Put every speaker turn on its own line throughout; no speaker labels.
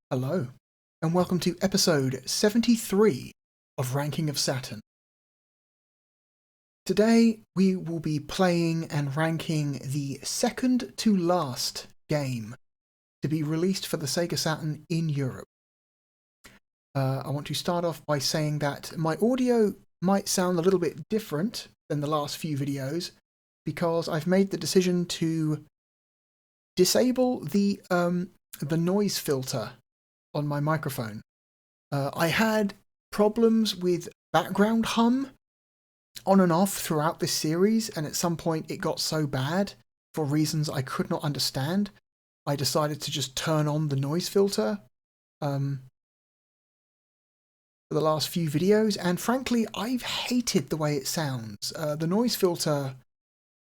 Hello, and welcome to episode 73 of Ranking of Saturn. Today we will be playing and ranking the second to last game to be released for the Sega Saturn in Europe. I want to start off by saying that my audio might sound a little bit different than the last few videos because I've made the decision to disable the noise filter on my microphone. I had problems with background hum on and off throughout this series, and at some point it got so bad, for reasons I could not understand, I decided to just turn on the noise filter for the last few videos, and frankly I've hated the way it sounds. The noise filter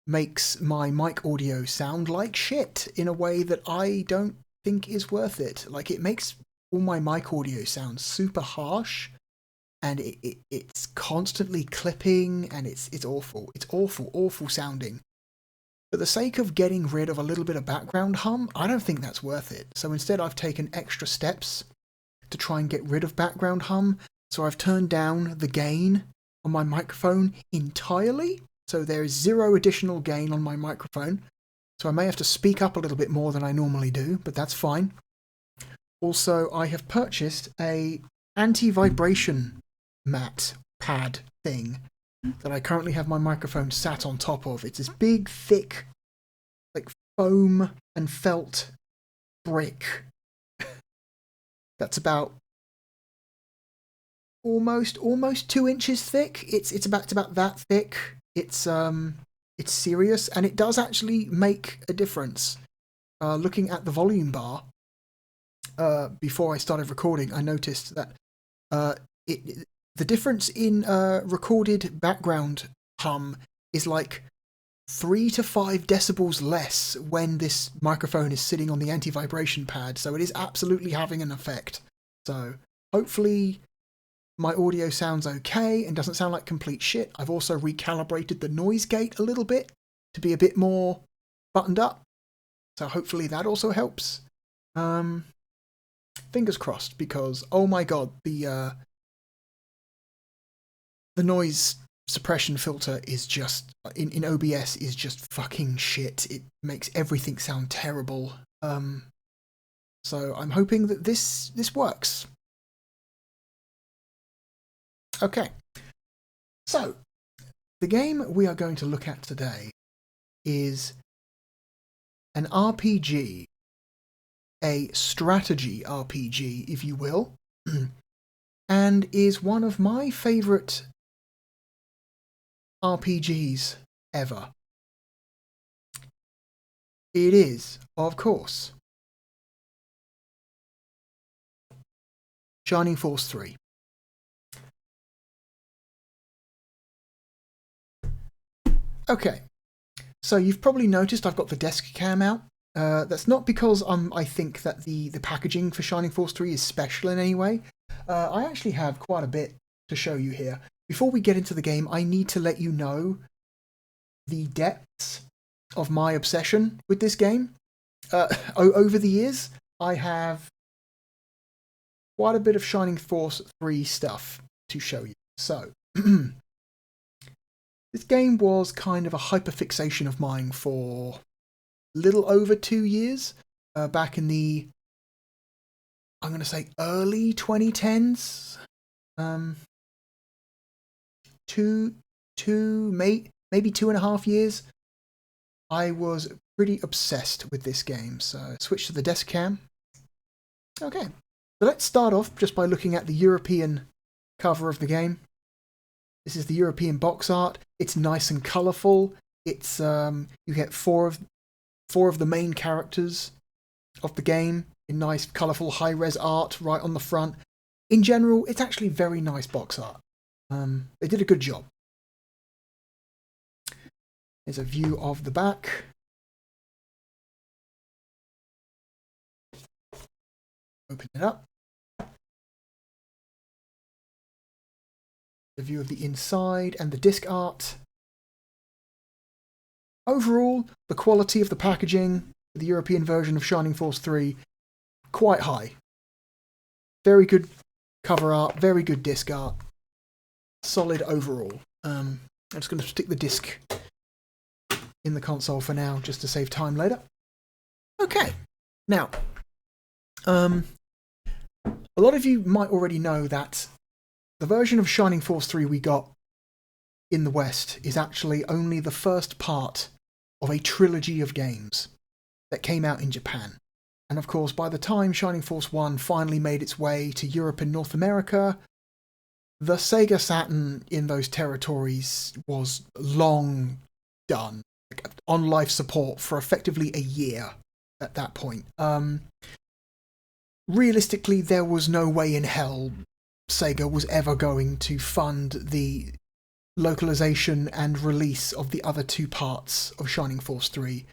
makes my mic audio sound like shit in a way that I don't think is worth it. Like, it makes all my mic audio sound super harsh, and it's constantly clipping, and it's awful. It's awful sounding. For the sake of getting rid of a little bit of background hum, I don't think that's worth it. So instead I've taken extra steps to try and get rid of background hum. So I've turned down the gain on my microphone entirely. So there is zero additional gain on my microphone. So I may have to speak up a little bit more than I normally do, but that's fine. Also, I have purchased a anti-vibration mat pad thing that I currently have my microphone sat on top of. It's this big, thick, like foam and felt brick that's about almost 2 inches thick. It's about that thick. It's serious, and it does actually make a difference. Looking at the volume bar before I started recording, I noticed that the difference in recorded background hum is like 3 to 5 decibels less when this microphone is sitting on the anti-vibration pad, so it is absolutely having an effect. So hopefully my audio sounds okay and doesn't sound like complete shit. I've also recalibrated the noise gate a little bit to be a bit more buttoned up, so hopefully that also helps. Fingers crossed, because oh my god, the noise suppression filter is just in OBS is just fucking shit. It makes everything sound terrible. So I'm hoping that this works. Okay, so the game we are going to look at today is an RPG, a strategy RPG, if you will, and is one of my favourite RPGs ever. It is, of course, Shining Force 3. Okay, so you've probably noticed I've got the desk cam out. That's not because I think that the packaging for Shining Force 3 is special in any way. I actually have quite a bit to show you here. Before we get into the game, I need to let you know the depths of my obsession with this game. Over the years, I have quite a bit of Shining Force 3 stuff to show you. So, this game was kind of a hyperfixation of mine for a little over 2 years, back in the, I'm going to say, early 2010s. Maybe 2.5 years. I was pretty obsessed with this game, so switch to the desk cam. Okay, so let's start off just by looking at the European cover of the game. This is the European box art. It's nice and colourful. It's you get four of the main characters of the game in nice, colourful, high-res art right on the front. In general, it's actually very nice box art. They did a good job. Here's a view of the back. Open it up. The view of the inside and the disc art. Overall, the quality of the packaging for the European version of Shining Force 3, quite high. very good cover art, very good disc art, solid overall. I'm just going to stick the disc in the console for now, just to save time later. Okay, now, a lot of you might already know that the version of Shining Force 3 we got in the West is actually only the first part of a trilogy of games that came out in Japan. And of course, by the time Shining Force 1 finally made its way to Europe and North America, the Sega Saturn in those territories was long done, on life support for effectively a year at that point. Realistically, there was no way in hell Sega was ever going to fund the localization and release of the other two parts of Shining Force 3.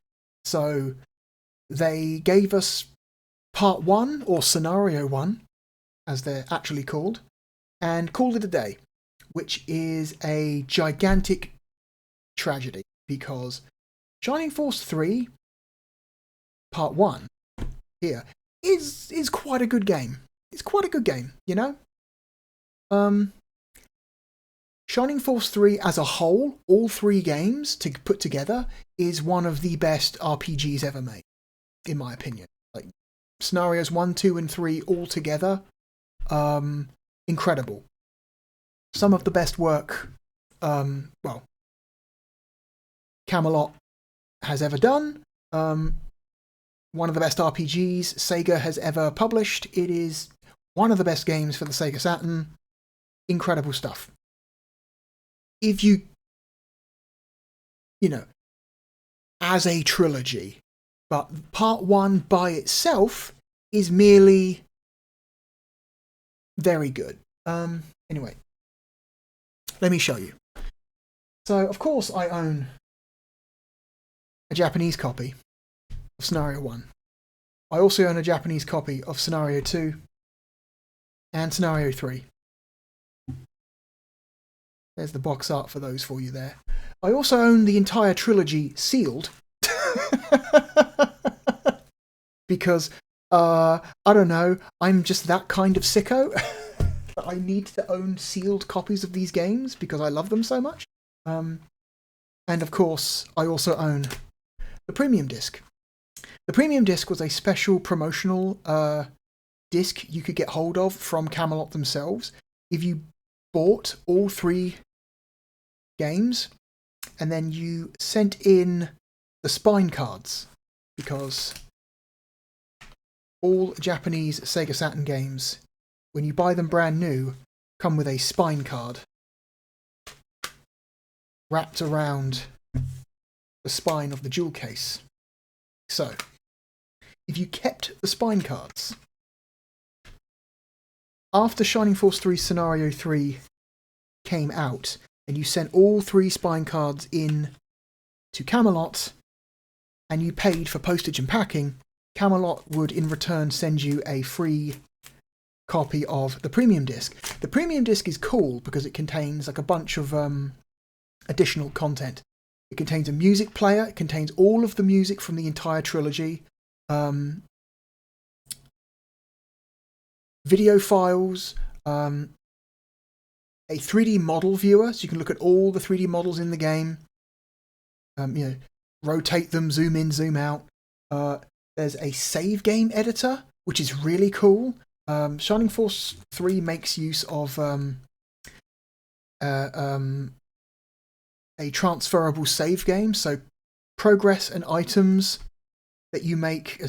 So they gave us Part 1, or Scenario 1, as they're actually called, and called it a day, which is a gigantic tragedy, because Shining Force 3, Part 1, here, is quite a good game. It's quite a good game, you know? Shining Force 3 as a whole, all three games to put together, is one of the best RPGs ever made, in my opinion. Like, scenarios 1, 2, and 3 all together, incredible. Some of the best work, well, Camelot has ever done. One of the best RPGs Sega has ever published. It is one of the best games for the Sega Saturn. Incredible stuff. If you know, as a trilogy, but Part 1 by itself is merely very good. Anyway, let me show you. So, of course, I own a Japanese copy of Scenario 1. I also own a Japanese copy of Scenario 2 and Scenario 3. There's the box art for those for you there. I also own the entire trilogy sealed. Because, I don't know, I'm just that kind of sicko. I need to own sealed copies of these games because I love them so much. And of course, I also own the premium disc. The premium disc was a special promotional disc you could get hold of from Camelot themselves. If you bought all three games and then you sent in the spine cards, because all Japanese Sega Saturn games, when you buy them brand new, come with a spine card wrapped around the spine of the jewel case. So, if you kept the spine cards, after Shining Force 3 Scenario 3 came out, and you sent all three spine cards in to Camelot, and you paid for postage and packing, Camelot would in return send you a free copy of the premium disc. The premium disc is cool because it contains like a bunch of additional content. It contains a music player, it contains all of the music from the entire trilogy, video files, a 3D model viewer, so you can look at all the 3D models in the game, you know, rotate them, zoom in, zoom out. There's a save game editor, which is really cool. Shining Force 3 makes use of a transferable save game, so progress and items that you make,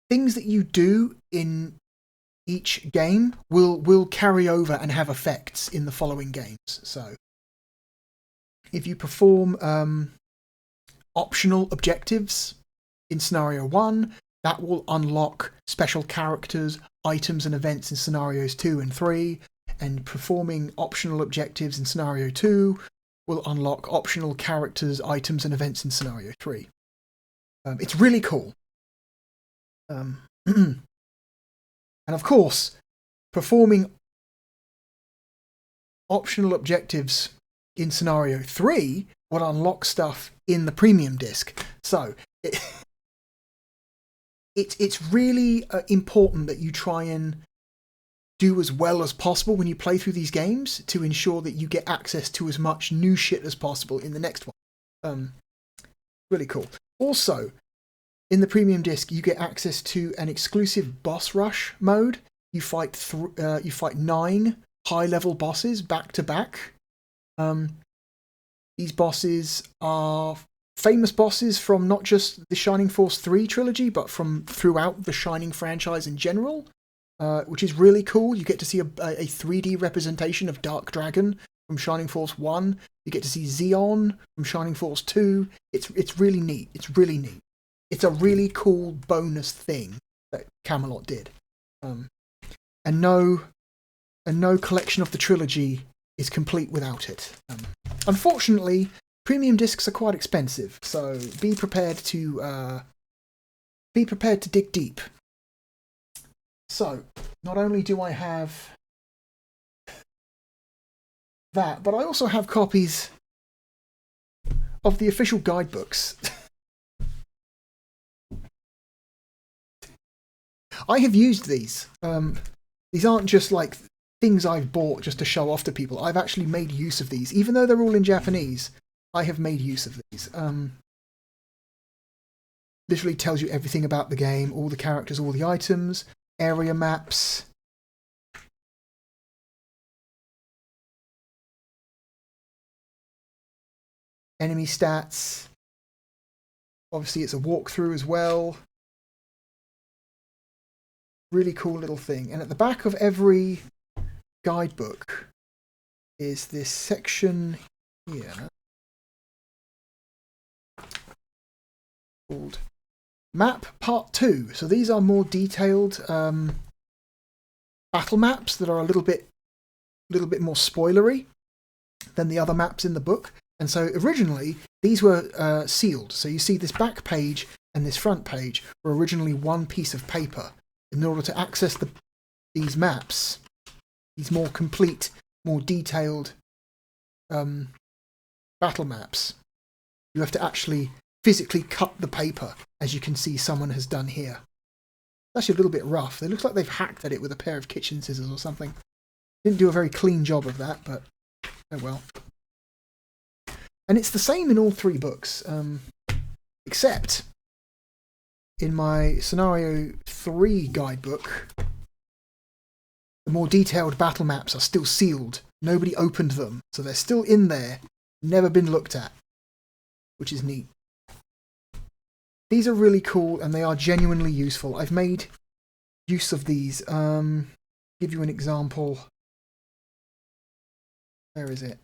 things that you do in each game will carry over and have effects in the following games. So if you perform optional objectives in Scenario 1, that will unlock special characters, items and events in Scenarios 2 and 3, and performing optional objectives in Scenario 2 will unlock optional characters, items and events in Scenario 3. It's really cool. And of course, performing optional objectives in Scenario 3 will unlock stuff in the premium disc. So, it's really important that you try and do as well as possible when you play through these games to ensure that you get access to as much new shit as possible in the next one. Really cool. Also, in the premium disc, you get access to an exclusive boss rush mode. You fight 9 high-level bosses back to back. These bosses are famous bosses from not just the Shining Force 3 trilogy, but from throughout the Shining franchise in general. Which is really cool. You get to see a 3D representation of Dark Dragon from Shining Force 1. You get to see Xeon from Shining Force 2. It's really neat. It's really neat. It's a really cool bonus thing that Camelot did. And no collection of the trilogy is complete without it. Unfortunately, premium discs are quite expensive, so be prepared to dig deep. So, not only do I have that, but I also have copies of the official guidebooks. I have used these. These aren't just like things I've bought just to show off to people. I've actually made use of these. Even though they're all in Japanese, I have made use of these. Literally tells you everything about the game, all the characters, all the items, area maps. Enemy stats. Obviously it's a walkthrough as well. Really cool little thing. And at the back of every guidebook is this section here called Map Part 2. So these are more detailed battle maps that are a little bit more spoilery than the other maps in the book. And so originally these were sealed. So you see this back page and this front page were originally one piece of paper. In order to access these maps, these more complete, more detailed battle maps, you have to actually physically cut the paper, as you can see someone has done here. It's actually a little bit rough. It looks like they've hacked at it with a pair of kitchen scissors or something. Didn't do a very clean job of that, but oh well. And it's the same in all 3 books, except in my Scenario 3 guidebook, the more detailed battle maps are still sealed. Nobody opened them, so they're still in there, never been looked at, which is neat. These are really cool, and they are genuinely useful. I've made use of these. Give you an example. Where is it?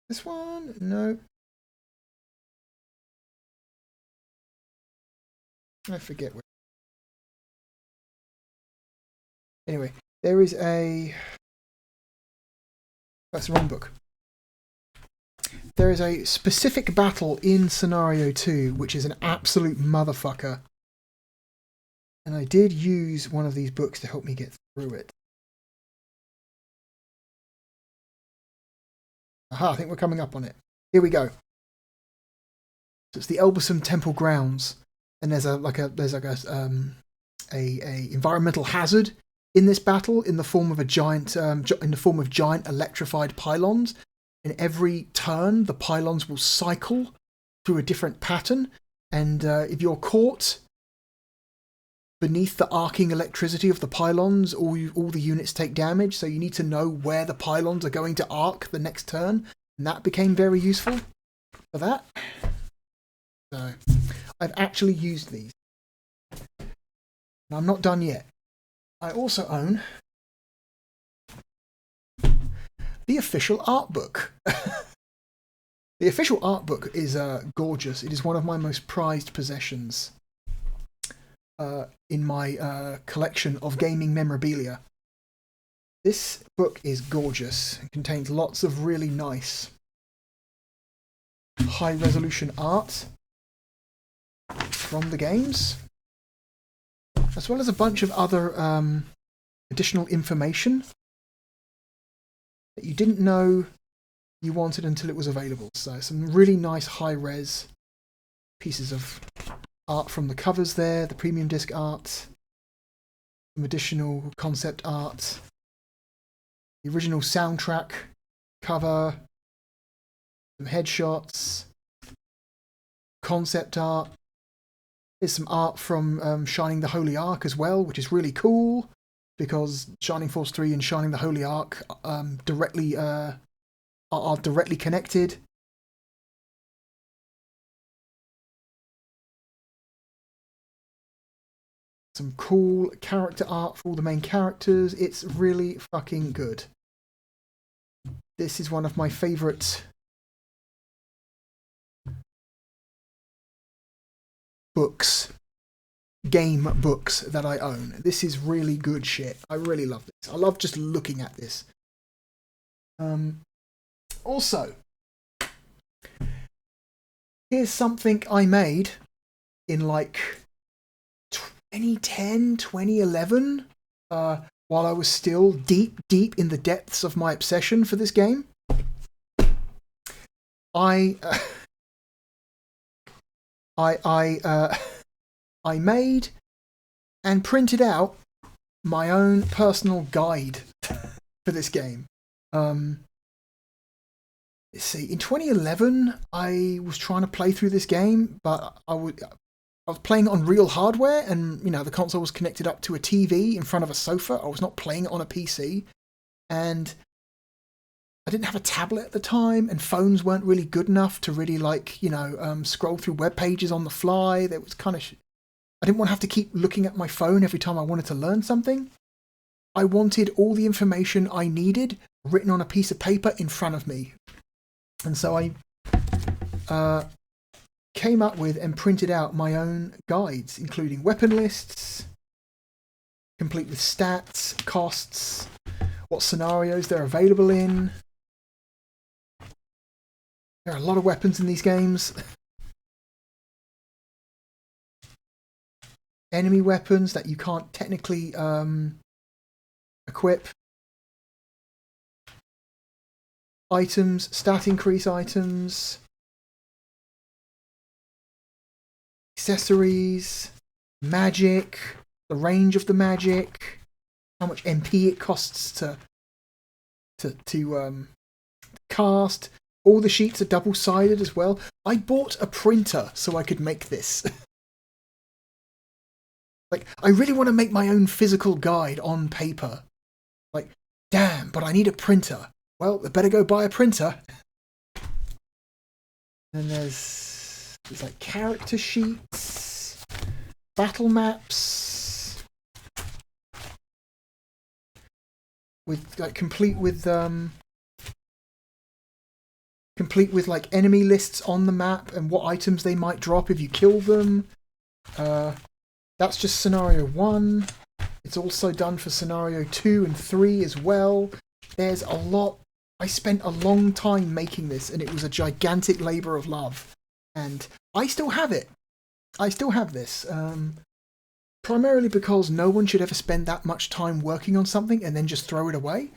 This one? No. I forget where. Anyway, there is a... That's the wrong book. There is a specific battle in Scenario 2, which is an absolute motherfucker. And I did use one of these books to help me get through it. Aha, I think we're coming up on it. Here we go. So it's the Elbasam Temple grounds. And there's a environmental hazard in this battle in the form of giant electrified pylons. And every turn, the pylons will cycle through a different pattern. And if you're caught beneath the arcing electricity of the pylons, all the units take damage. So you need to know where the pylons are going to arc the next turn. And that became very useful for that. So I've actually used these. And I'm not done yet. I also own the official art book. The official art book is gorgeous. It is one of my most prized possessions in my collection of gaming memorabilia. This book is gorgeous. It contains lots of really nice high-resolution art from the games, as well as a bunch of other additional information that you didn't know you wanted until it was available. So some really nice high-res pieces of art from the covers there, the premium disc art, some additional concept art, the original soundtrack cover, some headshots, concept art. There's some art from Shining the Holy Ark as well, which is really cool because Shining Force 3 and Shining the Holy Ark are directly connected. Some cool character art for all the main characters. It's really fucking good. This is one of my favourite game books that I own. This is really good shit. I really love this. I love just looking at this. Also, here's something I made in like 2010, 2011, while I was still deep in the depths of my obsession for this game. I made and printed out my own personal guide for this game. Let's see. In 2011, I was trying to play through this game, but I was playing on real hardware, and you know the console was connected up to a TV in front of a sofa. I was not playing it on a PC, and I didn't have a tablet at the time, and phones weren't really good enough to really scroll through web pages on the fly. That was kind of I didn't want to have to keep looking at my phone every time I wanted to learn something. I wanted all the information I needed written on a piece of paper in front of me, and so I came up with and printed out my own guides, including weapon lists, complete with stats, costs, what scenarios they're available in. There are a lot of weapons in these games. Enemy weapons that you can't technically equip. Items, stat increase items. Accessories, magic, the range of the magic, how much MP it costs to cast. All the sheets are double-sided as well. I bought a printer so I could make this. Like, I really want to make my own physical guide on paper. Like, damn, but I need a printer. Well, I better go buy a printer. And there's like character sheets, battle maps, with like complete with like enemy lists on the map and what items they might drop if you kill them. That's just scenario 1. It's also done for scenario 2 and 3 as well. There's a lot. I spent a long time making this, and it was a gigantic labour of love. And I still have it. I still have this. Primarily because no one should ever spend that much time working on something and then just throw it away.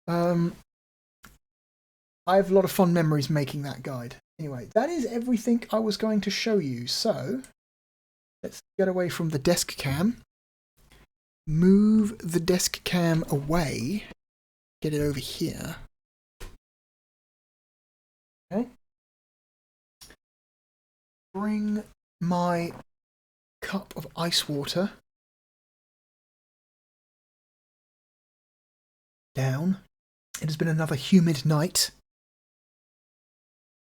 I have a lot of fond memories making that guide. Anyway, that is everything I was going to show you. So, let's get away from the desk cam. Move the desk cam away. Get it over here. Okay. Bring my cup of ice water down. It has been another humid night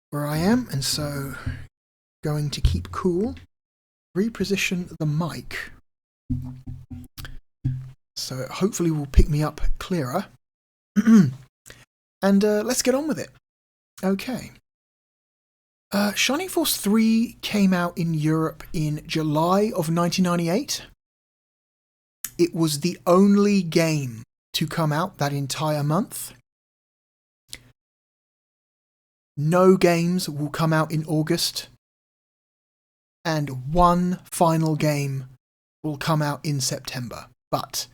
where I am, and so going to keep cool. Reposition the mic so it hopefully will pick me up clearer. And let's get on with it. Okay. Shining Force 3 came out in Europe in July of 1998. It was the only game to come out that entire month. No games will come out in August. And one final game will come out in September. But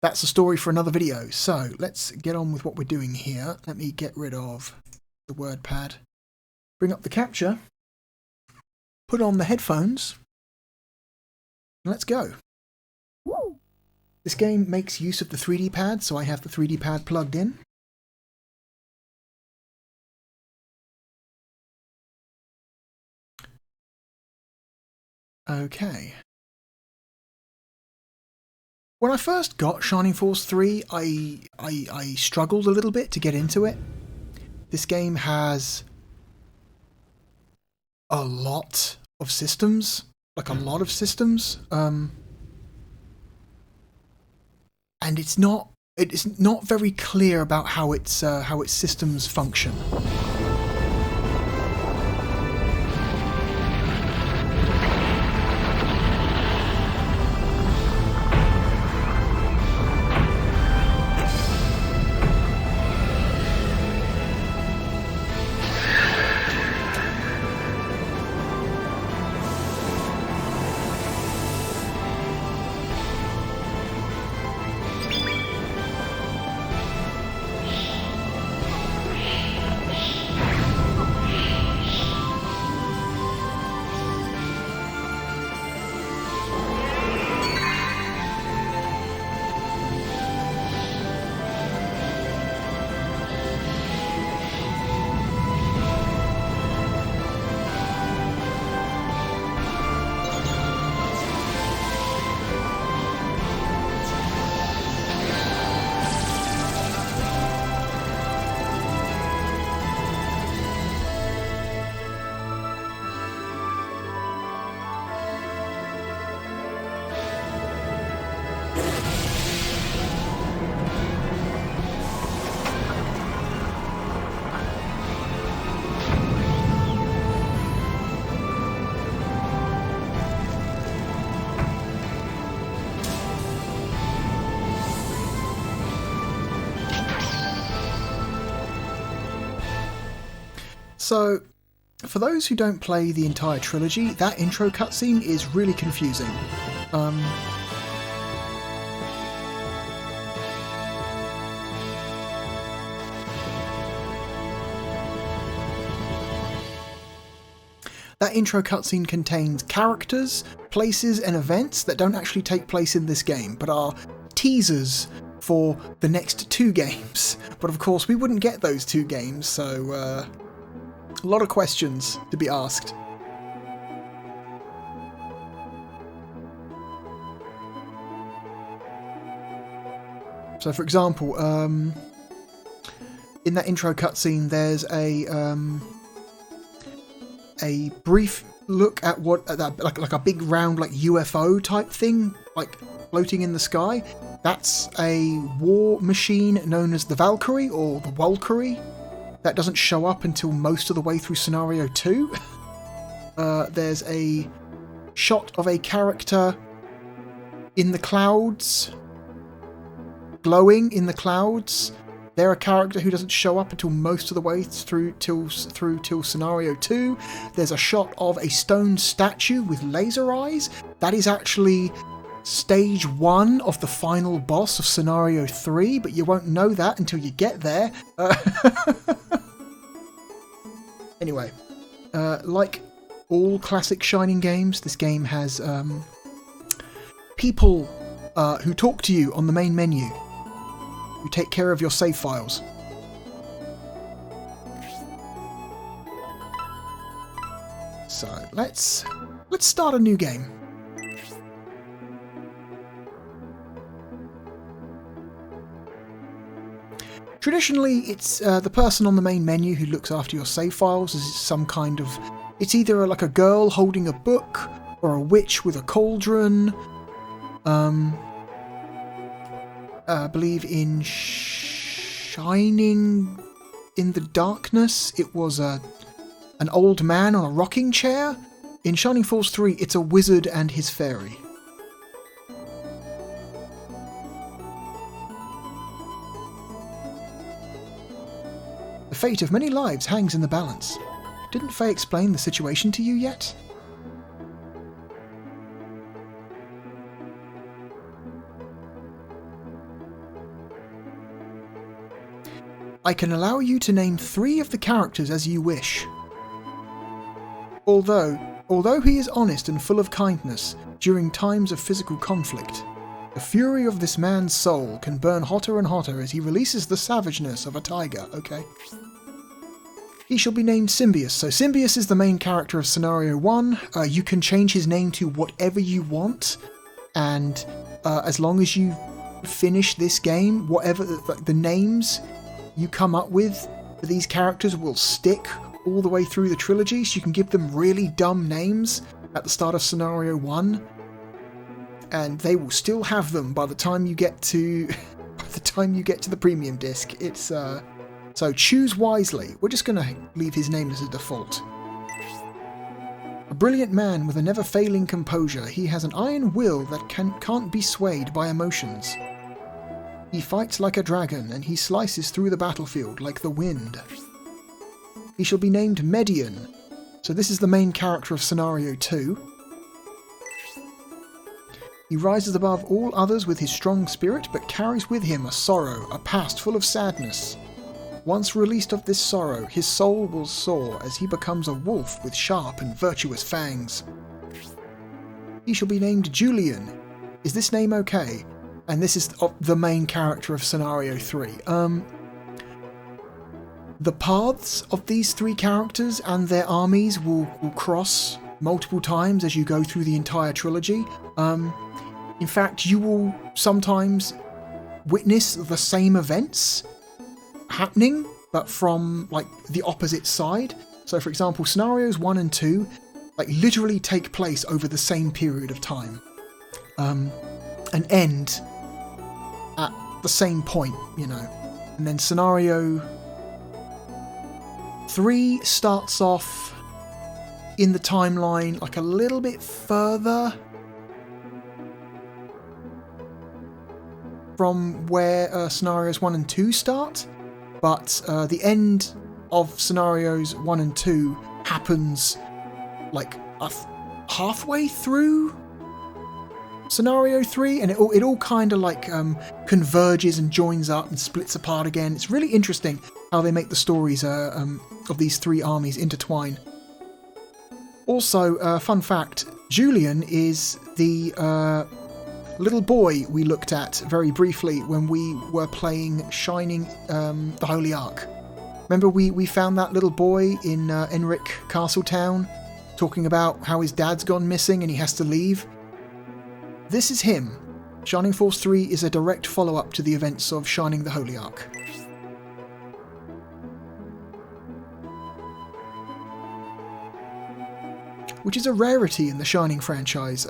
that's a story for another video. So let's get on with what we're doing here. Let me get rid of the word pad. Bring up the capture. put on the headphones. Let's go. This game makes use of the 3D pad, so I have the 3D pad plugged in. Okay. When I first got Shining Force 3, I struggled a little bit to get into it. This game has a lot of systems, like a lot of systems, and it's not very clear about how its systems function. So, for those who don't play the entire trilogy, that intro cutscene is really confusing. That intro cutscene contains characters, places, and events that don't actually take place in this game, but are teasers for the next 2 games. But of course, we wouldn't get those 2 games, so a lot of questions to be asked. So, for example, in that intro cutscene, there's a brief look at like a big round like UFO type thing, like floating in the sky. That's a war machine known as the Valkyrie or the Walkyrie. That doesn't show up until most of the way through Scenario 2. There's a shot of a character in the clouds, glowing in the clouds. They're a character who doesn't show up until most of the way through till Scenario 2. There's a shot of a stone statue with laser eyes. That is actually Stage 1 of the final boss of Scenario 3, but you won't know that until you get there. Anyway, like all classic Shining games, this game has people who talk to you on the main menu, who take care of your save files. So let's start a new game. Traditionally, it's the person on the main menu who looks after your save files is some kind of... It's either like a girl holding a book, or a witch with a cauldron. I believe in Shining in the Darkness, it was an old man on a rocking chair. In Shining Force 3, it's a wizard and his fairy. The fate of many lives hangs in the balance. Didn't Faye explain the situation to you yet? I can allow you to name 3 of the characters as you wish. Although, Although he is honest and full of kindness during times of physical conflict, the fury of this man's soul can burn hotter and hotter as he releases the savageness of a tiger. Okay. He shall be named Symbius. So Symbius is the main character of Scenario 1. You can change his name to whatever you want, and as long as you finish this game, whatever the names you come up with for these characters will stick all the way through the trilogy, so you can give them really dumb names at the start of Scenario 1, and they will still have them by the time you get to the premium disc. It's so choose wisely. We're just going to leave his name as a default. A brilliant man with a never-failing composure, he has an iron will that can't be swayed by emotions. He fights like a dragon, and he slices through the battlefield like the wind. He shall be named Median. So this is the main character of Scenario 2. He rises above all others with his strong spirit, but carries with him a sorrow, a past full of sadness. Once released of this sorrow, his soul will soar as he becomes a wolf with sharp and virtuous fangs. He shall be named Julian. Is this name okay? And this is the main character of Scenario 3. The paths of these three characters and their armies will cross multiple times as you go through the entire trilogy. In fact, you will sometimes witness the same events happening, but from like the opposite side. So for example, Scenarios 1 and 2 like literally take place over the same period of time, and end at the same point, you know. And then Scenario 3 starts off in the timeline like a little bit further from where Scenarios 1 and 2 start, but the end of Scenarios 1 and 2 happens like halfway through Scenario 3, and it all kind of like converges and joins up and splits apart again. It's really interesting how they make the stories of these three armies intertwine. Also, fun fact, Julian is the little boy we looked at very briefly when we were playing Shining the Holy Ark. Remember we found that little boy in Enric Castletown talking about how his dad's gone missing and he has to leave? This is him. Shining Force 3 is a direct follow-up to the events of Shining the Holy Ark. Which is a rarity in the Shining franchise.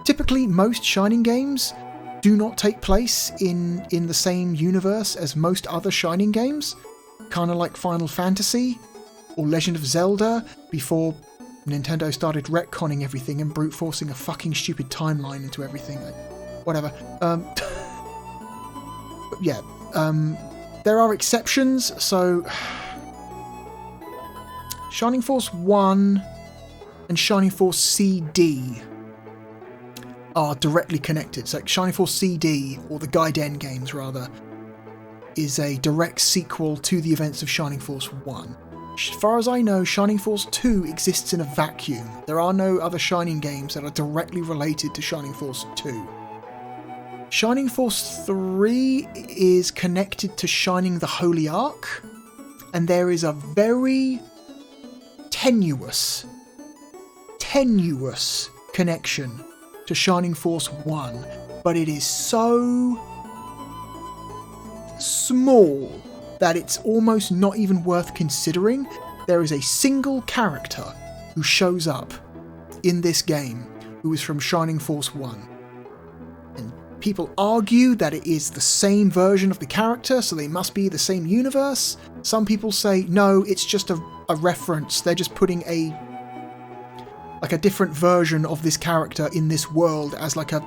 Typically, most Shining games do not take place in the same universe as most other Shining games, kind of like Final Fantasy or Legend of Zelda, before Nintendo started retconning everything and brute forcing a fucking stupid timeline into everything. Whatever. But yeah, there are exceptions, so Shining Force 1 and Shining Force CD are directly connected. So Shining Force CD, or the Gaiden games rather, is a direct sequel to the events of Shining Force 1. As far as I know, Shining Force 2 exists in a vacuum. There are no other Shining games that are directly related to Shining Force 2. Shining Force 3 is connected to Shining the Holy Ark, and there is a very tenuous connection to Shining Force 1, but it is so small that it's almost not even worth considering. There is a single character who shows up in this game who is from Shining Force 1. And people argue that it is the same version of the character, so they must be the same universe. Some people say, no, it's just a reference. They're just putting a different version of this character in this world as like a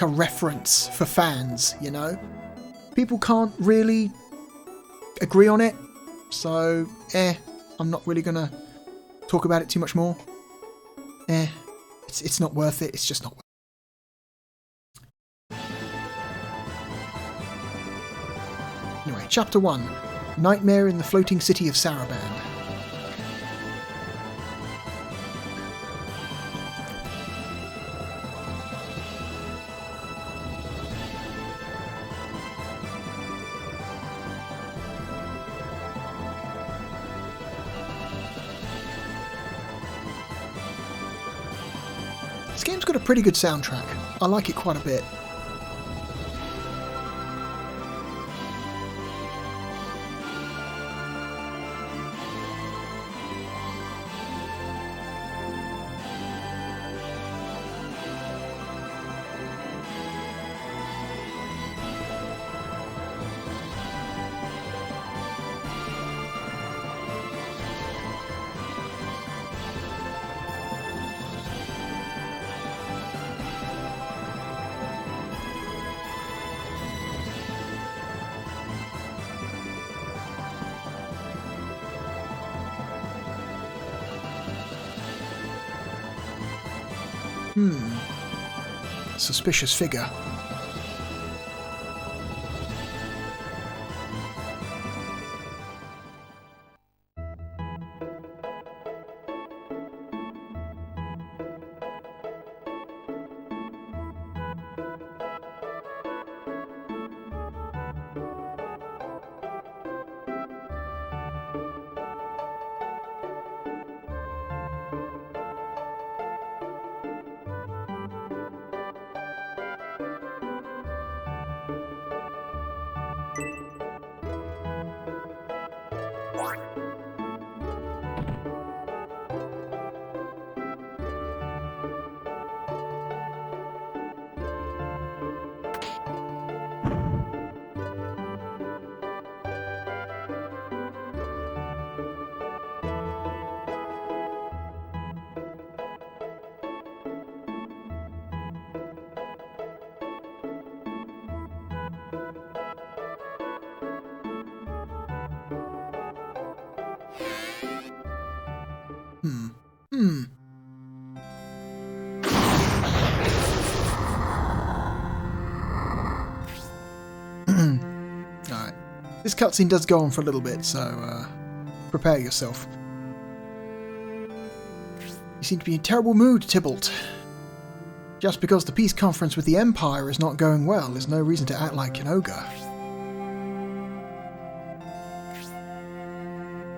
reference for fans, you know? People can't really agree on it, so I'm not really gonna talk about it too much more. It's not worth it. It's just not worth it. Anyway, Chapter 1, Nightmare in the Floating City of Saraban. This game's got a pretty good soundtrack. I like it quite a bit. Suspicious figure. Alright. This cutscene does go on for a little bit, so prepare yourself. You seem to be in a terrible mood, Tybalt. Just because the peace conference with the Empire is not going well, there's no reason to act like an ogre.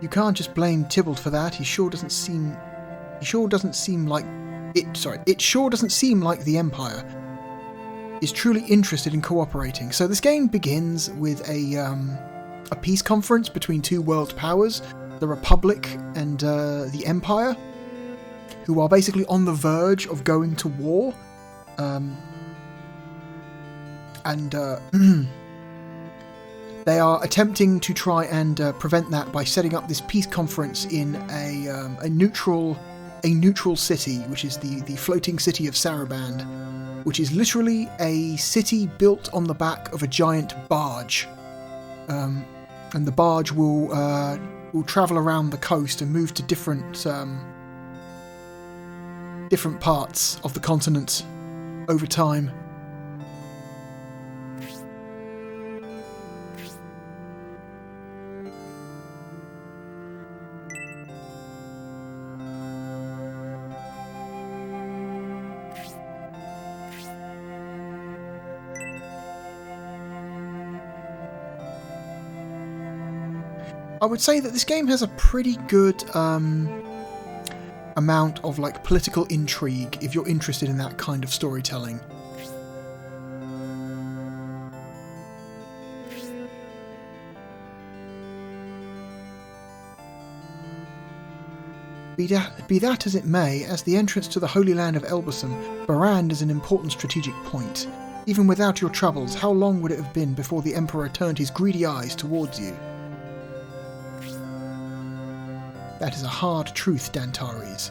You can't just blame Tybalt for that. It sure doesn't seem like the Empire is truly interested in cooperating. So this game begins with a peace conference between two world powers, the Republic and the Empire, who are basically on the verge of going to war. They are attempting to try and prevent that by setting up this peace conference in a neutral city, which is the floating city of Saraband, which is literally a city built on the back of a giant barge. And the barge will travel around the coast and move to different parts of the continent over time. I would say that this game has a pretty good amount of like political intrigue if you're interested in that kind of storytelling. Be that as it may, as the entrance to the Holy Land of Elbasam, Barand is an important strategic point. Even without your troubles, how long would it have been before the Emperor turned his greedy eyes towards you? That is a hard truth, Dantares.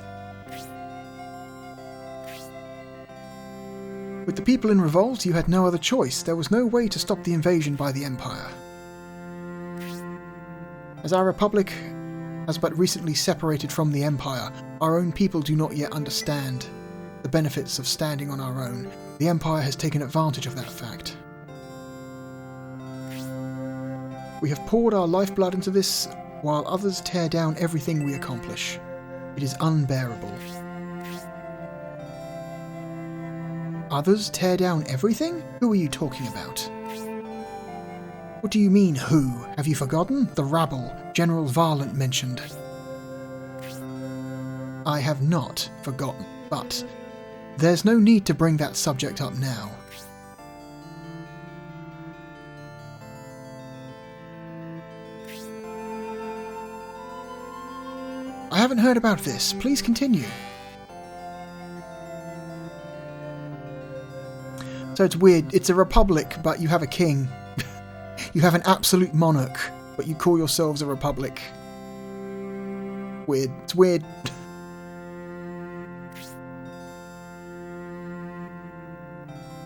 With the people in revolt, you had no other choice. There was no way to stop the invasion by the Empire. As our Republic has but recently separated from the Empire, our own people do not yet understand the benefits of standing on our own. The Empire has taken advantage of that fact. We have poured our lifeblood into this, while others tear down everything we accomplish. It is unbearable. Others tear down everything? Who are you talking about? What do you mean, who? Have you forgotten? The rabble General Varlant mentioned. I have not forgotten, but There's no need to bring that subject up now. I haven't heard about this. Please continue. So it's weird. It's a republic, but you have a king. You have an absolute monarch, but you call yourselves a republic. Weird. It's weird.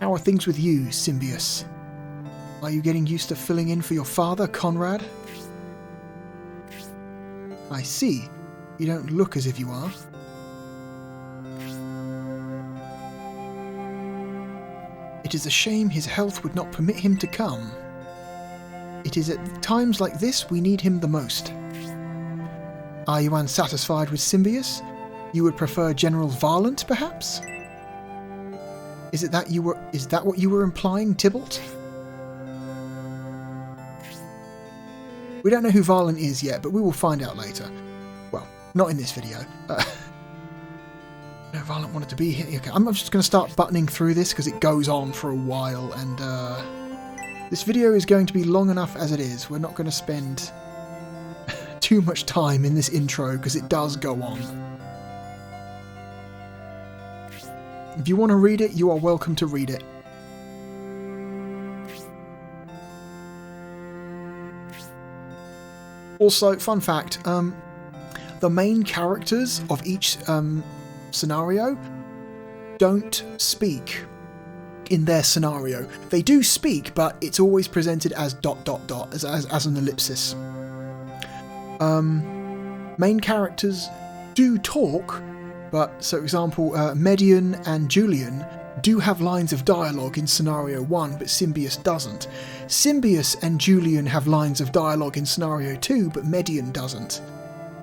How are things with you, Symbius? Are you getting used to filling in for your father, Conrad? I see. You don't look as if you are. It is a shame his health would not permit him to come. It is at times like this we need him the most. Are you unsatisfied with Symbius? You would prefer General Varlant, perhaps? Is that what you were implying, Tybalt? We don't know who Varlant is yet, but we will find out later. Well, not in this video. No, Varlant wanted to be here. Okay, I'm just going to start buttoning through this because it goes on for a while, and this video is going to be long enough as it is. We're not going to spend too much time in this intro because it does go on. If you want to read it, you are welcome to read it. Also, fun fact, the main characters of each scenario don't speak in their scenario. They do speak, but it's always presented as ... as an ellipsis. Main characters do talk, but, so for example, Median and Julian do have lines of dialogue in Scenario 1, but Symbius doesn't. Symbius and Julian have lines of dialogue in Scenario 2, but Median doesn't.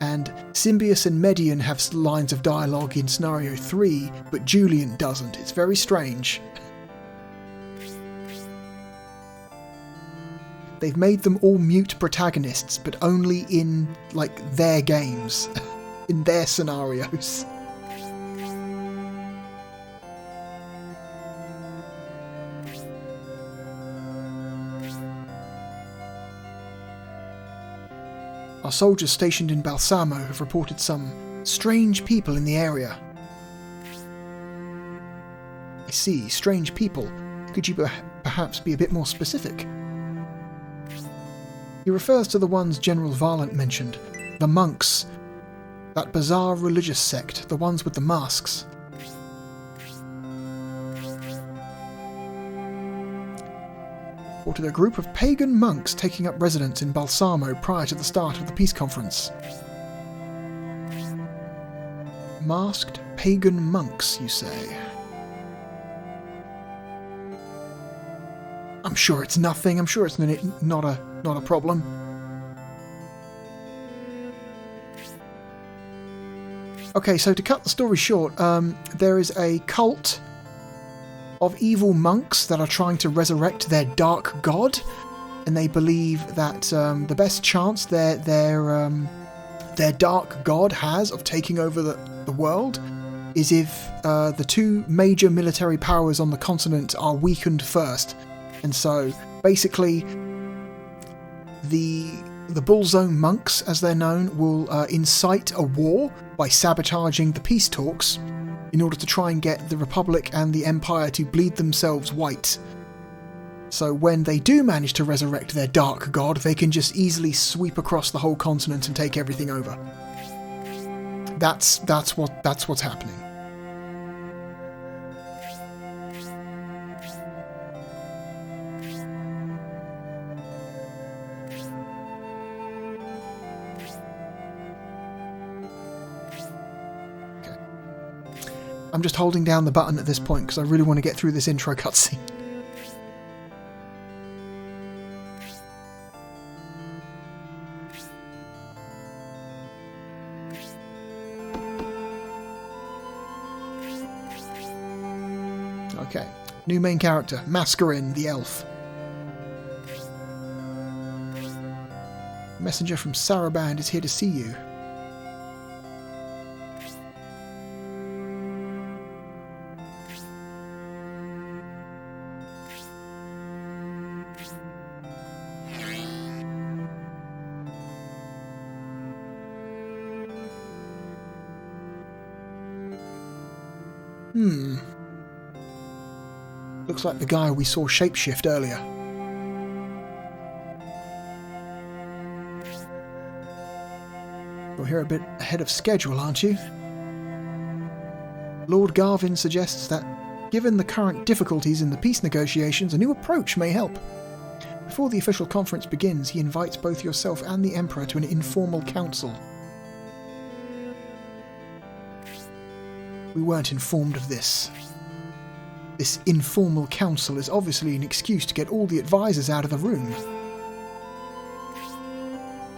And Symbius and Median have lines of dialogue in Scenario 3, but Julian doesn't. It's very strange. They've made them all mute protagonists, but only in, like, their games. In their scenarios. Our soldiers stationed in Balsamo have reported some strange people in the area. I see, strange people. Could you perhaps be a bit more specific? He refers to the ones General Varlant mentioned, the monks, that bizarre religious sect, the ones with the masks. Reported a group of pagan monks taking up residence in Balsamo prior to the start of the peace conference. Masked pagan monks, you say? I'm sure it's nothing. I'm sure it's not a problem. Okay, so to cut the story short, there is a cult of evil monks that are trying to resurrect their dark god, and they believe that the best chance their dark god has of taking over the world is if the two major military powers on the continent are weakened first. And so, basically, the Bullzone monks, as they're known, will incite a war by sabotaging the peace talks in order to try and get the Republic and the Empire to bleed themselves white. So when they do manage to resurrect their dark god, they can just easily sweep across the whole continent and take everything over. That's what's happening. I'm just holding down the button at this point because I really want to get through this intro cutscene. Okay, new main character, Mascarin, the elf. Messenger from Saraband is here to see you. Looks like the guy we saw shapeshift earlier. You're here a bit ahead of schedule, aren't you? Lord Garvin suggests that, given the current difficulties in the peace negotiations, a new approach may help. Before the official conference begins, he invites both yourself and the Emperor to an informal council. We weren't informed of this. This informal council is obviously an excuse to get all the advisors out of the room.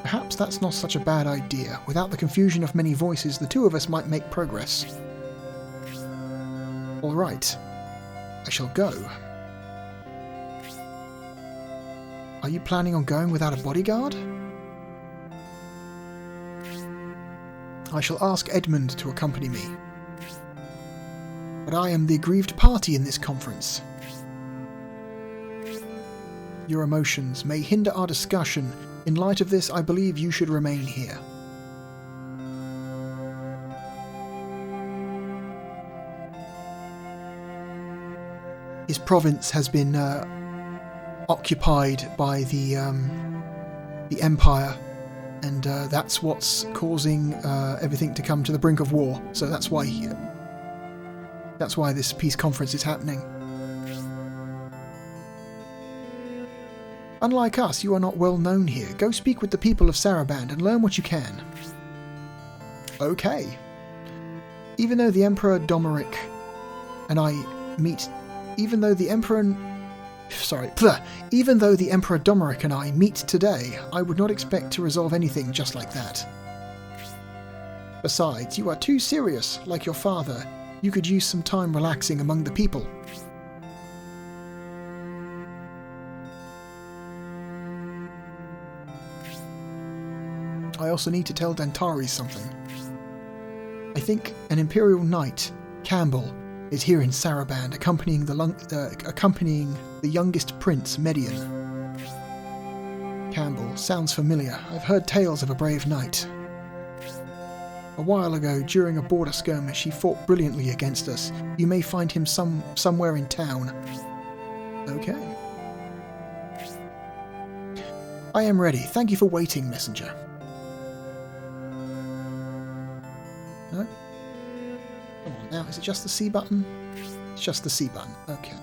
Perhaps that's not such a bad idea. Without the confusion of many voices, the two of us might make progress. All right, I shall go. Are you planning on going without a bodyguard? I shall ask Edmund to accompany me. But I am the aggrieved party in this conference. Your emotions may hinder our discussion. In light of this, I believe you should remain here. His province has been occupied by the Empire, and that's what's causing everything to come to the brink of war. So that's why this peace conference is happening. Unlike us, you are not well known here. Go speak with the people of Saraband and learn what you can. Okay. Even though the Emperor Domeric and I meet... Even though the Emperor Domeric and I meet today, I would not expect to resolve anything just like that. Besides, you are too serious, like your father. You could use some time relaxing among the people. I also need to tell Dantari something. I think an Imperial Knight, Campbell, is here in Saraband, accompanying the youngest prince, Median. Campbell, sounds familiar. I've heard tales of a brave knight. A while ago, during a border skirmish, he fought brilliantly against us. You may find him somewhere in town. Okay. I am ready. Thank you for waiting, messenger. No? Come on now, is it just the C button? It's just the C button, okay.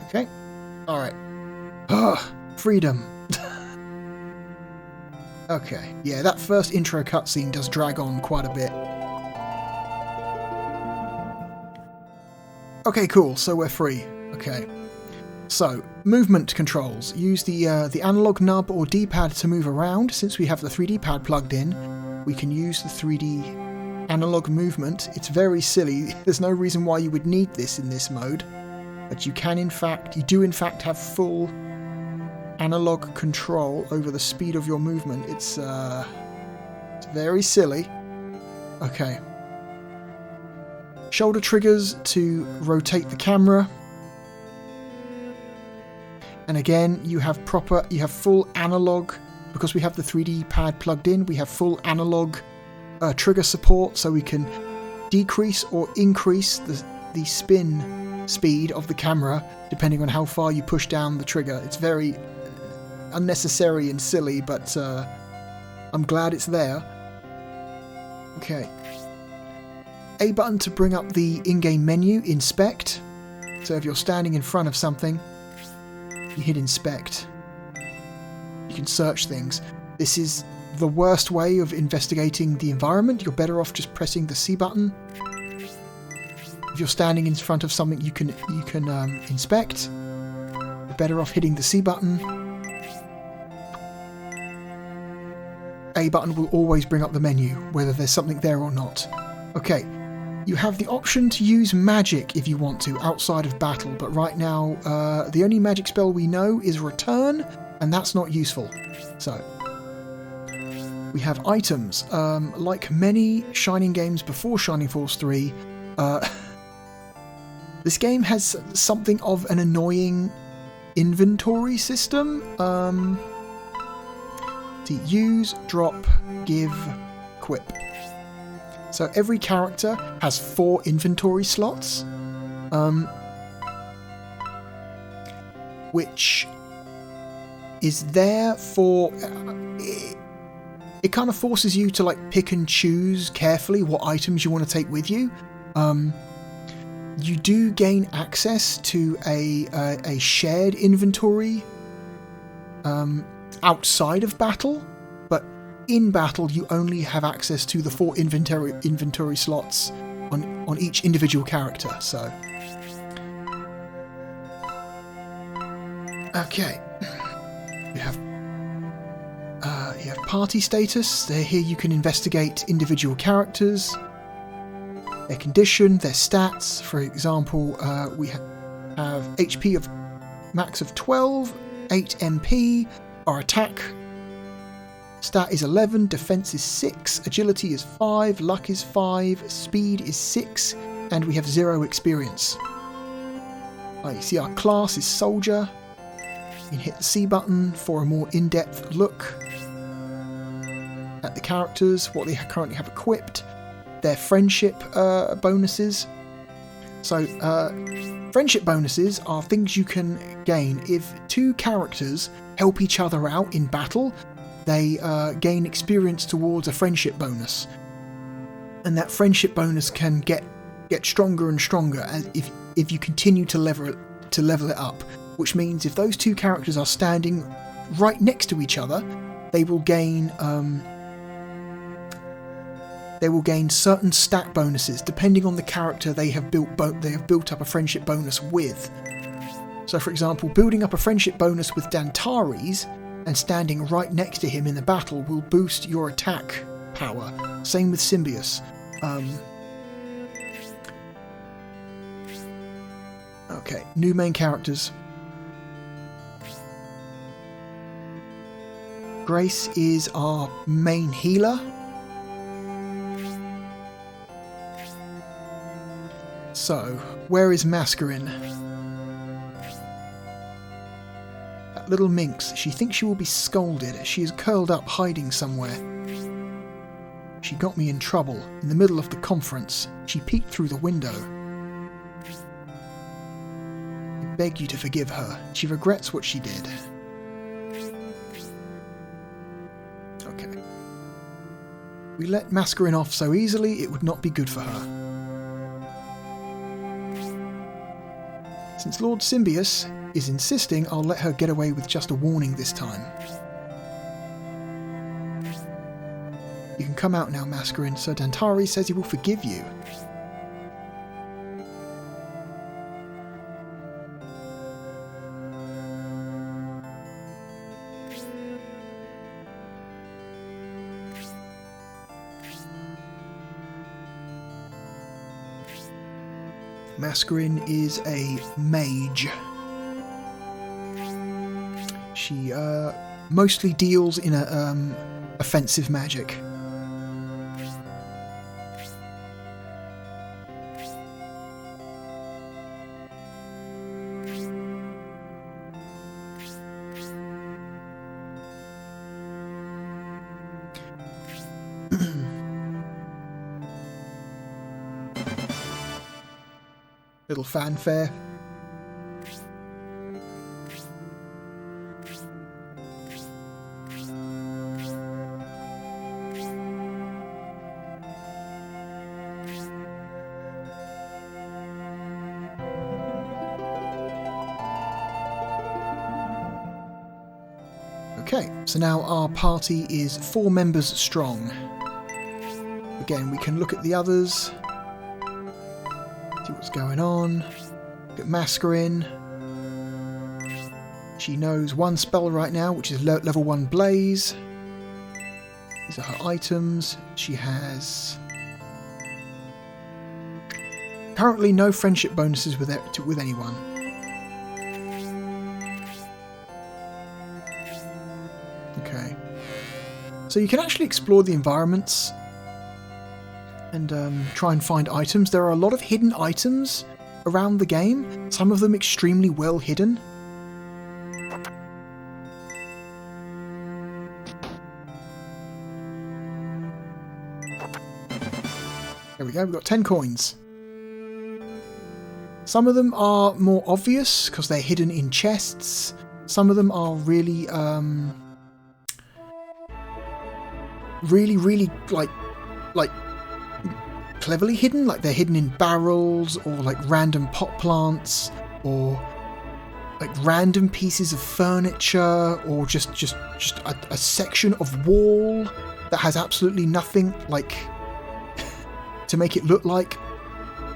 Okay, alright. Freedom. Okay, yeah, that first intro cutscene does drag on quite a bit. Okay, cool, so we're free. Okay. So, movement controls. Use the analog nub or D-pad to move around. Since we have the 3D pad plugged in, we can use the 3D analog movement. It's very silly. There's no reason why you would need this in this mode. But you do in fact have full analog control over the speed of your movement. It's very silly. Okay. Shoulder triggers to rotate the camera. And again, you have full analog, because we have the 3D pad plugged in, we have full analog trigger support, so we can decrease or increase the spin speed of the camera depending on how far you push down the trigger. It's very unnecessary and silly, but I'm glad it's there. Okay. A button to bring up the in-game menu, inspect. So if you're standing in front of something, you hit inspect. You can search things. This is the worst way of investigating the environment. You're better off just pressing the C button. If you're standing in front of something you can inspect, you're better off hitting the C button. A button will always bring up the menu, whether there's something there or not. Okay, you have the option to use magic if you want to, outside of battle, but right now the only magic spell we know is Return, and that's not useful. So we have items. Like many Shining games before Shining Force 3, this game has something of an annoying inventory system. To use, drop, give, equip. So every character has 4 inventory slots, which is there for... It kind of forces you to like pick and choose carefully what items you want to take with you. You do gain access to a shared inventory outside of battle, but in battle you only have access to the 4 inventory slots on each individual character. So, okay, you have party status. Here you can investigate individual characters, their condition, their stats. For example, we have HP of max of 12, 8 MP, our attack stat is 11, defense is 6, agility is 5, luck is 5, speed is 6, and we have 0 experience. You see our class is soldier. You can hit the C button for a more in-depth look at the characters, what they currently have equipped, their friendship bonuses. So friendship bonuses are things you can gain if 2 characters help each other out in battle. They gain experience towards a friendship bonus, and that friendship bonus can get stronger and stronger as if you continue to level it up, which means if those 2 characters are standing right next to each other, they will gain certain stat bonuses depending on the character they have built up a friendship bonus with. So, for example, building up a friendship bonus with Dantares and standing right next to him in the battle will boost your attack power. Same with Symbios. Okay, new main characters. Grace is our main healer. So, where is Mascarin? That little minx, she thinks she will be scolded. She is curled up hiding somewhere. She got me in trouble in the middle of the conference. She peeked through the window. I beg you to forgive her. She regrets what she did. Okay. We let Mascarin off so easily, it would not be good for her. Since Lord Symbios is insisting, I'll let her get away with just a warning this time. You can come out now, Mascarin. Sir Dantares says he will forgive you. Mascarin is a mage. She mostly deals in offensive magic. Little fanfare. Okay, so now our party is 4 members strong. Again, we can look at the others. See what's going on. Look at Mascarin. She knows 1 spell right now, which is level 1 Blaze. These are her items. She has currently no friendship bonuses with anyone. Okay. So you can actually explore the environments and try and find items. There are a lot of hidden items around the game, some of them extremely well hidden. There we go, we've got 10 coins. Some of them are more obvious because they're hidden in chests. Some of them are really, really like cleverly hidden, like they're hidden in barrels or like random pot plants or like random pieces of furniture or just a section of wall that has absolutely nothing like to make it look like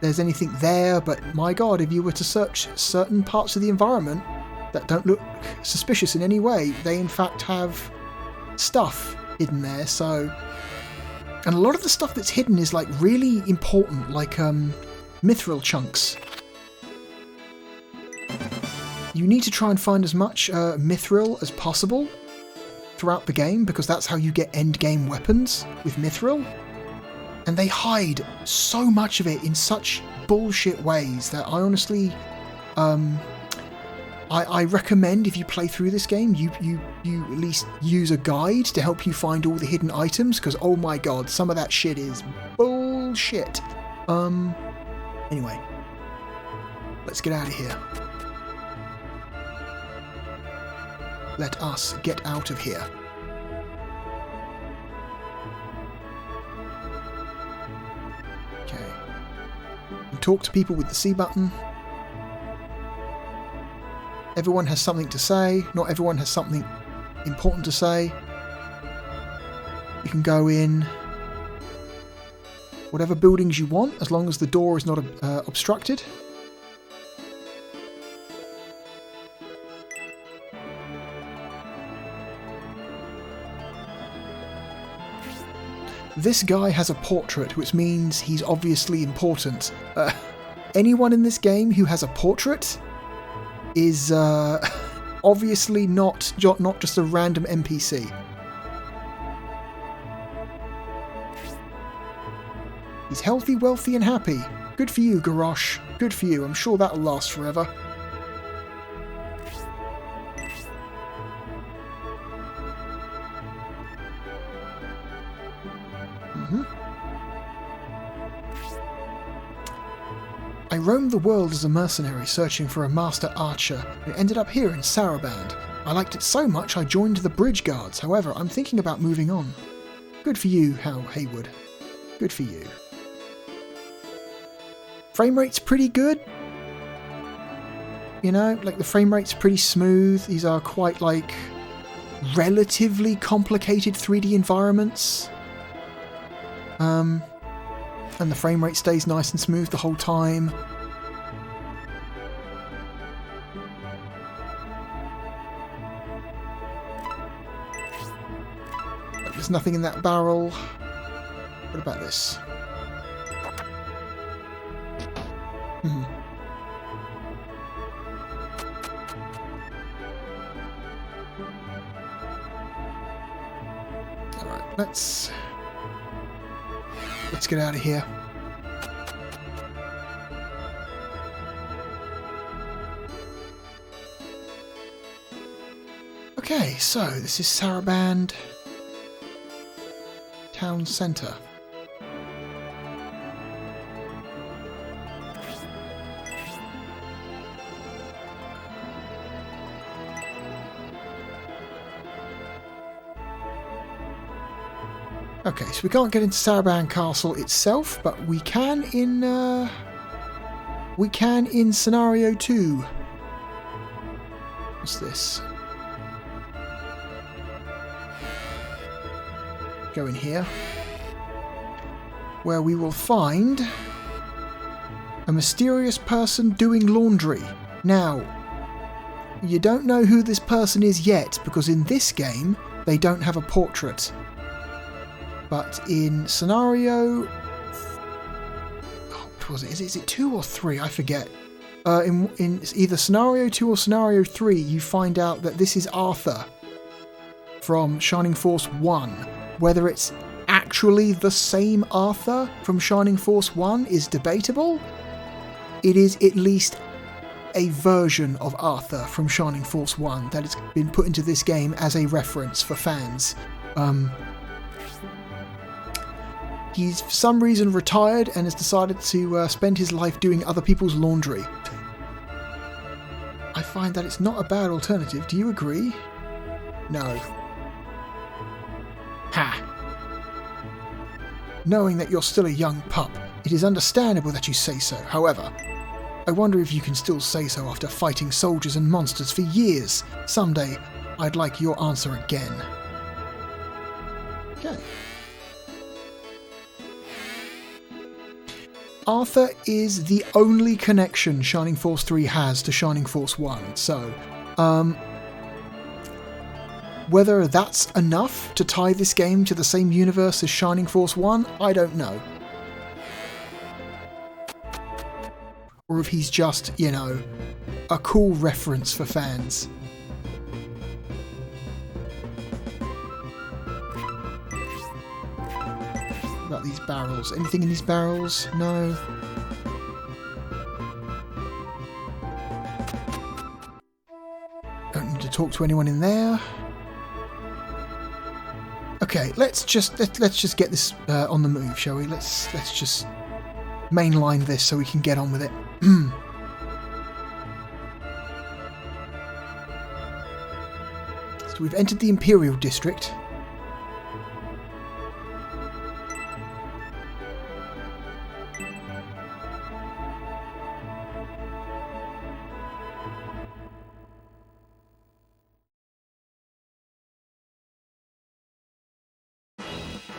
there's anything there. But my god, if you were to search certain parts of the environment that don't look suspicious in any way, they in fact have stuff hidden there. So, and a lot of the stuff that's hidden is like really important, like mithril chunks. You need to try and find as much mithril as possible throughout the game, because that's how you get end game weapons with mithril. And they hide so much of it in such bullshit ways that I honestly, I recommend if you play through this game, you at least use a guide to help you find all the hidden items, because oh my god, some of that shit is bullshit. Anyway, let's get out of here. Let us get out of here. Okay. And talk to people with the C button. Everyone has something to say. Not everyone has something important to say. You can go in whatever buildings you want, as long as the door is not obstructed. This guy has a portrait, which means he's obviously important. Anyone in this game who has a portrait is obviously not just a random NPC. He's healthy, wealthy and happy. Good for you, Garrosh. Good for you. I'm sure that'll last forever. I roamed the world as a mercenary searching for a master archer and ended up here in Saraband. I liked it so much I joined the Bridge Guards. However, I'm thinking about moving on. Good for you, Hal Haywood. Good for you. Frame rate's pretty good. You know, like the frame rate's pretty smooth. These are quite like relatively complicated 3D environments. And the frame rate stays nice and smooth the whole time. There's nothing in that barrel. What about this? Alright, let's get out of here. Okay, so this is Saraband Town Centre. Okay, so we can't get into Saraband Castle itself, but we can in scenario 2. What's this? Go in here, where we will find a mysterious person doing laundry. Now, you don't know who this person is yet, because in this game they don't have a portrait. But in scenario... what was it? Is it 2 or 3? I forget. In either scenario 2 or scenario 3, you find out that this is Arthur from Shining Force 1. Whether it's actually the same Arthur from Shining Force 1 is debatable. It is at least a version of Arthur from Shining Force 1 that has been put into this game as a reference for fans. He's for some reason retired and has decided to spend his life doing other people's laundry. I find that it's not a bad alternative. Do you agree? No. Ha! Knowing that you're still a young pup, it is understandable that you say so. However, I wonder if you can still say so after fighting soldiers and monsters for years. Someday, I'd like your answer again. Okay. Arthur is the only connection Shining Force 3 has to Shining Force 1, so whether that's enough to tie this game to the same universe as Shining Force 1, I don't know. Or if he's just, you know, a cool reference for fans. About these barrels. Anything in these barrels? No. Don't need to talk to anyone in there. Okay, let's just get this on the move, shall we? Let's just mainline this so we can get on with it. So we've entered the Imperial District.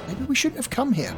Maybe we shouldn't have come here.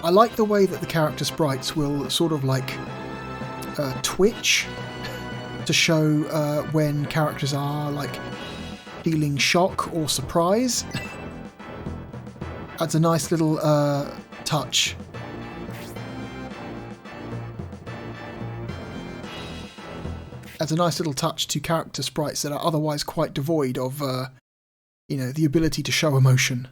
I like the way that the character sprites will sort of like twitch to show when characters are like feeling shock or surprise. Adds a nice little touch. Adds a nice little touch to character sprites that are otherwise quite devoid of, you know, the ability to show emotion.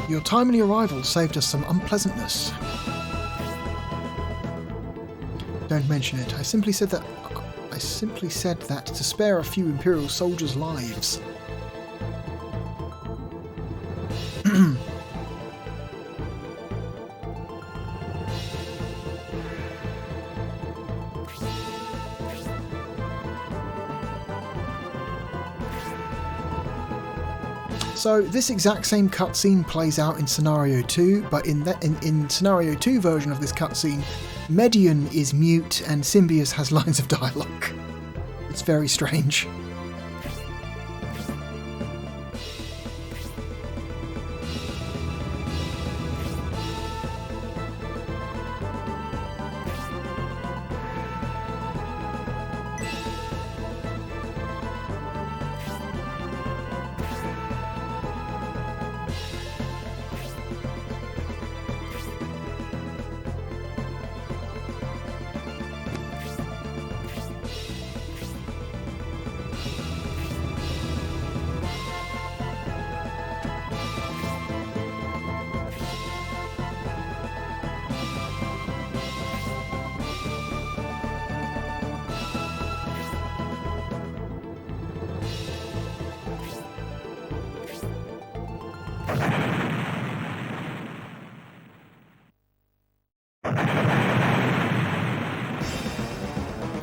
Your timely arrival saved us some unpleasantness. Don't mention it. I simply said that to spare a few Imperial soldiers' lives. So this exact same cutscene plays out in Scenario 2, but in Scenario 2 version of this cutscene, Median is mute and Symbius has lines of dialogue. It's very strange.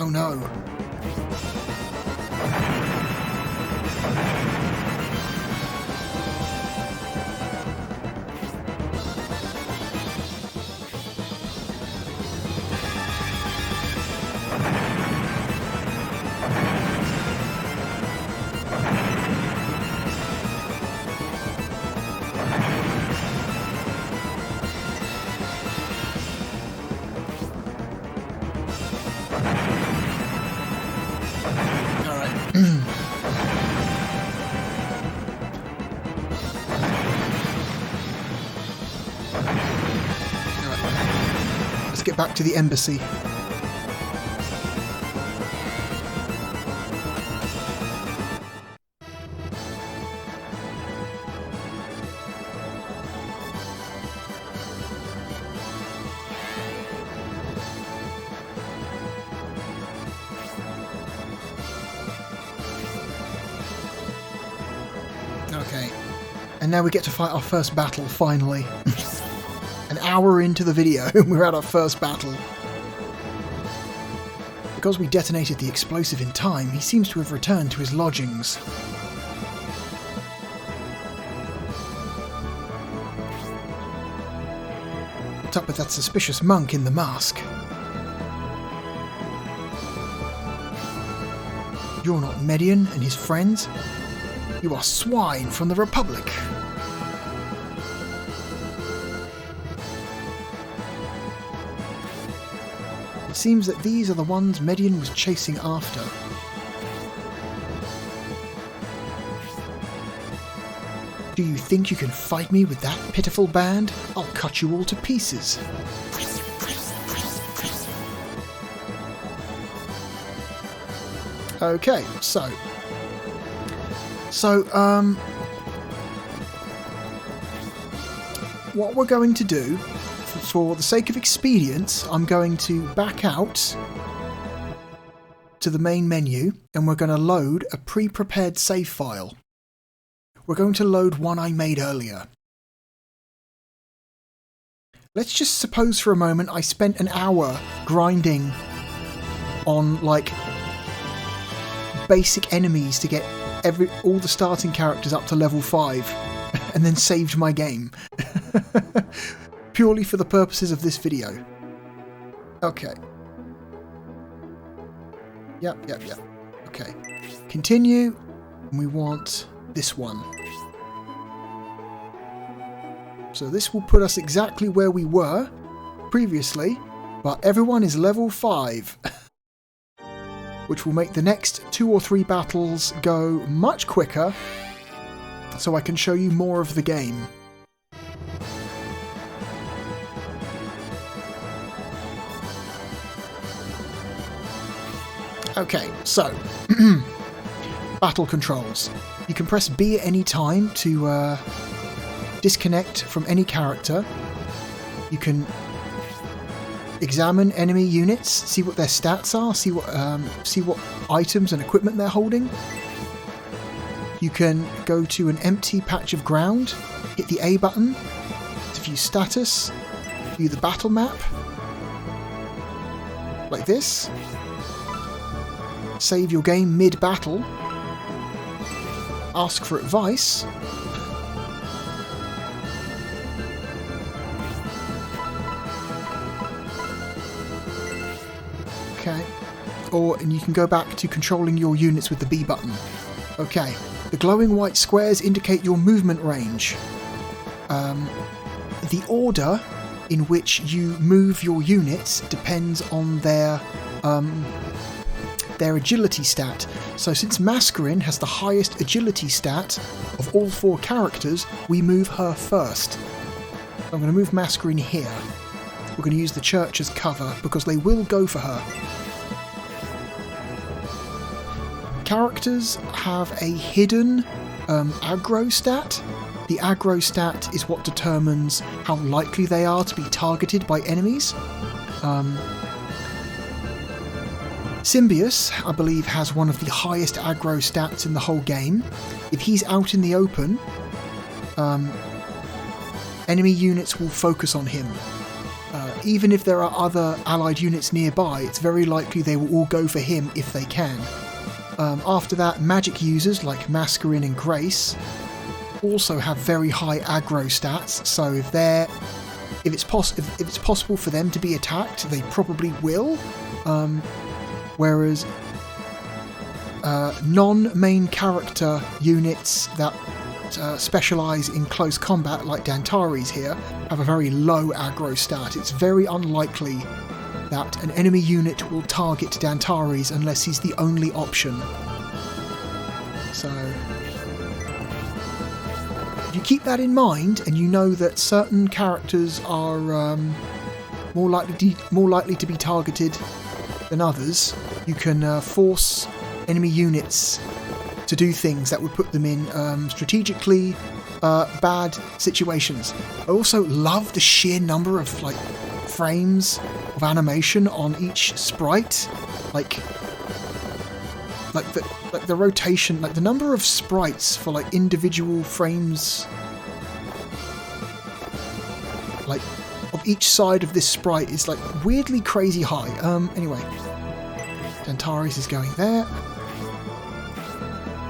Oh no. Let's get back to the embassy. Okay. And now we get to fight our first battle, finally. An hour into the video, we're at our first battle. Because we detonated the explosive in time, he seems to have returned to his lodgings. What's up with that suspicious monk in the mask? You're not Median and his friends. You are swine from the Republic. It seems that these are the ones Median was chasing after. Do you think you can fight me with that pitiful band? I'll cut you all to pieces. Okay, so what we're going to do, for the sake of expedience, I'm going to back out to the main menu and we're going to load a pre-prepared save file. We're going to load one I made earlier. Let's just suppose for a moment I spent an hour grinding on, like, basic enemies to get all the starting characters up to level 5 and then saved my game. Purely for the purposes of this video. Okay. Yep. Okay. Continue. And we want this one. So this will put us exactly where we were previously, but everyone is level 5. Which will make the next 2 or 3 battles go much quicker, so I can show you more of the game. Okay, so battle controls. You can press B at any time to disconnect from any character. You can examine enemy units, see what their stats are, see what items and equipment they're holding. You can go to an empty patch of ground, hit the A button to view status, view the battle map, like this. Save your game mid-battle, ask for advice, Okay. And you can go back to controlling your units with the B button. Okay. The glowing white squares indicate your movement range. The order in which you move your units depends on their agility stat. So since Mascarin has the highest agility stat of all 4 characters, we move her first. I'm going to move Mascarin here. We're going to use the church as cover because they will go for her. Characters have a hidden aggro stat. The aggro stat is what determines how likely they are to be targeted by enemies. Symbius, I believe, has one of the highest aggro stats in the whole game. If he's out in the open, enemy units will focus on him. Even if there are other allied units nearby, it's very likely they will all go for him if they can. After that, magic users like Mascarin and Grace also have very high aggro stats, so if it's possible for them to be attacked, they probably will. Whereas non-main character units that specialise in close combat, like Dantares here, have a very low aggro stat. It's very unlikely that an enemy unit will target Dantares unless he's the only option. So if you keep that in mind, and you know that certain characters are more likely to be targeted than others, you can force enemy units to do things that would put them in strategically bad situations. I also love the sheer number of frames of animation on each sprite, like the rotation, the number of sprites for individual frames, of each side of this sprite is weirdly crazy high. Anyway, Dantares is going there.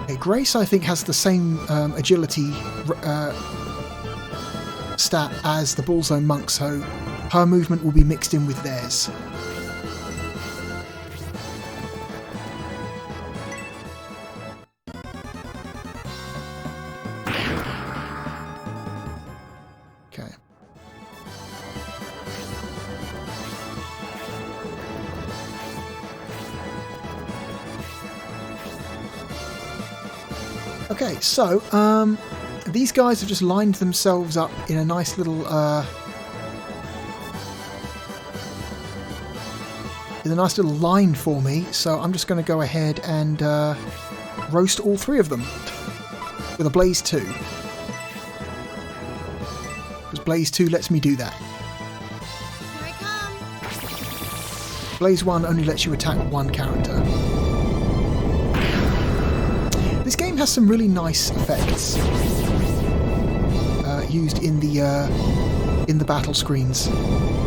Okay, Grace, I think, has the same agility stat as the Balsamo monk, so her movement will be mixed in with theirs. Okay. Okay, so these guys have just lined themselves up in a nice little line for me, so I'm just going to go ahead and roast all 3 of them with a Blaze 2. Because Blaze 2 lets me do that.
Here I come.
Blaze 1 only lets you attack 1 character. This game has some really nice effects used in the battle screens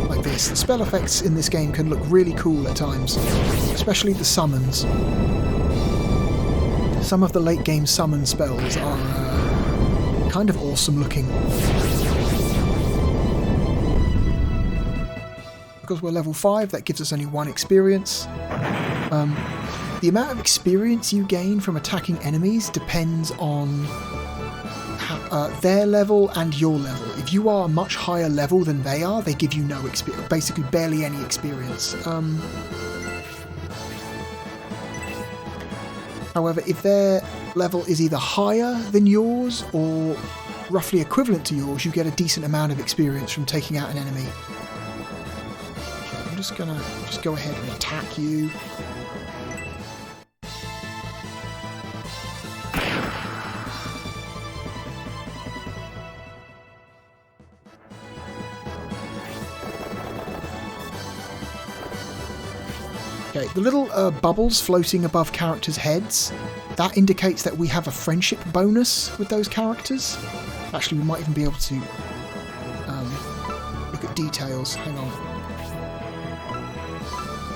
like this. The spell effects in this game can look really cool at times, especially the summons. Some of the late game summon spells are kind of awesome looking. Because we're level 5, that gives us only 1 experience. The amount of experience you gain from attacking enemies depends on their level and your level. If you are a much higher level than they are, they give you no experience, basically barely any experience. However, if their level is either higher than yours or roughly equivalent to yours, you get a decent amount of experience from taking out an enemy. Okay, I'm just gonna go ahead and attack you. Okay, the little bubbles floating above characters' heads, that indicates that we have a friendship bonus with those characters. Actually, we might even be able to look at details. Hang on.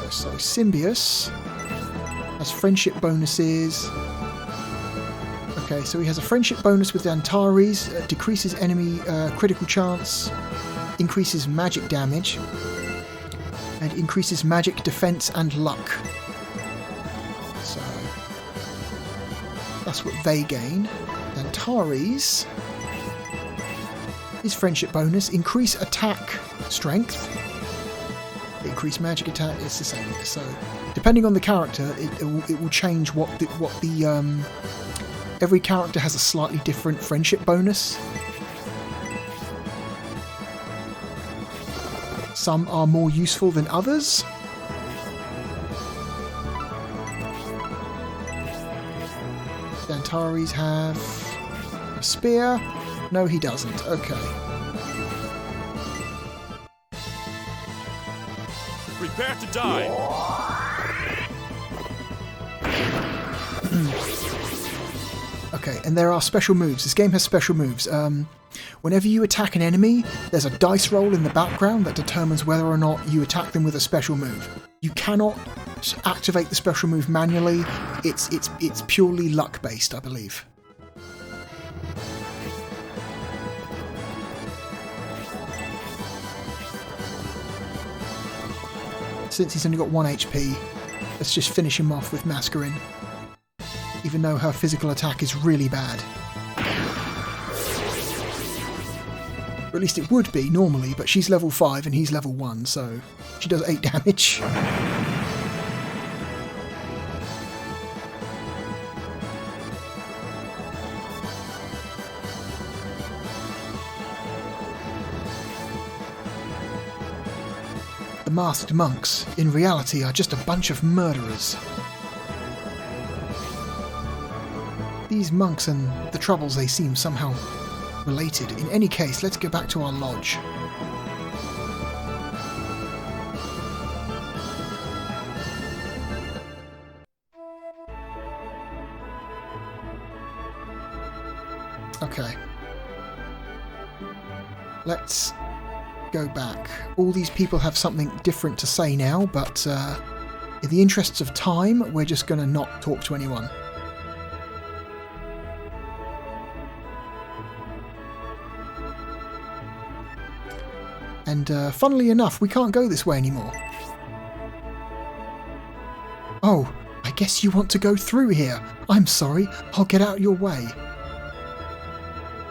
So, Symbius has friendship bonuses. Okay, so he has a friendship bonus with Dantares, decreases enemy critical chance, increases magic damage. and increases magic, defense, and luck. So that's what they gain. Antares is friendship bonus, increase attack strength, increase magic attack. It's the same. So depending on the character, it will change what the every character has a slightly different friendship bonus. Some are more useful than others. The Antares have a spear. No, he doesn't. Okay.
Prepare to die.
Okay, and there are special moves. This game has special moves. Whenever you attack an enemy, there's a dice roll in the background that determines whether or not you attack them with a special move. You cannot activate the special move manually. It's purely luck based, I believe. Since he's only got 1 HP, let's just finish him off with Mascarin, even though her physical attack is really bad. Or at least it would be normally, but she's level 5 and he's level 1, so she does 8 damage. The masked monks, in reality, are just a bunch of murderers. These monks and the troubles, they seem somehow related. In any case, let's go back to our lodge. Okay. Let's go back. All these people have something different to say now, but in the interests of time, we're just going to not talk to anyone. And funnily enough, we can't go this way anymore. Oh, I guess you want to go through here. I'm sorry, I'll get out your way.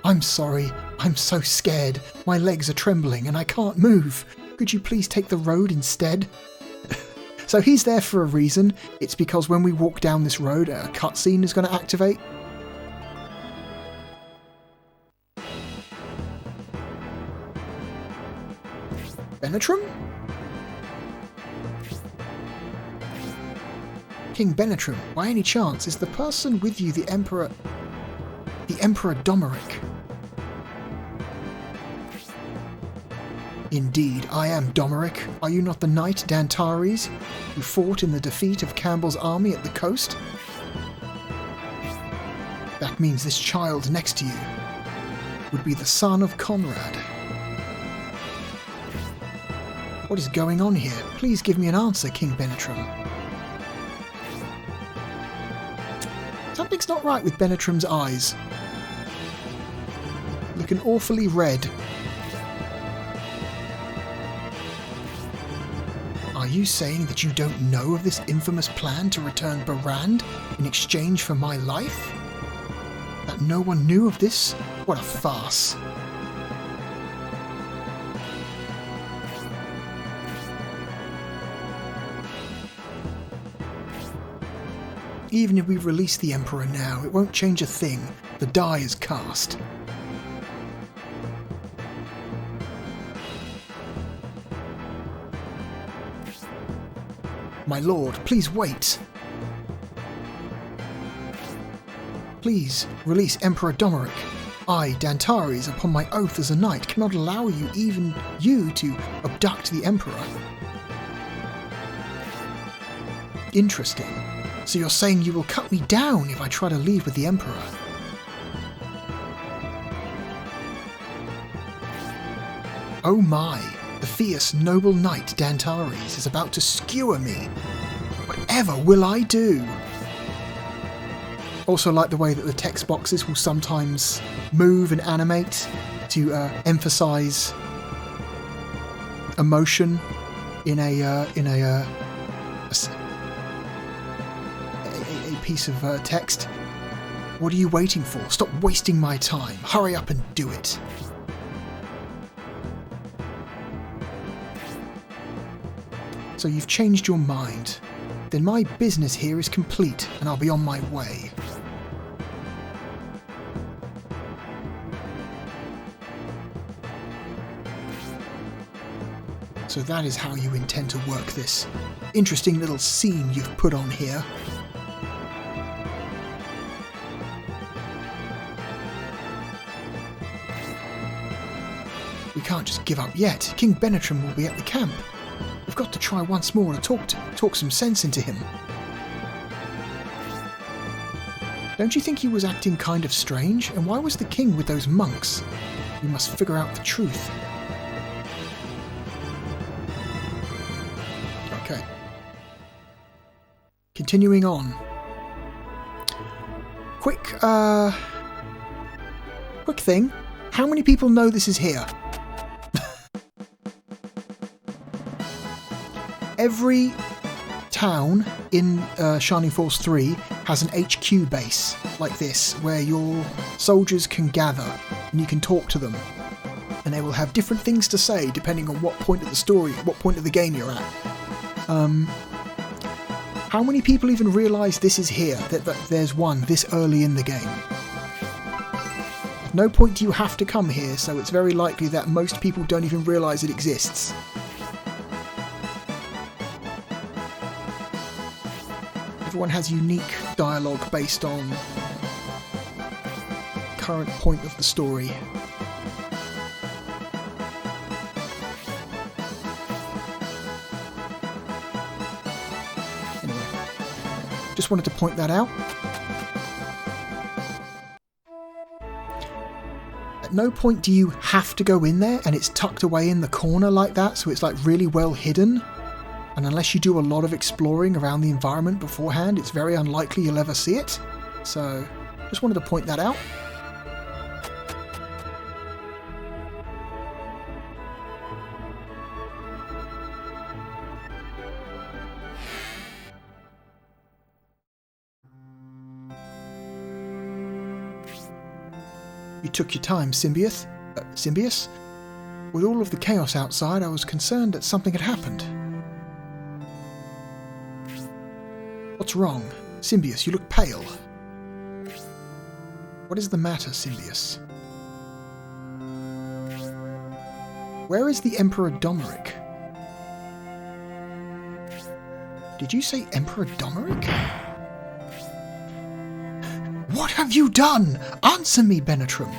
I'm sorry, I'm so scared. My legs are trembling and I can't move. Could you please take the road instead? So he's there for a reason. It's because when we walk down this road, a cutscene is going to activate. Benetram? King Benetram, by any chance, is the person with you the Emperor Domeric? Indeed, I am Domeric. Are you not the knight Dantares, who fought in the defeat of Campbell's army at the coast? That means this child next to you would be the son of Conrad. What is going on here? Please give me an answer, King Benetram. Something's not right with Benetram's eyes. Looking awfully red. Are you saying that you don't know of this infamous plan to return Barand in exchange for my life? That no one knew of this? What a farce. Even if we release the Emperor now, it won't change a thing. The die is cast. My lord, please wait. Please, release Emperor Domeric. I, Dantares, upon my oath as a knight, cannot allow you to abduct the Emperor. Interesting. So you're saying you will cut me down if I try to leave with the Emperor? Oh my, the fierce noble knight Dantares is about to skewer me. Whatever will I do? Also like the way that the text boxes will sometimes move and animate to emphasize emotion in a piece of text. What are you waiting for? Stop wasting my time. Hurry up and do it. So you've changed your mind. Then my business here is complete, and I'll be on my way. So that is how you intend to work this. Interesting little scene you've put on here. We can't just give up yet. King Benetram will be at the camp. We've got to try once more to talk some sense into him. Don't you think he was acting kind of strange? And why was the king with those monks? We must figure out the truth. Okay. Continuing on. Quick thing. How many people know this is here? Every town in Shining Force 3 has an HQ base like this, where your soldiers can gather and you can talk to them. And they will have different things to say depending on what point of the story, what point of the game you're at. How many people even realise this is here, that there's one this early in the game? At no point do you have to come here, so it's very likely that most people don't even realise it exists. Everyone has unique dialogue based on current point of the story. Anyway, just wanted to point that out. At no point do you have to go in there and it's tucked away in the corner like that, so it's like really well hidden. And unless you do a lot of exploring around the environment beforehand, it's very unlikely you'll ever see it. So, just wanted to point that out. You took your time, Symbius. With all of the chaos outside, I was concerned that something had happened. What's wrong? Symbius, you look pale. What is the matter, Symbius? Where is the Emperor Domeric? Did you say Emperor Domeric? What have you done? Answer me, Benetram!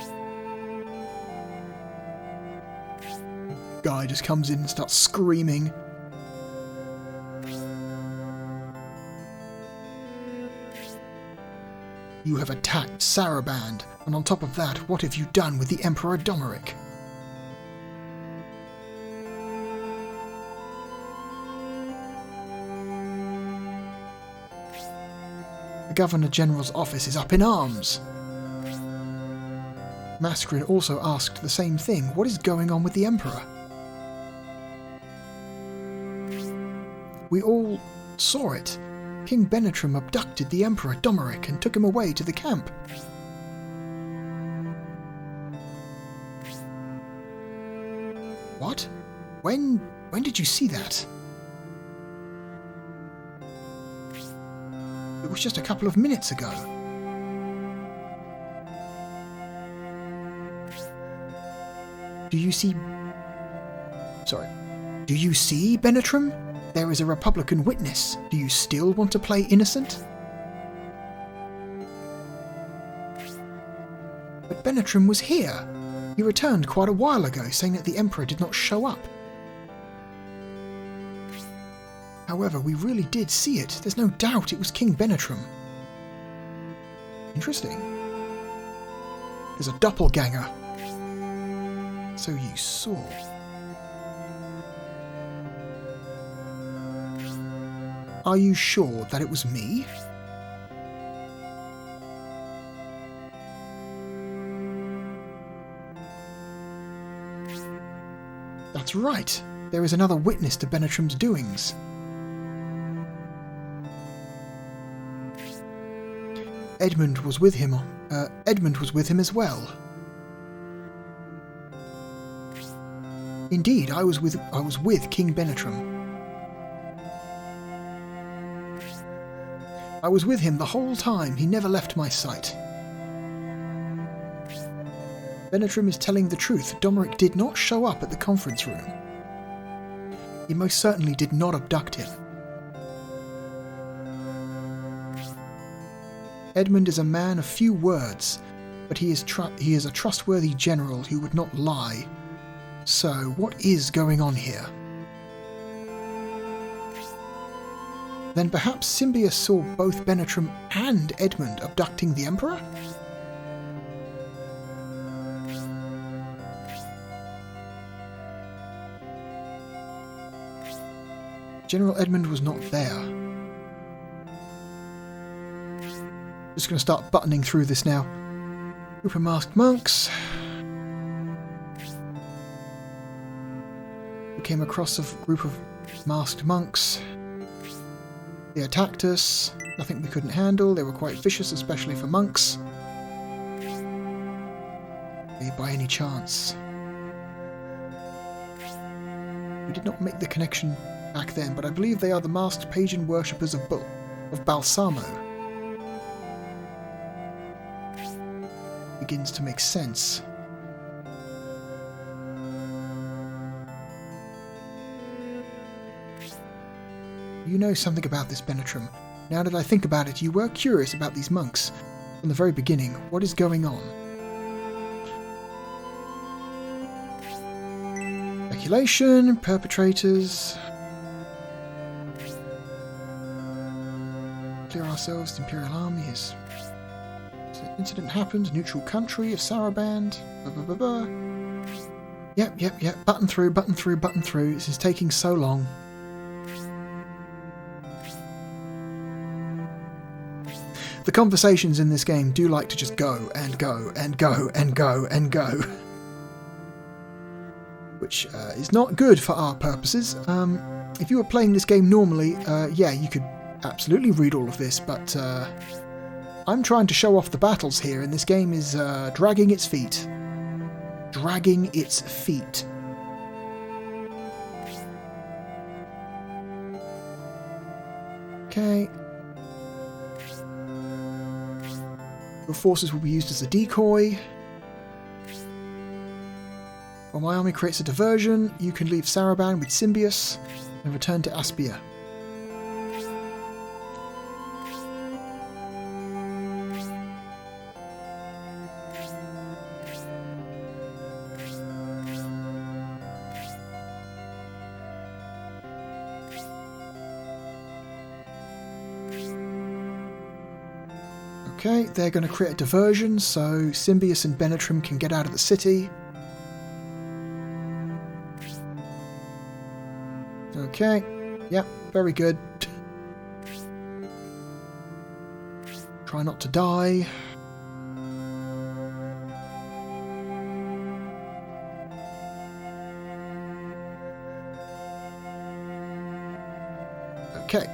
Guy just comes in and starts screaming. You have attacked Saraband, and on top of that, what have you done with the Emperor Domeric? The Governor General's office is up in arms. Mascarin also asked the same thing. What is going on with the Emperor? We all saw it. King Benetram abducted the Emperor Domeric and took him away to the camp. What? When did you see that? It was just a couple of minutes ago. Do you see, Benetram? There is a Republican witness. Do you still want to play innocent? But Benetram was here. He returned quite a while ago, saying that the Emperor did not show up. However, we really did see it. There's no doubt it was King Benetram. Interesting. There's a doppelganger. So you saw. Are you sure that it was me? That's right. There is another witness to Benetram's doings. Edmund was with him as well. Indeed, I was with King Benetram. I was with him the whole time. He never left my sight. Benetram is telling the truth. Domeric did not show up at the conference room. He most certainly did not abduct him. Edmund is a man of few words, but he is a trustworthy general who would not lie. So, what is going on here? Then perhaps Symbius saw both Benetram and Edmund abducting the Emperor? General Edmund was not there. Just going to start buttoning through this now. Group of masked monks. We came across a group of masked monks. They attacked us. Nothing we couldn't handle. They were quite vicious, especially for monks. By any chance. We did not make the connection back then, but I believe they are the masked pagan worshippers of Balsamo. Begins to make sense. You know something about this, Benetram. Now that I think about it, you were curious about these monks. From the very beginning, what is going on? Speculation, perpetrators... Clear ourselves, the Imperial Army is... Incident happened, neutral country of Saraband... Blah, blah, blah, blah. Yep. Button through. This is taking so long. The conversations in this game do like to just go and go and go and go and go. Which is not good for our purposes. If you were playing this game normally, yeah, you could absolutely read all of this, but I'm trying to show off the battles here, and this game is dragging its feet. Dragging its feet. Okay. Your forces will be used as a decoy. While my army creates a diversion, you can leave Saraband with Symbius and return to Aspia. Okay, they're going to create a diversion so Symbius and Benetram can get out of the city. Okay, yep, very good. Try not to die. Okay.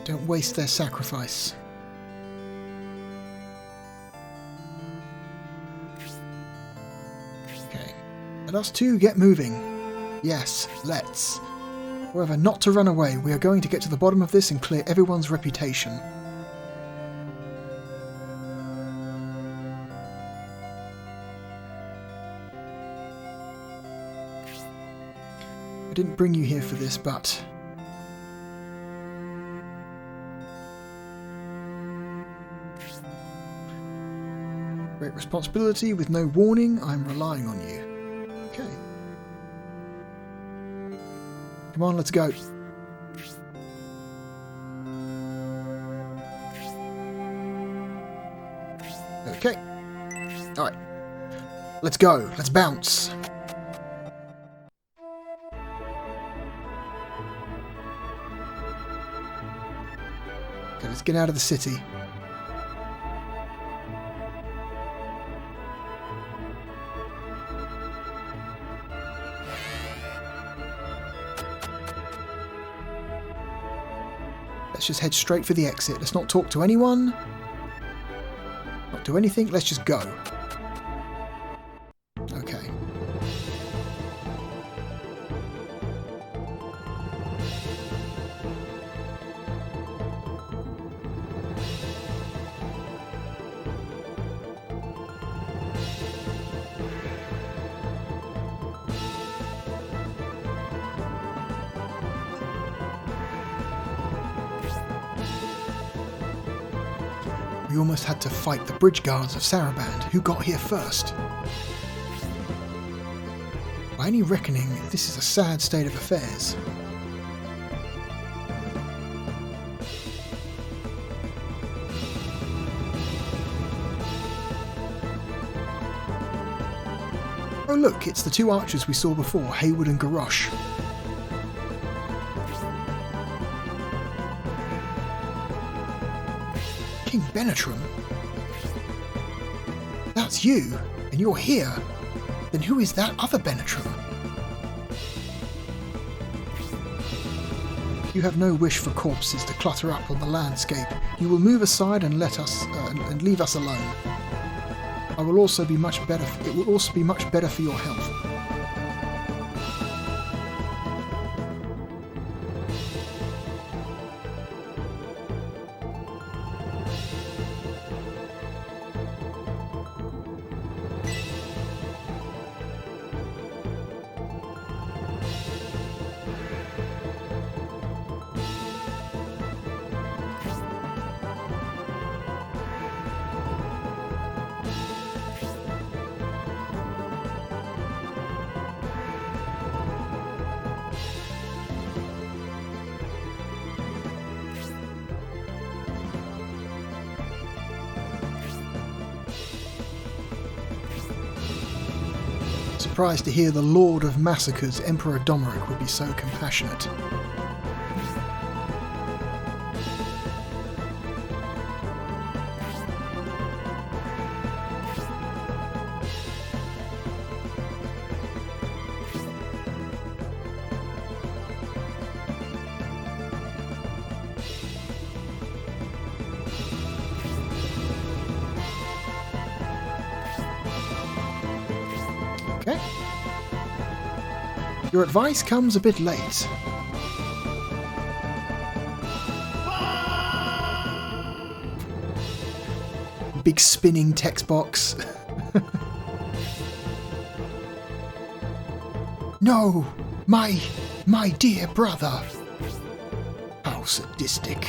Don't waste their sacrifice. Okay. Let us two get moving. Yes, let's. However, not to run away. We are going to get to the bottom of this and clear everyone's reputation. I didn't bring you here for this, but... Great responsibility with no warning. I'm relying on you. Okay. Come on, let's go. Okay. Alright. Let's go. Let's bounce. Okay, let's get out of the city. Let's just head straight for the exit. Let's not talk to anyone. Not do anything. Let's just go. Okay. We almost had to fight the bridge guards of Saraband, who got here first. By any reckoning, this is a sad state of affairs. Oh look, it's the two archers we saw before, Hayward and Garrosh. King Benetram? That's you, and you're here. Then who is that other Benetram? You have no wish for corpses to clutter up on the landscape. You will move aside and let us and leave us alone. It will also be much better for your health. Surprised to hear the Lord of Massacres, Emperor Domeric, would be so compassionate. Okay. Your advice comes a bit late. Big spinning text box. No, my dear brother. How sadistic.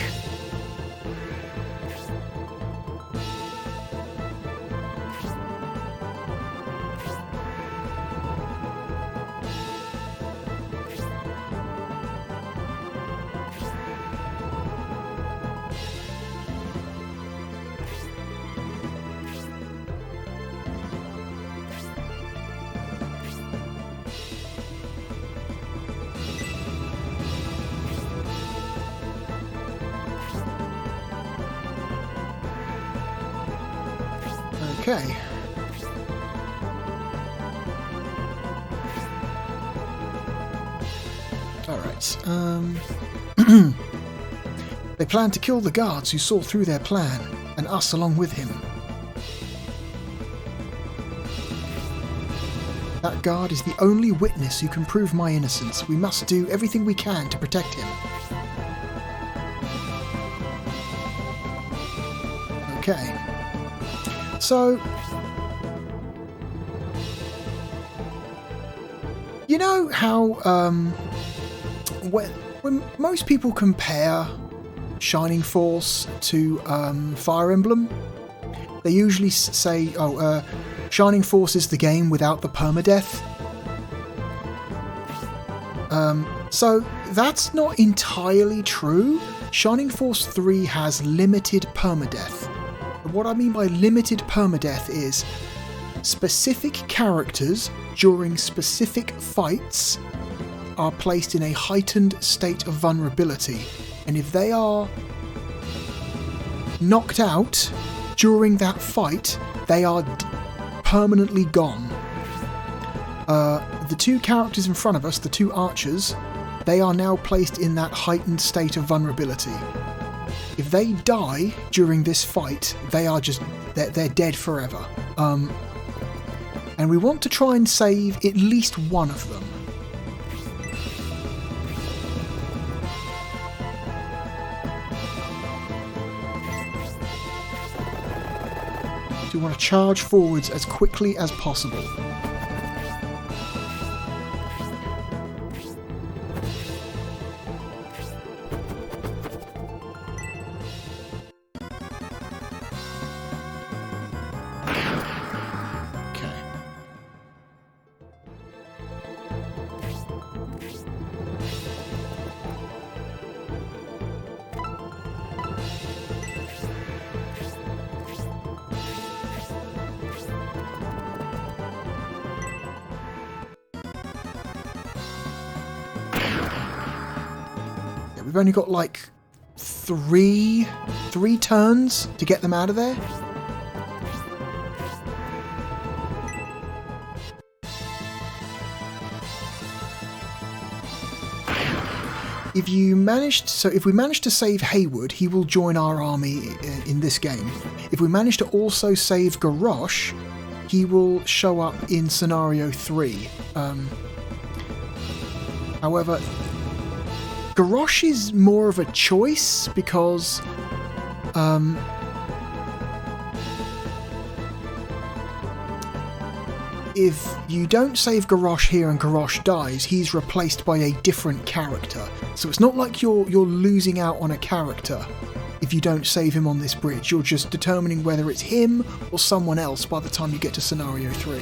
Okay. Alright, They plan to kill the guards who saw through their plan, and us along with him. That guard is the only witness who can prove my innocence. We must do everything we can to protect him. Okay. So, you know how when most people compare Shining Force to Fire Emblem, they usually say, "Oh, Shining Force is the game without the permadeath." So that's not entirely true. Shining Force 3 has limited permadeath. What I mean by limited permadeath is specific characters during specific fights are placed in a heightened state of vulnerability, and if they are knocked out during that fight, they are permanently gone. The two characters in front of us, the two archers, they are now placed in that heightened state of vulnerability. If they die during this fight, they're dead forever. And we want to try and save at least one of them. So we want to charge forwards as quickly as possible. We've only got like three turns to get them out of there. If we manage to save Haywood, he will join our army in this game. If we manage to also save Garrosh, he will show up in scenario 3. However, Garrosh is more of a choice because if you don't save Garrosh here and Garrosh dies, he's replaced by a different character. So it's not like you're losing out on a character if you don't save him on this bridge. You're just determining whether it's him or someone else by the time you get to scenario 3.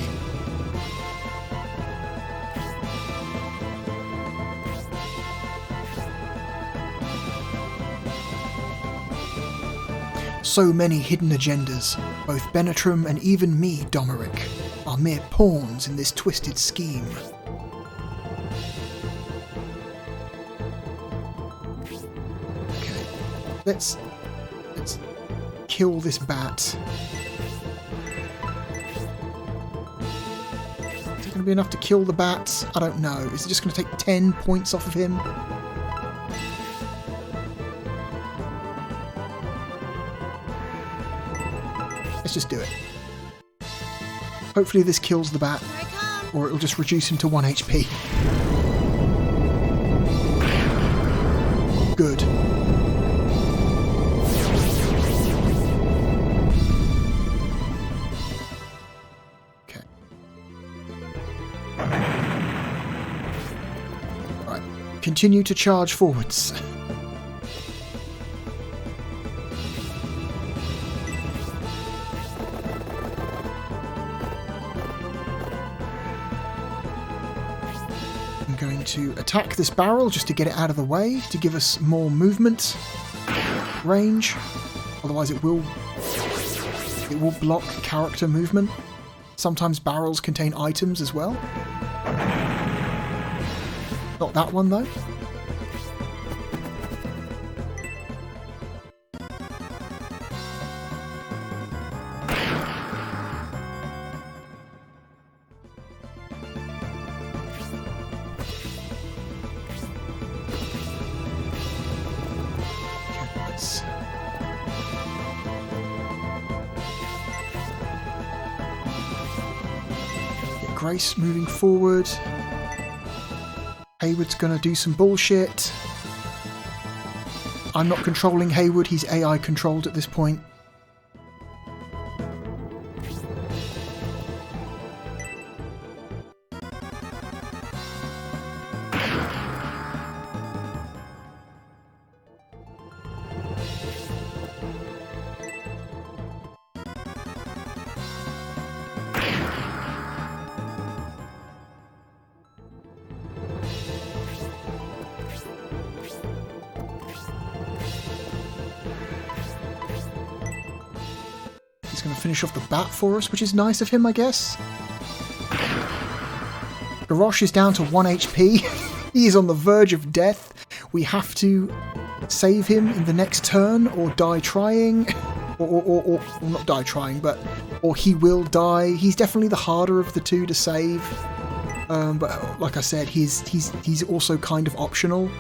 So many hidden agendas. Both Benetram and even me, Domeric, are mere pawns in this twisted scheme. Okay, let's kill this bat. Is it going to be enough to kill the bat? I don't know. Is it just going to take 10 points off of him? Let's just do it. Hopefully this kills the bat, or it'll just reduce him to 1 HP. Good. Okay. Right. Continue to charge forwards. I'm going to attack this barrel just to get it out of the way, to give us more movement range. Otherwise it will block character movement. Sometimes barrels contain items as well. Not that one though. Grace moving forward. Haywood's gonna do some bullshit. I'm not controlling Haywood, he's AI controlled at this point. He's going to finish off the bat for us, which is nice of him, I guess. Garrosh is down to 1 HP. He is on the verge of death. We have to save him in the next turn or die trying, or not die trying, but or he will die. He's definitely the harder of the two to save. But like I said, he's also kind of optional.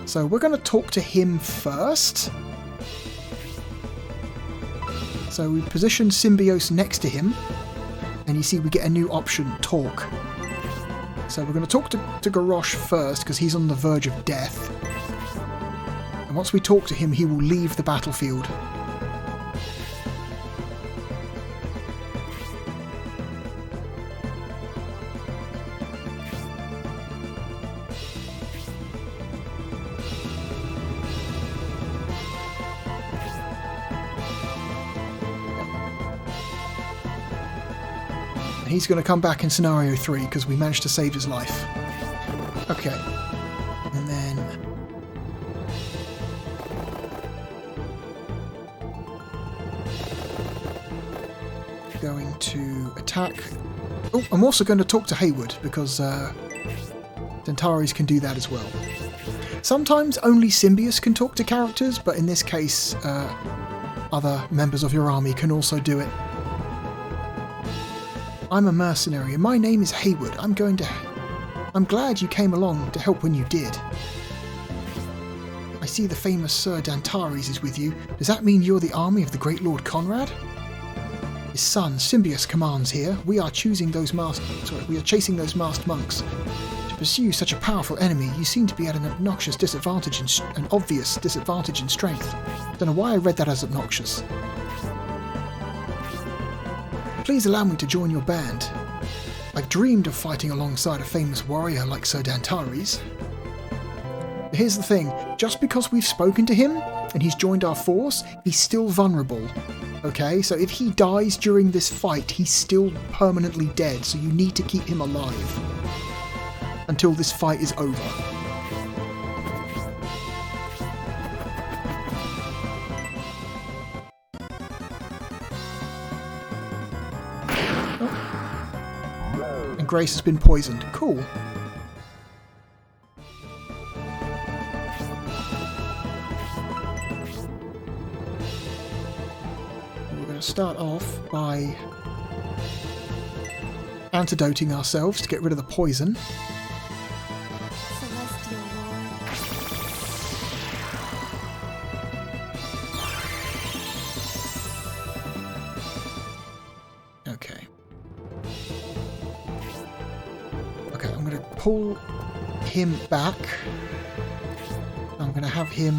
So we're going to talk to him first. So we position Symbiose next to him, and you see we get a new option, talk. So we're going to talk to Garrosh first, because he's on the verge of death. And once we talk to him, he will leave the battlefield. He's going to come back in scenario 3 because we managed to save his life. Okay. And then... going to attack... Oh, I'm also going to talk to Haywood because Centaurs can do that as well. Sometimes only Symbiose can talk to characters, but in this case other members of your army can also do it. I'm a mercenary, and my name is Haywood. I'm glad you came along to help when you did. I see the famous Sir Dantares is with you. Does that mean you're the army of the great Lord Conrad? His son, Symbiose, commands here. We are chasing those masked monks. To pursue such a powerful enemy, you seem to be at an obvious disadvantage in strength. Don't know why I read that as obnoxious. Please allow me to join your band. I've dreamed of fighting alongside a famous warrior like Sir Dantares. But here's the thing, just because we've spoken to him and he's joined our force, he's still vulnerable. Okay, so if he dies during this fight, he's still permanently dead, so you need to keep him alive until this fight is over. Grace has been poisoned. Cool. We're going to start off by antidoting ourselves to get rid of the poison.
Celestial Lord.
Okay. I'm going to pull him back. I'm going to have him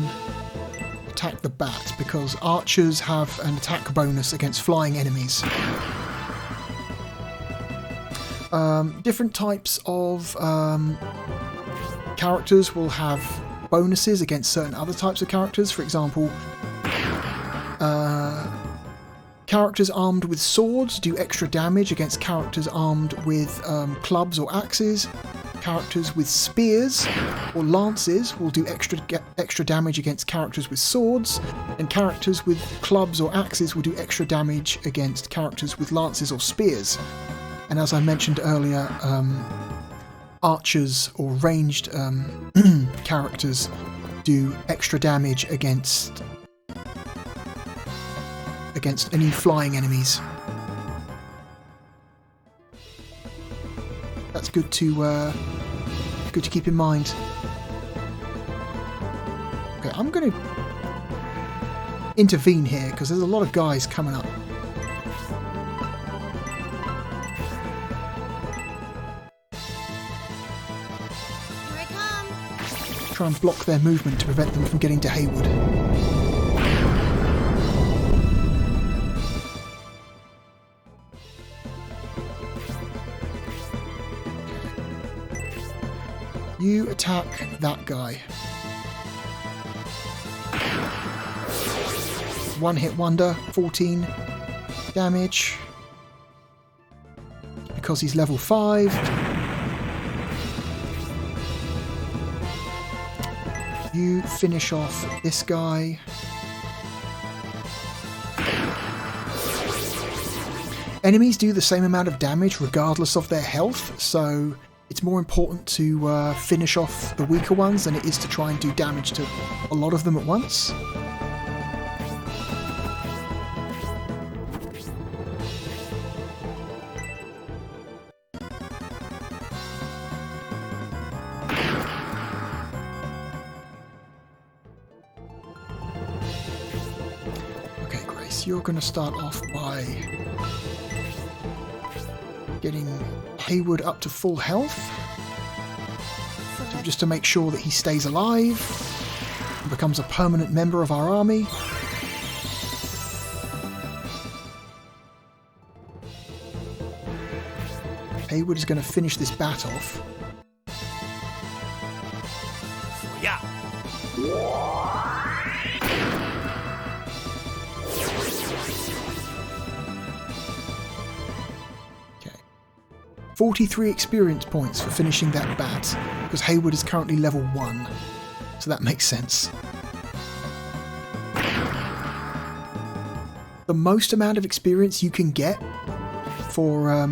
attack the bat because archers have an attack bonus against flying enemies. Different types of characters will have bonuses against certain other types of characters. For example, characters armed with swords do extra damage against characters armed with clubs or axes. Characters with spears or lances will do extra damage against characters with swords, and characters with clubs or axes will do extra damage against characters with lances or spears. And as I mentioned earlier, archers or ranged characters do extra damage against any flying enemies. That's good to keep in mind. Okay, I'm going to intervene here because there's a lot of guys coming up.
Here I come.
Try and block their movement to prevent them from getting to Haywood. You attack that guy. One hit wonder, 14 damage. Because he's level 5. You finish off this guy. Enemies do the same amount of damage regardless of their health, so it's more important to finish off the weaker ones than it is to try and do damage to a lot of them at once. Okay, Grace, you're going to start off by getting Haywood up to full health, just to make sure that he stays alive and becomes a permanent member of our army. Haywood is going to finish this bat off.
Yeah.
43 experience points for finishing that bat, because Haywood is currently level 1, so that makes sense. The most amount of experience you can get for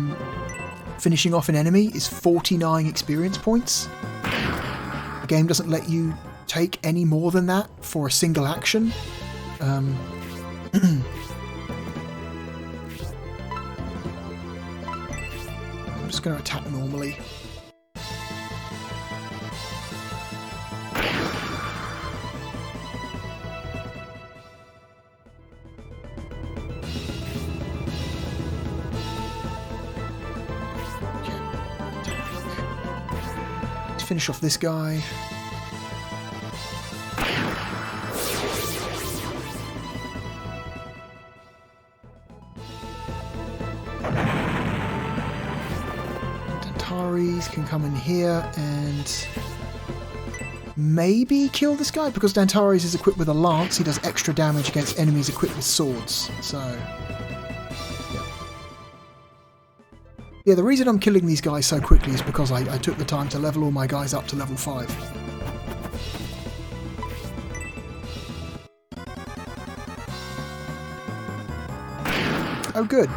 finishing off an enemy is 49 experience points. The game doesn't let you take any more than that for a single action. I'm just going to attack normally. Let's finish off this guy. Can come in here and maybe kill this guy, because Dantares is equipped with a lance. He does extra damage against enemies equipped with swords. So, yeah, the reason I'm killing these guys so quickly is because I took the time to level all my guys up to level 5. Oh, good.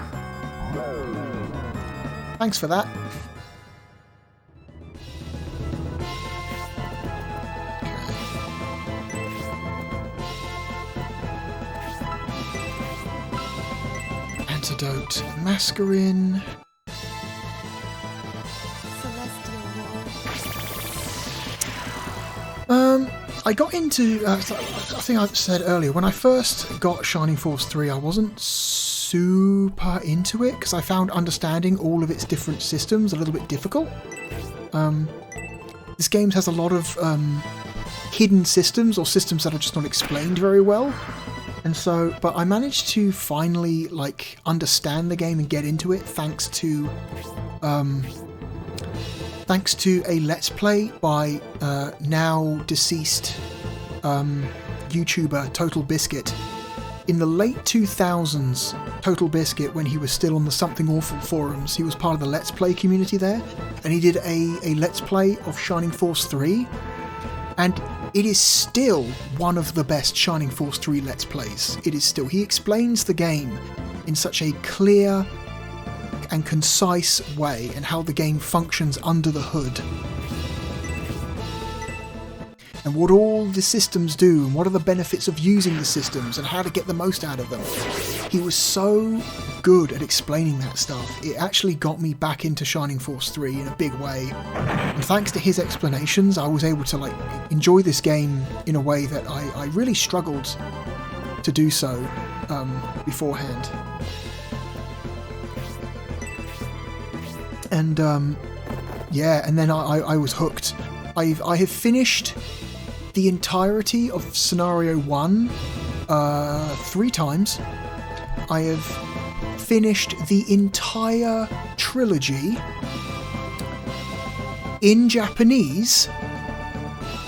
Thanks for that. Antidote, Mascarin. I got into, I think I said earlier, when I first got Shining Force 3, I wasn't super into it, because I found understanding all of its different systems a little bit difficult. This game has a lot of hidden systems, or systems that are just not explained very well. And so, but I managed to finally, like, understand the game and get into it thanks to a Let's Play by now deceased YouTuber Total Biscuit. In the late 2000s, Total Biscuit, when he was still on the Something Awful forums, he was part of the Let's Play community there, and he did a Let's Play of Shining Force 3, and it is still one of the best Shining Force 3 Let's Plays. It is still. He explains the game in such a clear and concise way, and how the game functions under the hood. And what all the systems do, and what are the benefits of using the systems, and how to get the most out of them. He was so good at explaining that stuff. It actually got me back into Shining Force 3 in a big way. And thanks to his explanations, I was able to like enjoy this game in a way that I really struggled to do so beforehand. And yeah, and then I was hooked. I have finished the entirety of Scenario 1 3 times. I have finished the entire trilogy in Japanese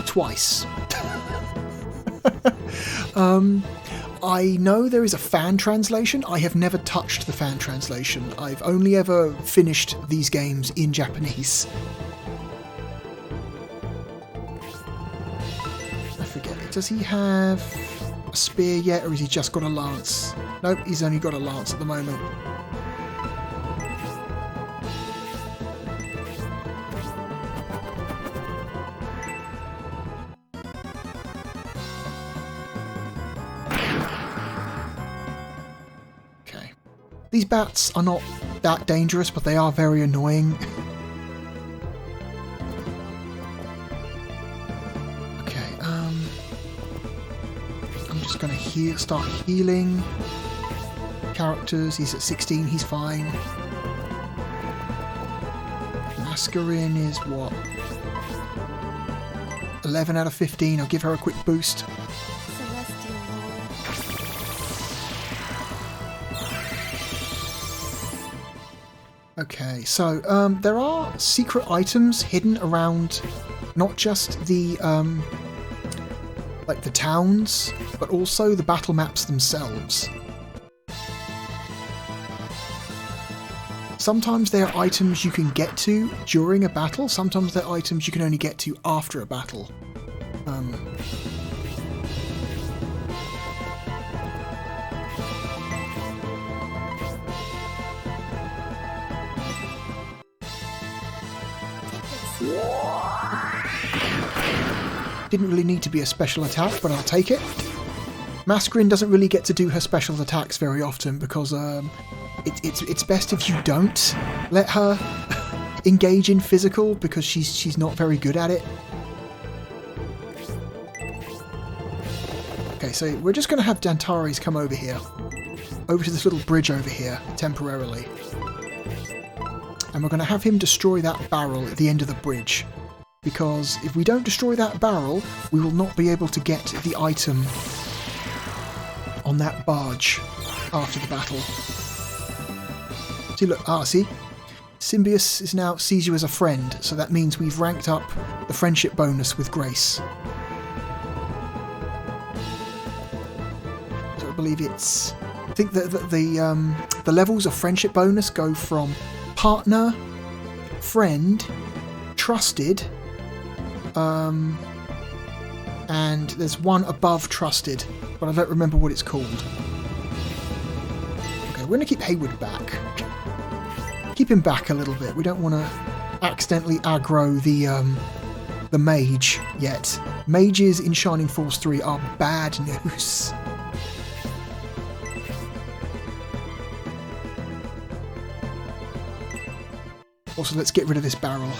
twice. I know there is a fan translation. I have never touched the fan translation. I've only ever finished these games in Japanese. I forget. Does he have a spear yet, or has he just got a lance? Nope, he's only got a lance at the moment. These bats are not that dangerous, but they are very annoying. Okay, I'm just going to start healing characters. He's at 16, he's fine. Mascarin is what? 11 out of 15. I'll give her a quick boost.
Celestial Lord.
Okay, so there are secret items hidden around not just the like the towns, but also the battle maps themselves. Sometimes they're items you can get to during a battle, sometimes they're items you can only get to after a battle. Didn't really need to be a special attack, but I'll take it. Mascarin doesn't really get to do her special attacks very often because it's best if you don't let her engage in physical because she's not very good at it. Okay, so we're just going to have Dantares come over here, over to this little bridge over here temporarily, and we're going to have him destroy that barrel at the end of the bridge. Because if we don't destroy that barrel, we will not be able to get the item on that barge after the battle. See, look, see? Symbius is now sees you as a friend, so that means we've ranked up the friendship bonus with Grace. So I believe it's... I think that the levels of friendship bonus go from partner, friend, trusted... and there's one above trusted, but I don't remember what it's called. Okay, we're going to keep Hayward back. Keep him back a little bit. We don't want to accidentally aggro the mage yet. Mages in Shining Force 3 are bad news. Also, let's get rid of this barrel.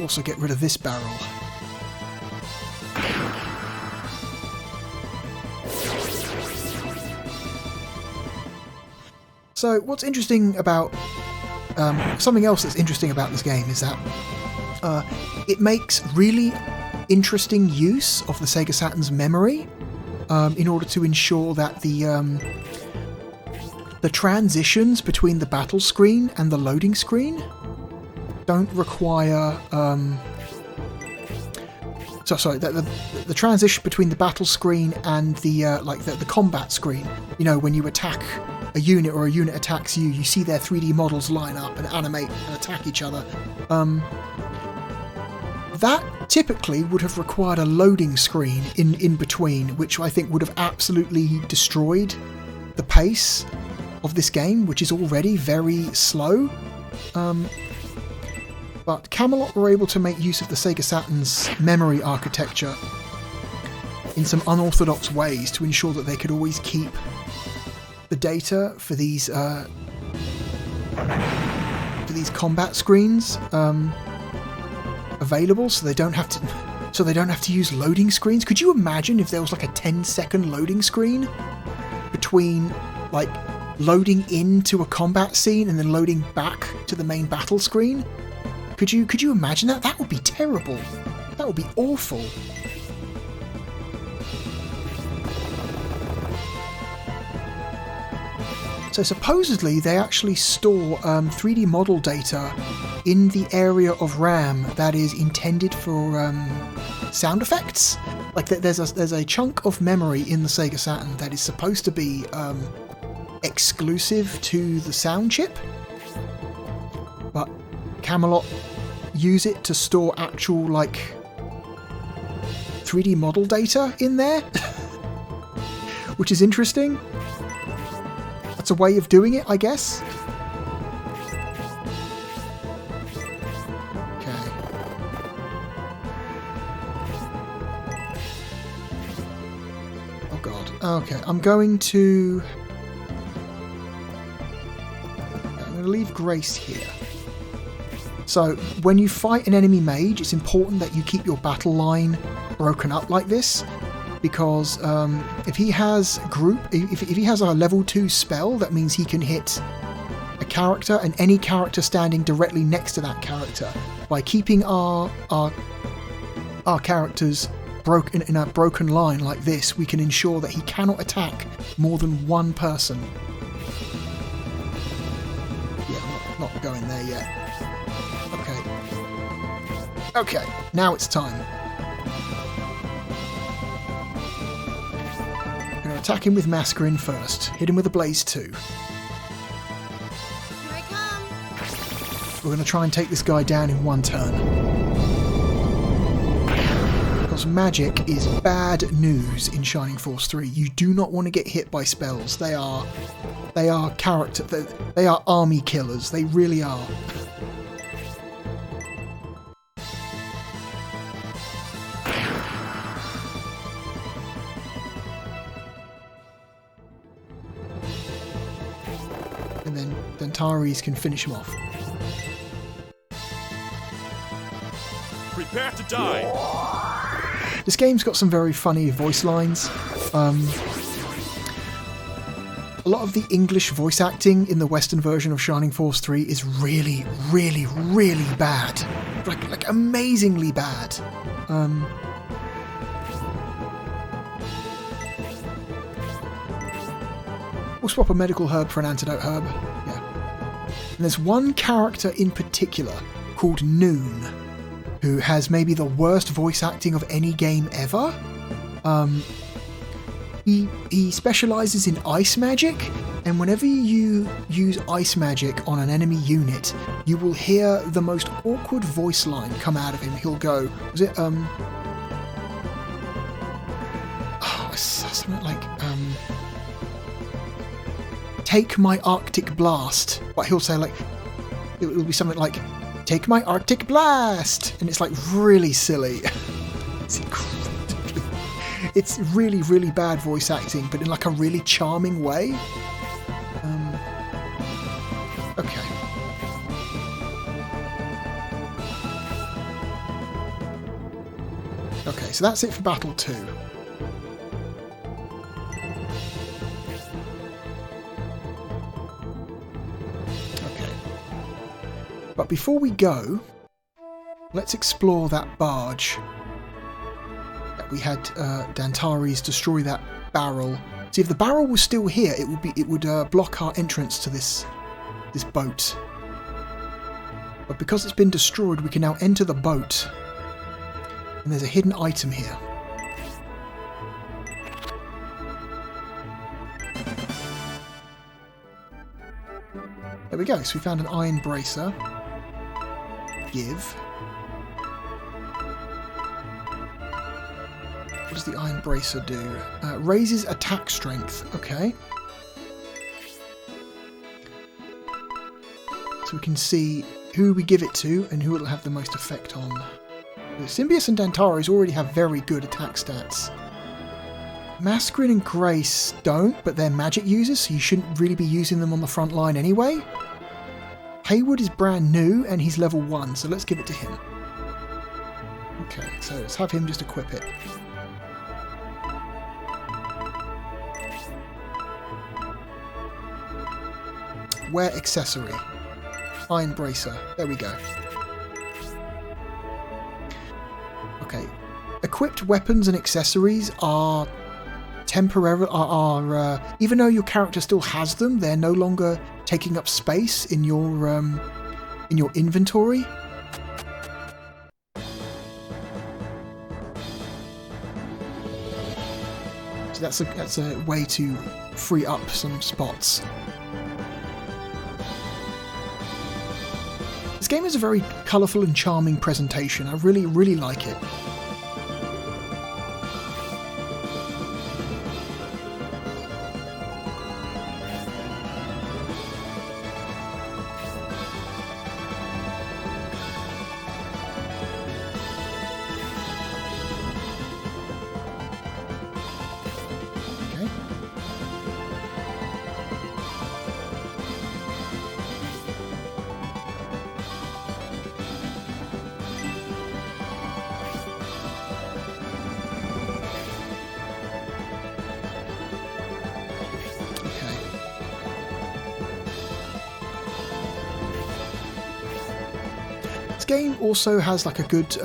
Also get rid of this barrel. So what's interesting about something else that's interesting about this game is that it makes really interesting use of the Sega Saturn's memory in order to ensure that the transitions between the battle screen and the loading screen don't require the transition between the battle screen and the the combat screen, you know, when you attack a unit or a unit attacks you, you see their 3D models line up and animate and attack each other. That typically would have required a loading screen in between, which I think would have absolutely destroyed the pace of this game, which is already very slow. But Camelot were able to make use of the Sega Saturn's memory architecture in some unorthodox ways to ensure that they could always keep the data for these combat screens available, so they don't have to use loading screens. Could you imagine if there was like a 10-second loading screen between like loading into a combat scene and then loading back to the main battle screen? Could you imagine that? That would be terrible. That would be awful. So supposedly they actually store 3D model data in the area of RAM that is intended for sound effects. Like there's a chunk of memory in the Sega Saturn that is supposed to be exclusive to the sound chip, but Camelot use it to store actual like 3D model data in there, which is interesting. That's a way of doing it, I guess. God. Okay, I'm going to leave Grace here. So when you fight an enemy mage, it's important that you keep your battle line broken up like this, because if he has if he has a level 2 spell, that means he can hit a character and any character standing directly next to that character. By keeping our characters in a broken line like this, we can ensure that he cannot attack more than one person. Yeah, I'm not going there yet. Okay, now it's time. I'm going to attack him with Masquerin first. Hit him with a Blaze 2.
Here I come.
We're going to try and take this guy down in one turn. Because magic is bad news in Shining Force 3. You do not want to get hit by spells. They are army killers. They really are. And then Dentaries can finish him off.
Prepare to die.
This game's got some very funny voice lines. A lot of the English voice acting in the Western version of Shining Force 3 is really, really, really bad. Like amazingly bad. We'll swap a medical herb for an antidote herb. Yeah. And there's one character in particular called Noon, who has maybe the worst voice acting of any game ever. He specializes in ice magic, and whenever you use ice magic on an enemy unit, you will hear the most awkward voice line come out of him. He'll go, was it, something like, take my Arctic blast. But he'll say, like, it'll be something like, take my Arctic blast! And it's like really silly. It's really, really bad voice acting, but in like a really charming way. Okay. Okay, so that's it for Battle 2. Okay. But before we go, let's explore that barge. We had Dantares destroy that barrel. See, if the barrel was still here, it would block our entrance to this boat. But because it's been destroyed, we can now enter the boat. And there's a hidden item here. There we go. So we found an iron bracer. Give. What does the iron bracer do? Raises attack strength. Okay. So we can see who we give it to and who it'll have the most effect on. Symbius and Dantares already have very good attack stats. Masquerin and Grace don't, but they're magic users, so you shouldn't really be using them on the front line anyway. Haywood is brand new and he's level 1, so let's give it to him. Okay, so let's have him just equip it. Wear accessory. Iron bracer. There we go. Okay. Equipped weapons and accessories are temporary. Even though your character still has them, they're no longer taking up space in your inventory. So that's a way to free up some spots. This game is a very colourful and charming presentation. I really, really like it. game also has like a good...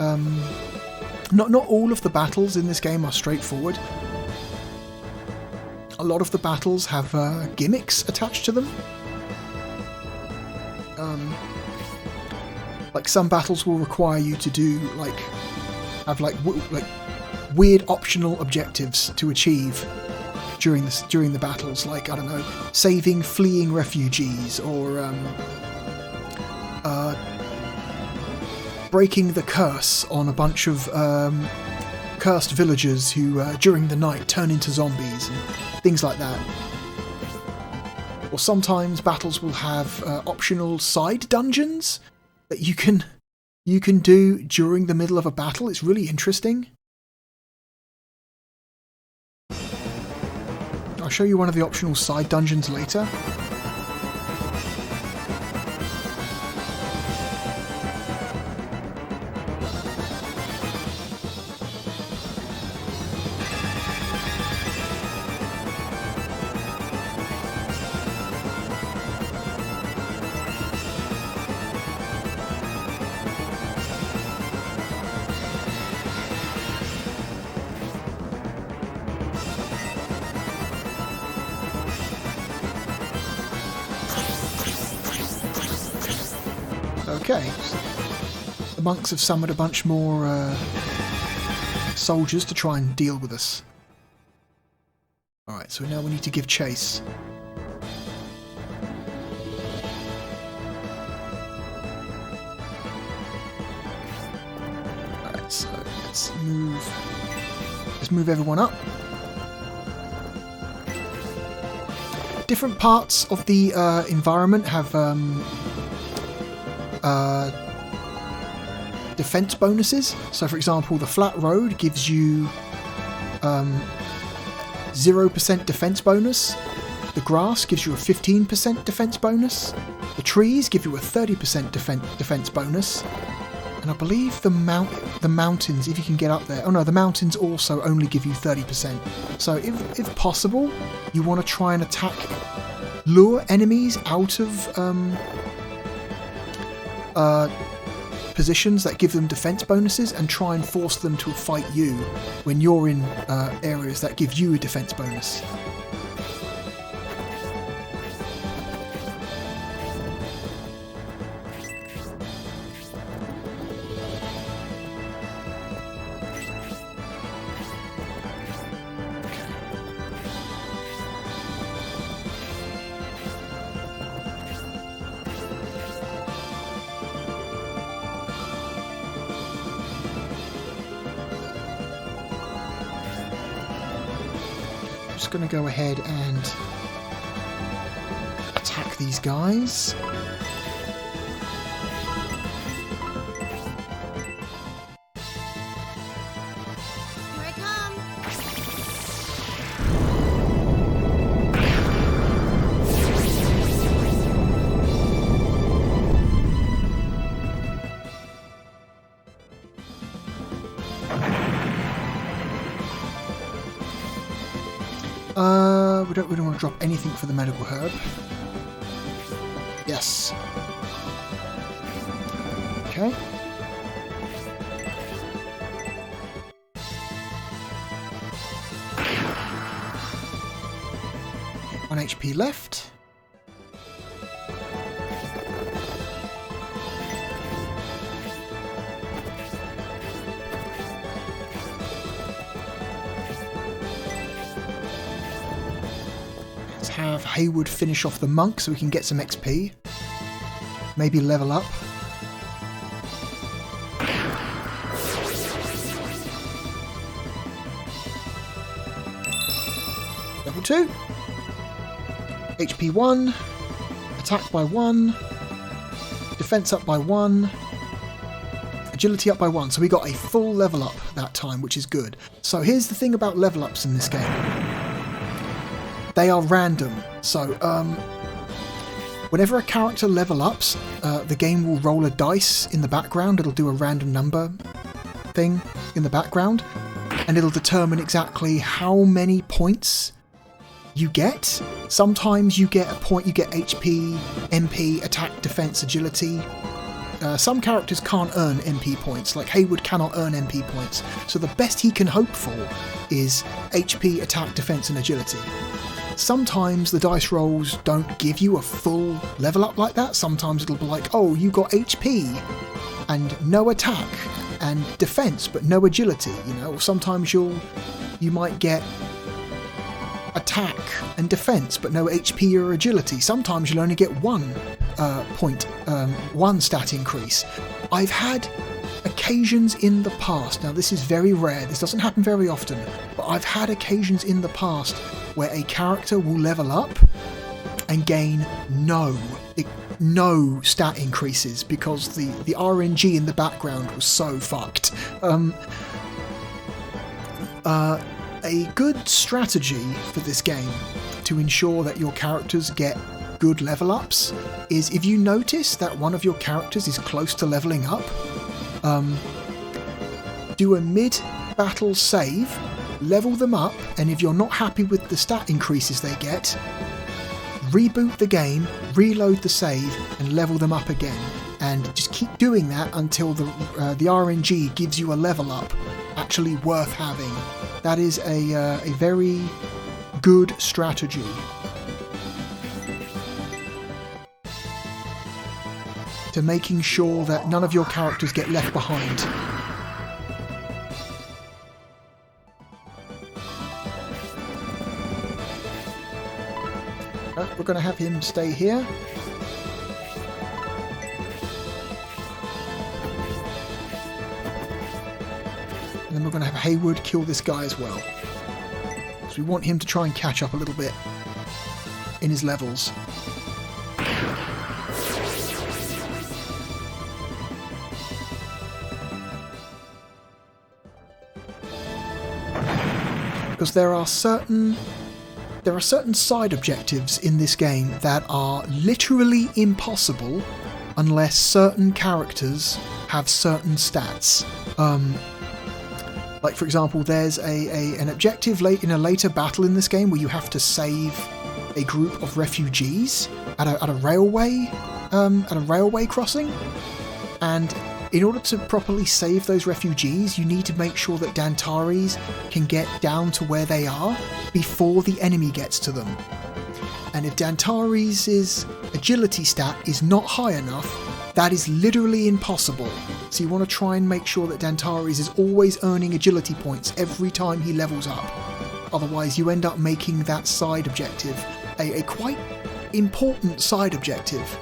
Not all of the battles in this game are straightforward. A lot of the battles have gimmicks attached to them. Like some battles will require you to do have weird optional objectives to achieve during the battles, like, I don't know, saving fleeing refugees, or breaking the curse on a bunch of cursed villagers who during the night turn into zombies and things like that. Or sometimes battles will have optional side dungeons that you can do during the middle of a battle. It's really interesting. I'll show you one of the optional side dungeons later. Okay, the monks have summoned a bunch more soldiers to try and deal with us. Alright, so now we need to give chase. Alright, so let's move everyone up. Different parts of the environment have defense bonuses. So for example, the flat road gives you 0% defense bonus. The grass gives you a 15% defense bonus. The trees give you a 30% defense bonus. And I believe the mountains, if you can get up there... Oh no, the mountains also only give you 30%. So if possible, you want to try and lure enemies out of positions that give them defense bonuses and try and force them to fight you when you're in areas that give you a defense bonus. Just going to go ahead and attack these guys.
Here I come.
We don't really want to drop anything for the medical herb. Yes. Okay. One HP left. Have Haywood finish off the monk so we can get some XP. Maybe level up. Level 2. HP 1. Attack by 1. Defense up by 1. Agility up by 1. So we got a full level up that time, which is good. So here's the thing about level ups in this game. They are random, so whenever a character level ups, the game will roll a dice in the background. It'll do a random number thing in the background, and it'll determine exactly how many points you get. Sometimes you get a point, you get HP, MP, attack, defense, agility, Some characters can't earn MP points, like Haywood cannot earn MP points, so the best he can hope for is HP, attack, defense, and agility. Sometimes the dice rolls don't give you a full level up like that. Sometimes it'll be like, oh, you got HP and no attack and defense but no agility, you know. Or sometimes you might get attack and defense but no HP or agility. Sometimes you'll only get 1 stat increase. I've had occasions in the past, now this is very rare, this doesn't happen very often, but I've had occasions in the past where a character will level up and gain no stat increases because the RNG in the background was so fucked. A good strategy for this game to ensure that your characters get good level ups is if you notice that one of your characters is close to leveling up, do a mid-battle save, level them up, and if you're not happy with the stat increases they get, reboot the game, reload the save, and level them up again. And just keep doing that until the RNG gives you a level up actually worth having. That is a very good strategy. To making sure that none of your characters get left behind. We're going to have him stay here. And then we're going to have Haywood kill this guy as well. So we want him to try and catch up a little bit in his levels. Because there are certain side objectives in this game that are literally impossible unless certain characters have certain stats. Like for example, there's an objective in a later battle in this game where you have to save a group of refugees at a railway crossing, and in order to properly save those refugees, you need to make sure that Dantares can get down to where they are before the enemy gets to them. And if Dantares' agility stat is not high enough, that is literally impossible. So you want to try and make sure that Dantares is always earning agility points every time he levels up. Otherwise you end up making that side objective a quite important side objective.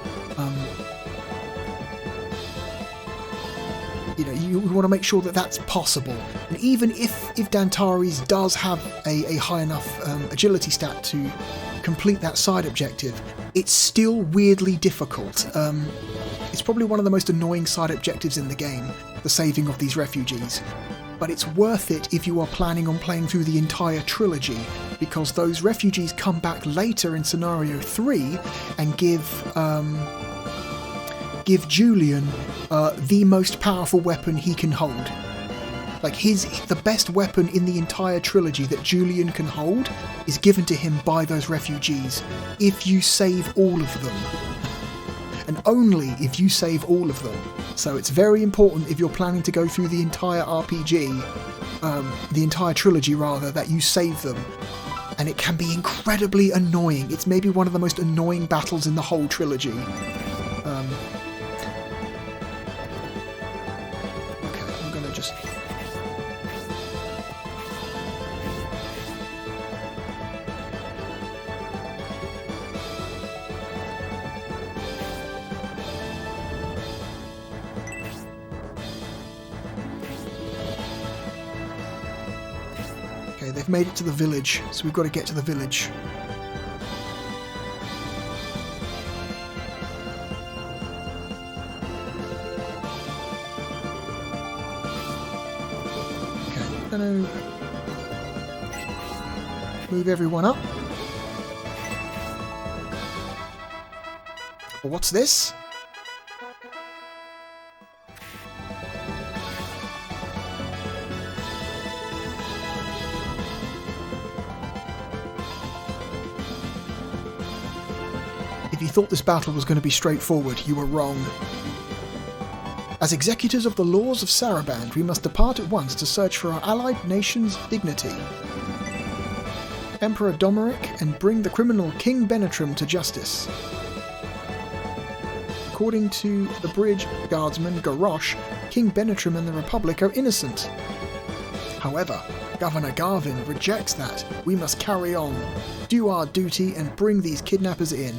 You know, you want to make sure that that's possible. And even if Dantares does have a high enough agility stat to complete that side objective, it's still weirdly difficult. It's probably one of the most annoying side objectives in the game, the saving of these refugees. But it's worth it if you are planning on playing through the entire trilogy, because those refugees come back later in Scenario 3 and give Julian the most powerful weapon he can hold. Like the best weapon in the entire trilogy that Julian can hold is given to him by those refugees if you save all of them. And only if you save all of them. So it's very important if you're planning to go through the entire RPG, the entire trilogy rather, that you save them. And it can be incredibly annoying. It's maybe one of the most annoying battles in the whole trilogy. They've made it to the village, so we've got to get to the village. Okay, I'm going to move everyone up. Well, what's this? If you thought this battle was going to be straightforward, you were wrong. As executors of the laws of Saraband, we must depart at once to search for our allied nation's dignity. Emperor Domeric, and bring the criminal King Benetrim to justice. According to the bridge guardsman Garrosh, King Benetrim and the Republic are innocent. However, Governor Garvin rejects that. We must carry on, do our duty, and bring these kidnappers in.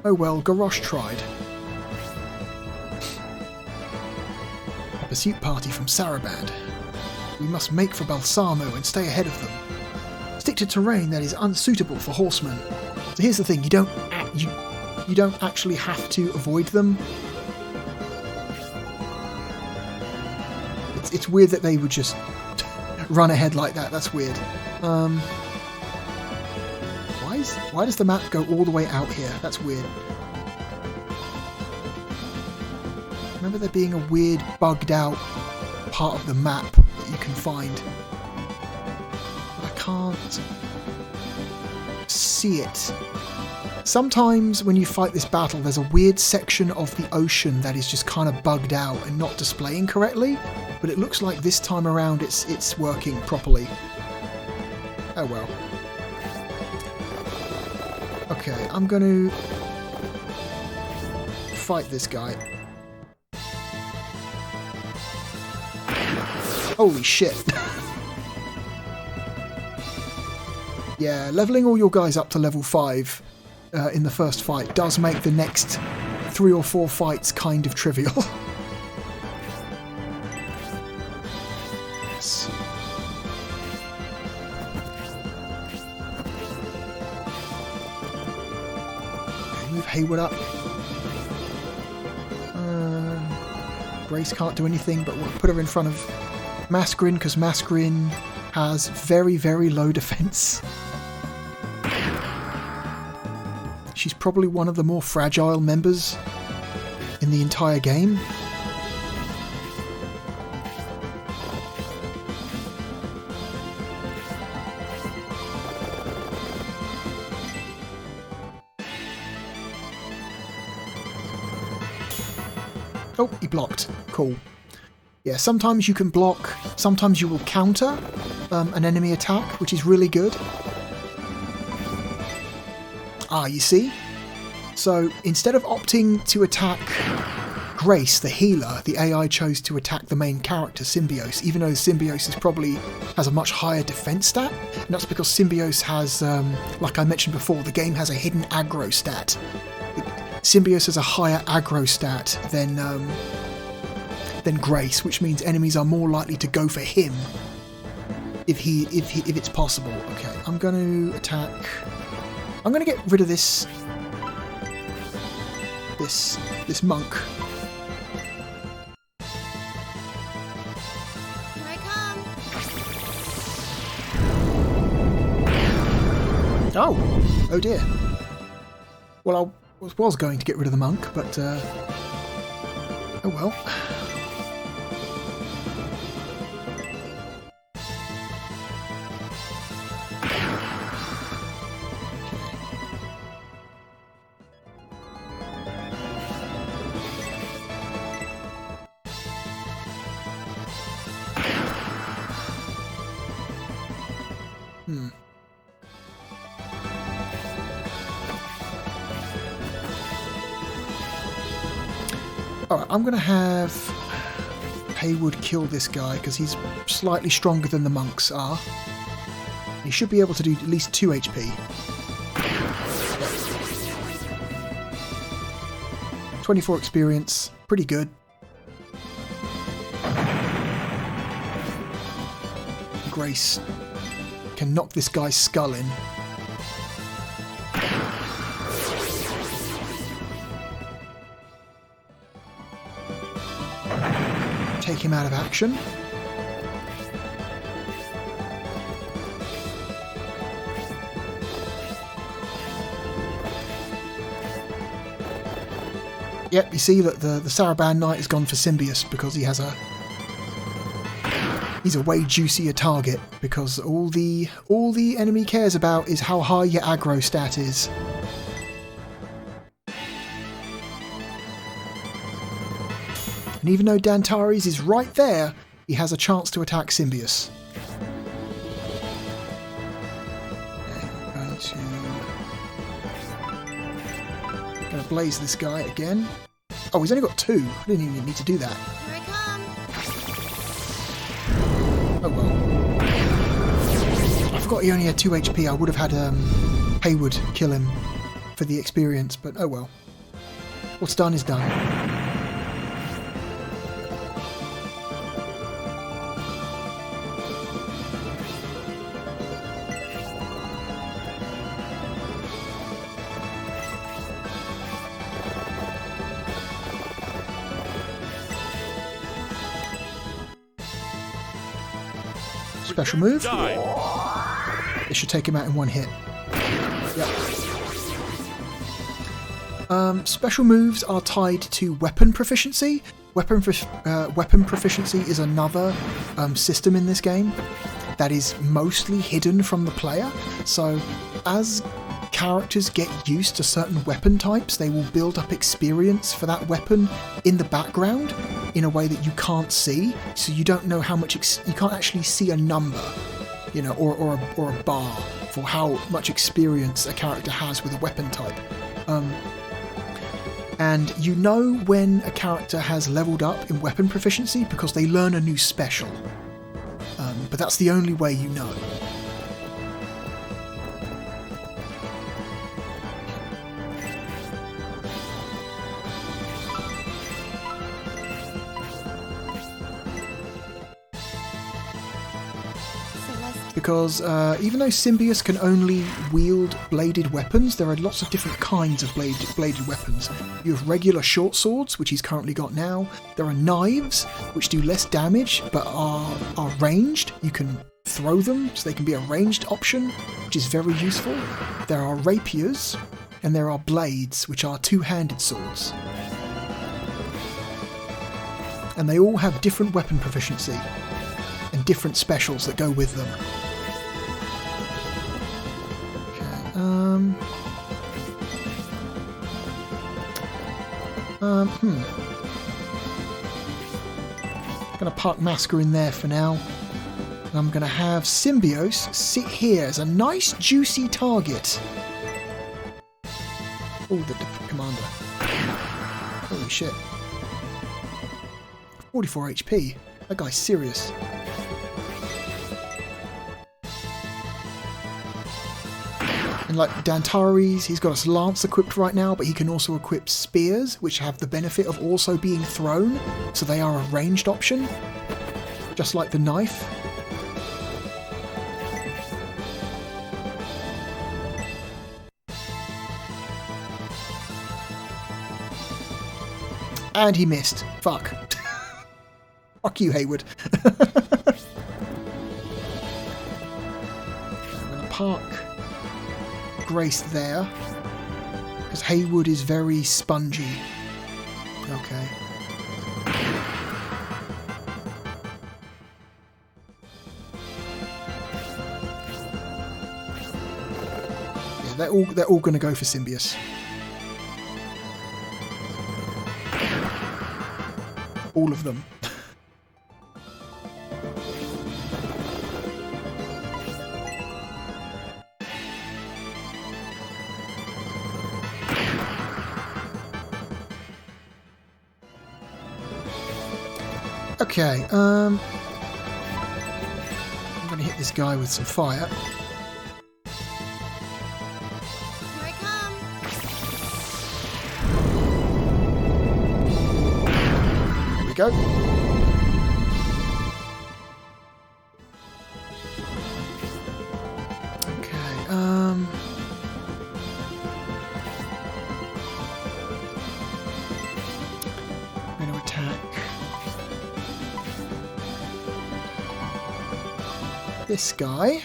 Oh well, Garrosh tried. A pursuit party from Saraband. We must make for Balsamo and stay ahead of them. Stick to terrain that is unsuitable for horsemen. So here's the thing, you don't actually have to avoid them. It's weird that they would just run ahead like that. That's weird. Why does the map go all the way out here? That's weird. Remember there being a weird bugged out part of the map that you can find. But I can't see it. Sometimes when you fight this battle, there's a weird section of the ocean that is just kind of bugged out and not displaying correctly, but it looks like this time around it's working properly. Oh well. Okay, I'm going to fight this guy. Holy shit. Yeah, leveling all your guys up to level 5 in the first fight does make the next 3 or 4 fights kind of trivial. Yes. Okay, move Hayward up. Grace can't do anything, but we'll put her in front of Mascarin because Mascarin has very, very low defense. She's probably one of the more fragile members in the entire game. Oh, he blocked. Cool. Yeah, sometimes you can block, sometimes you will counter an enemy attack, which is really good. Ah, you see? So instead of opting to attack Grace, the healer, the AI chose to attack the main character, Symbiose, even though Symbiose has a much higher defense stat. And that's because Symbiose has, like I mentioned before, the game has a hidden aggro stat. Symbiose has a higher aggro stat than Grace, which means enemies are more likely to go for him if it's possible. Okay, I'm going to attack. I'm going to get rid of this monk.
Here I come.
Oh dear. Well, I was going to get rid of the monk, but oh well. Alright, I'm going to have Haywood kill this guy because he's slightly stronger than the monks are. He should be able to do at least 2 HP. 24 experience, pretty good. Grace can knock this guy's skull in. Take him out of action. Yep, you see that the Saraband Knight has gone for Symbiose because he's a way juicier target, because all the enemy cares about is how high your aggro stat is. And And even though Dantares is right there, he has a chance to attack Symbios. Okay, I'm going to blaze this guy again. Oh, he's only got 2. I didn't even need to do that.
Here I come.
Oh well. I forgot he only had 2 HP. I would have had Haywood kill him for the experience, but oh well. What's done is done. Special move. It should take him out in 1 hit. Yep. Special moves are tied to weapon proficiency. Weapon proficiency is another system in this game that is mostly hidden from the player. So as characters get used to certain weapon types, they will build up experience for that weapon in the background in a way that you can't see. So you don't know how much you can't actually see a number, you know, or a bar for how much experience a character has with a weapon type. And you know when a character has leveled up in weapon proficiency because they learn a new special. But that's the only way you know. Because even though Symbios can only wield bladed weapons, there are lots of different kinds of bladed weapons. You have regular short swords, which he's currently got now. There are knives, which do less damage but are ranged. You can throw them, so they can be a ranged option, which is very useful. There are rapiers, and there are blades, which are two-handed swords. And they all have different weapon proficiency and different specials that go with them. Gonna park Masker in there for now. And I'm gonna have Symbios sit here as a nice juicy target. Oh, the commander. Holy shit. 44 HP. That guy's serious. And like Dantares, he's got a lance equipped right now, but he can also equip spears, which have the benefit of also being thrown, so they are a ranged option, just like the knife. And he missed. Fuck. Fuck you, Haywood. I'm going to park Grace there, because Haywood is very spongy. Okay. Yeah, they're all going to go for Symbios. All of them. Okay, I'm going to hit this guy with some fire.
Here I come.
There we go. Okay, I'm going to attack this guy.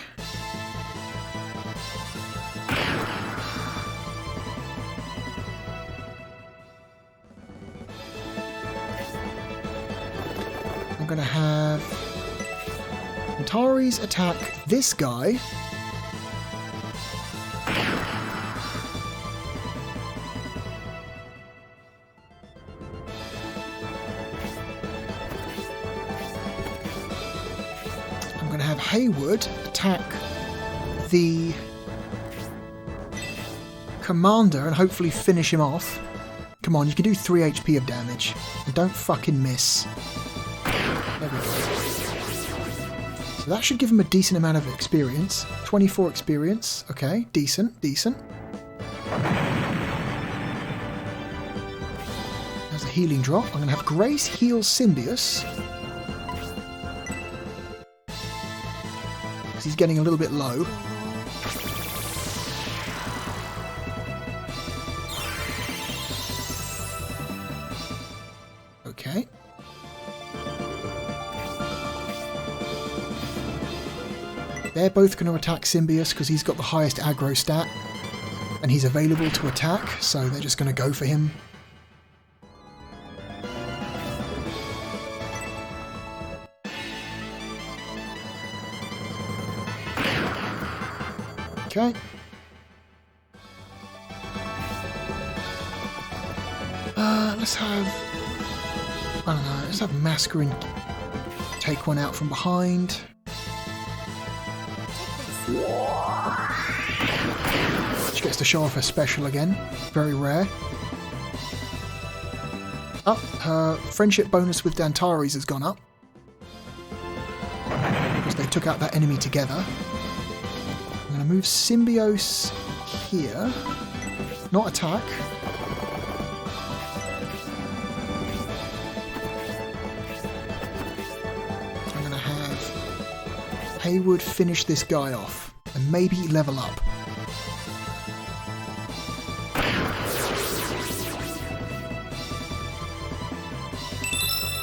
I'm going to have Antares attack this guy. Haywood attack the commander and hopefully finish him off. Come on, you can do 3 HP of damage. And don't fucking miss. There we go. So that should give him a decent amount of experience. 24 experience. Okay, decent, decent. There's a healing drop. I'm going to have Grace heal Symbius. Because he's getting a little bit low. Okay. They're both going to attack Symbius because he's got the highest aggro stat and he's available to attack, so they're just going to go for him. Okay. Let's have... I don't know, let's have Masquerade take one out from behind. She gets to show off her special again. Very rare. Oh, her friendship bonus with Dantares has gone up. Because they took out that enemy together. I'm going to move Symbios here. Not attack. I'm going to have Haywood finish this guy off. And maybe level up.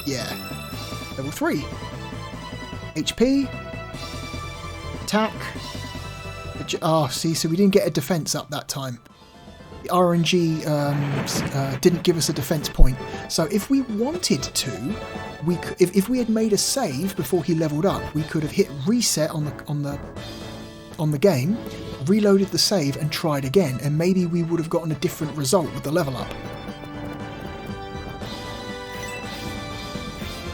Yeah. Level 3. HP. Attack. See, so we didn't get a defense up that time. The RNG didn't give us a defense point. So if we wanted to, we could, if we had made a save before he leveled up, we could have hit reset on the game, reloaded the save and tried again, and maybe we would have gotten a different result with the level up.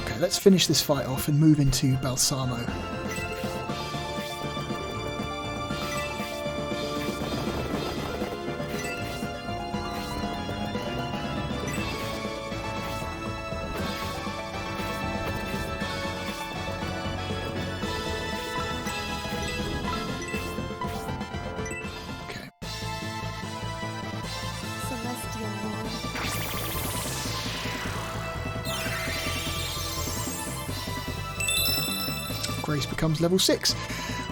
Okay, let's finish this fight off and move into Balsamo. Grace becomes level 6.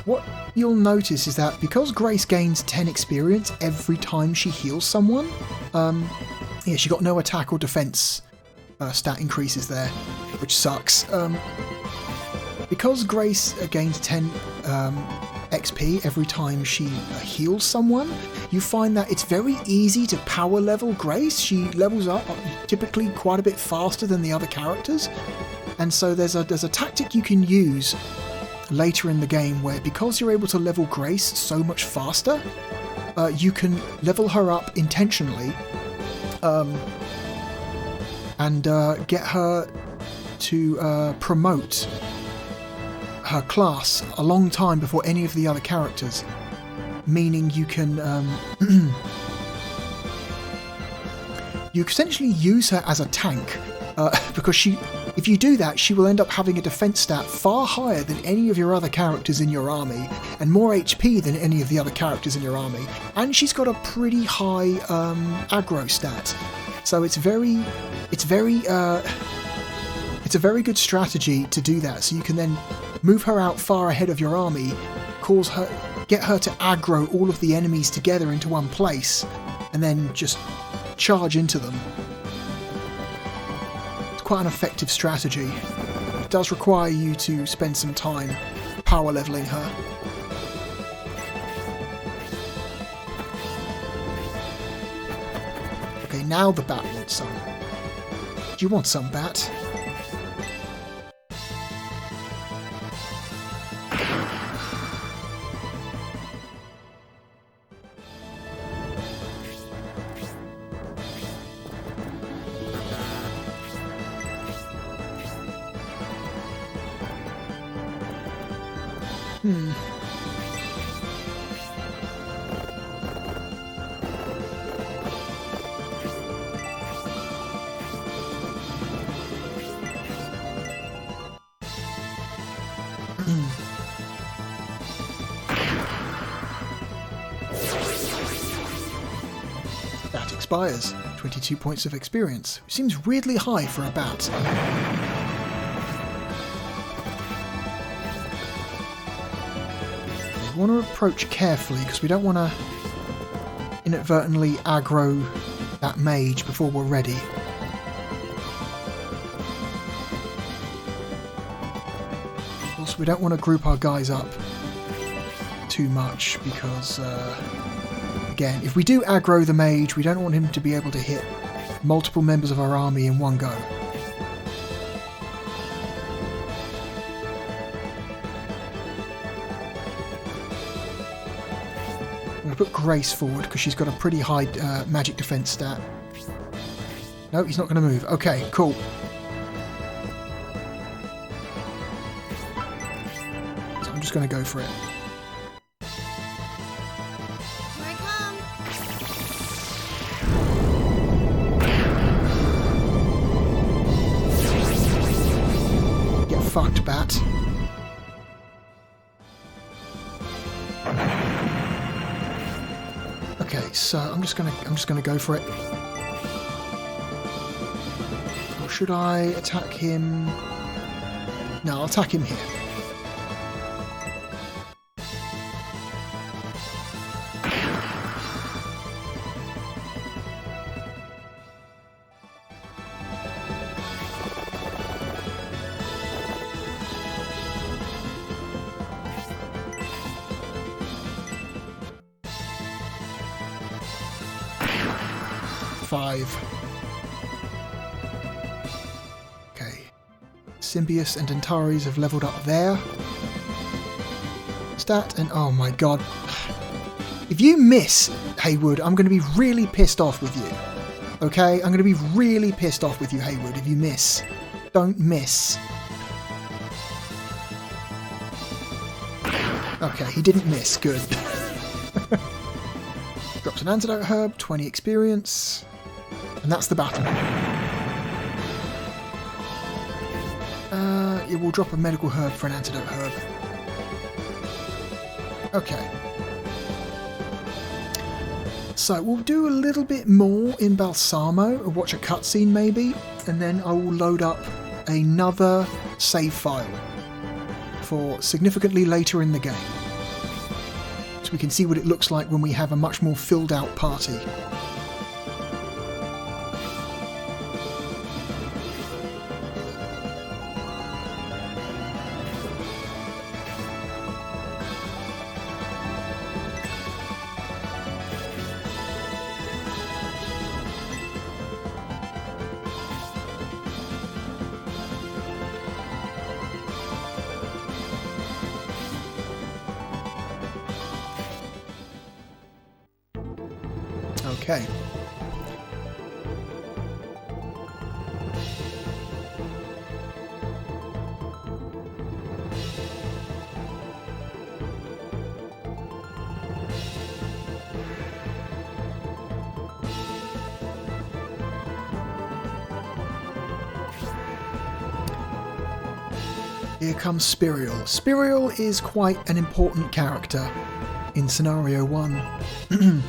What you'll notice is that because Grace gains 10 experience every time she heals someone, yeah, she got no attack or defense stat increases there, which sucks. Because Grace gains 10 XP every time she heals someone, you find that it's very easy to power level Grace. She levels up typically quite a bit faster than the other characters. And so there's a tactic you can use later in the game where, because you're able to level Grace so much faster, you can level her up intentionally and get her to promote her class a long time before any of the other characters. Meaning you can you essentially use her as a tank because if you do that, she will end up having a defense stat far higher than any of your other characters in your army, and more HP than any of the other characters in your army. And she's got a pretty high aggro stat, so it's a very good strategy to do that. So you can then move her out far ahead of your army, get her to aggro all of the enemies together into one place, and then just charge into them. Quite an effective strategy. It does require you to spend some time power leveling her. Okay, now the bat wants some. Do you want some, bat? That expires. 22 points of experience. Seems weirdly high for a bat. We want to approach carefully because we don't want to inadvertently aggro that mage before we're ready. Also, we don't want to group our guys up too much because, again, if we do aggro the mage, we don't want him to be able to hit multiple members of our army in one go. I'm going to put Grace forward because she's got a pretty high magic defense stat. No, he's not going to move. Okay, cool. So I'm just going to go for it.
Here I come.
Get fucked, bat. Okay, so I'm just gonna go for it. Or should I attack him? No, I'll attack him here. Okay. Symbius and Antares have leveled up there. Stat and oh my god. If you miss, Haywood, I'm going to be really pissed off with you. Okay? I'm going to be really pissed off with you, Haywood, if you miss. Don't miss. Okay, he didn't miss. Good. Drops an antidote herb, 20 experience. And that's the battle. It will drop a medical herb for an antidote herb. Okay. So we'll do a little bit more in Balsamo, or watch a cutscene maybe, and then I will load up another save file for significantly later in the game. So we can see what it looks like when we have a much more filled out party. Okay. Here comes Spirial. Spirial is quite an important character in Scenario 1.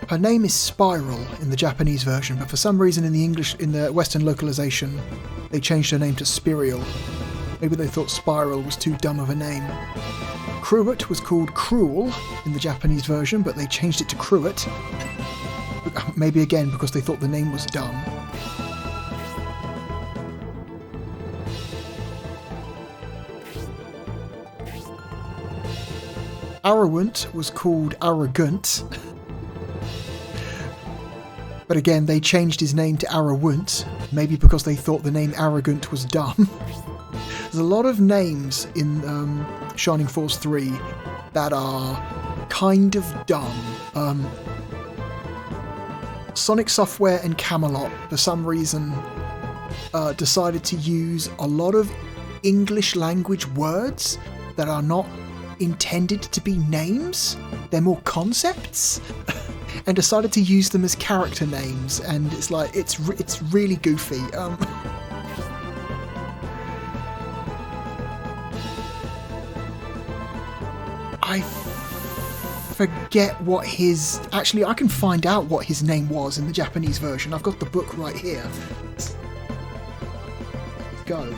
Her name is Spiral in the Japanese version, but for some reason in the Western localization, they changed her name to Spirial. Maybe they thought Spiral was too dumb of a name. Cruet was called Cruel in the Japanese version, but they changed it to Cruet. Maybe again because they thought the name was dumb. Arrowant was called Arrogant. But again, they changed his name to Arrowant, maybe because they thought the name Arrogant was dumb. There's a lot of names in Shining Force 3 that are kind of dumb. Sonic Software and Camelot, for some reason, decided to use a lot of English language words that are not intended to be names. They're more concepts. And decided to use them as character names, and it's like it's really goofy. I forget what his... Actually, I can find out what his name was in the Japanese version. I've got the book right here. Go.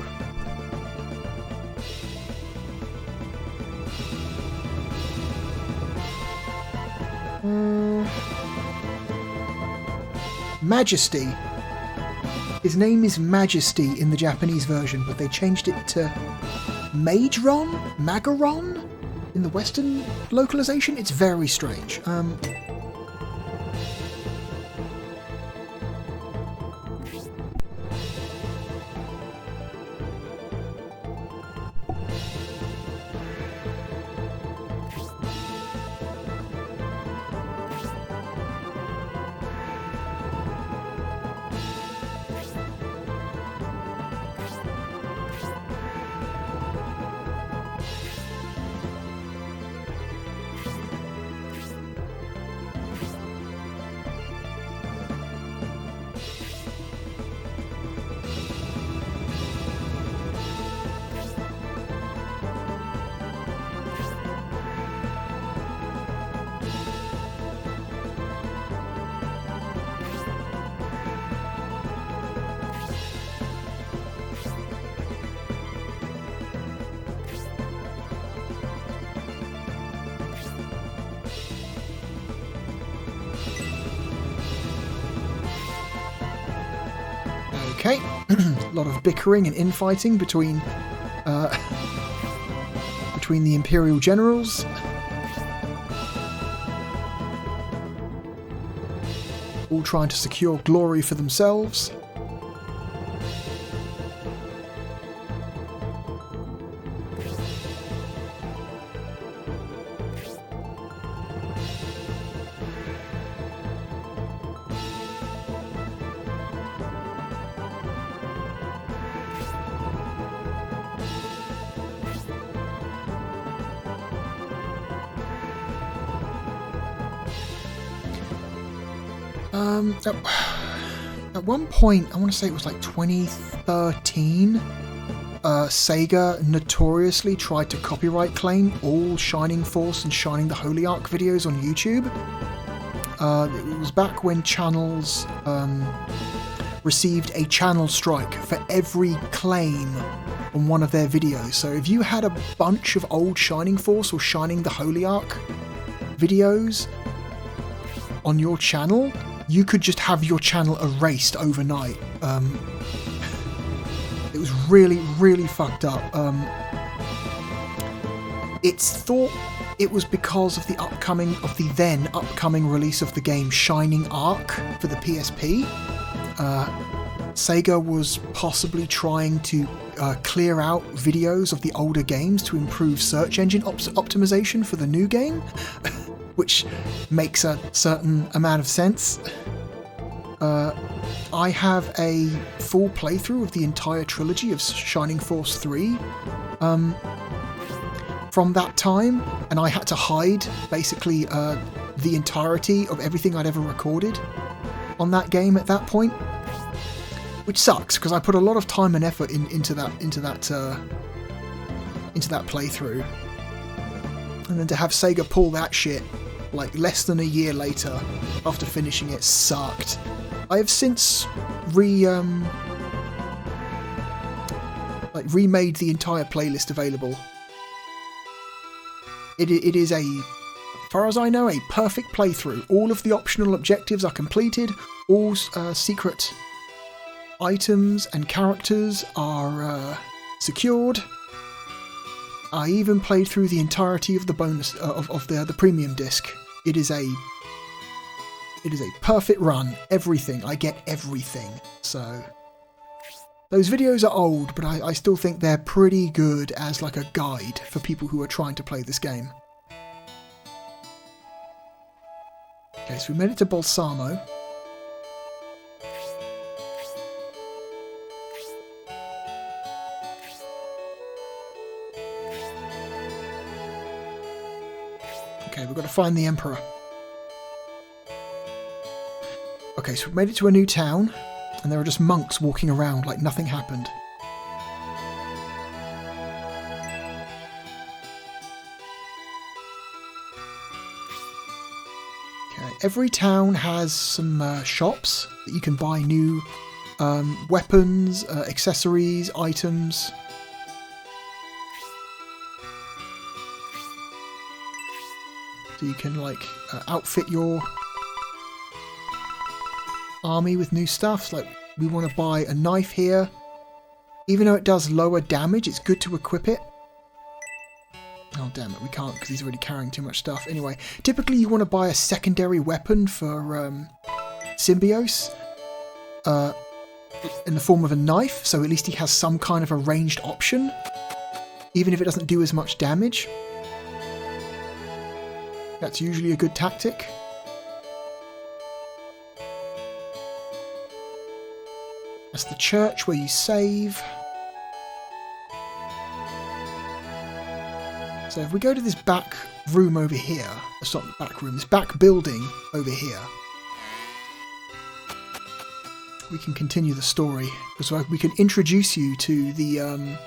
Majesty. His name is Majesty in the Japanese version, but they changed it to Magaron in the Western localization. It's very strange. Okay, a lot of bickering and infighting between the Imperial generals. All trying to secure glory for themselves. At one point, I want to say it was like 2013, Sega notoriously tried to copyright claim all Shining Force and Shining the Holy Ark videos on YouTube. It was back when channels received a channel strike for every claim on one of their videos. So if you had a bunch of old Shining Force or Shining the Holy Ark videos on your channel, you could just have your channel erased overnight. It was really, really fucked up. It's thought it was because of the then upcoming release of the game Shining Ark for the PSP. Sega was possibly trying to clear out videos of the older games to improve search engine optimization for the new game, which makes a certain amount of sense. I have a full playthrough of the entire trilogy of Shining Force 3 from that time, and I had to hide basically the entirety of everything I'd ever recorded on that game at that point, which sucks because I put a lot of time and effort into that playthrough, and then to have Sega pull that shit like less than a year later after finishing it sucked. I have since remade the entire playlist available. It is as far as I know, a perfect playthrough. All of the optional objectives are completed, all secret items and characters are secured, I even played through the entirety of the bonus of the premium disc. It is a perfect run. Everything. I get everything. So those videos are old, but I still think they're pretty good as like a guide for people who are trying to play this game. Okay, so we made it to Balsamo. Okay, we've got to find the Emperor. Okay, so we've made it to a new town, and there are just monks walking around like nothing happened. Okay, every town has some shops that you can buy new weapons, accessories, items. So you can like outfit your army with new stuff. Like we want to buy a knife here. Even though it does lower damage, it's good to equip it. Oh damn it, we can't because he's already carrying too much stuff. Anyway, typically you want to buy a secondary weapon for Symbios in the form of a knife, so at least he has some kind of a ranged option, even if it doesn't do as much damage. That's usually a good tactic. That's the church where you save. So if we go to this back room over here, it's not the back room, this back building over here, we can continue the story. So we can introduce you to the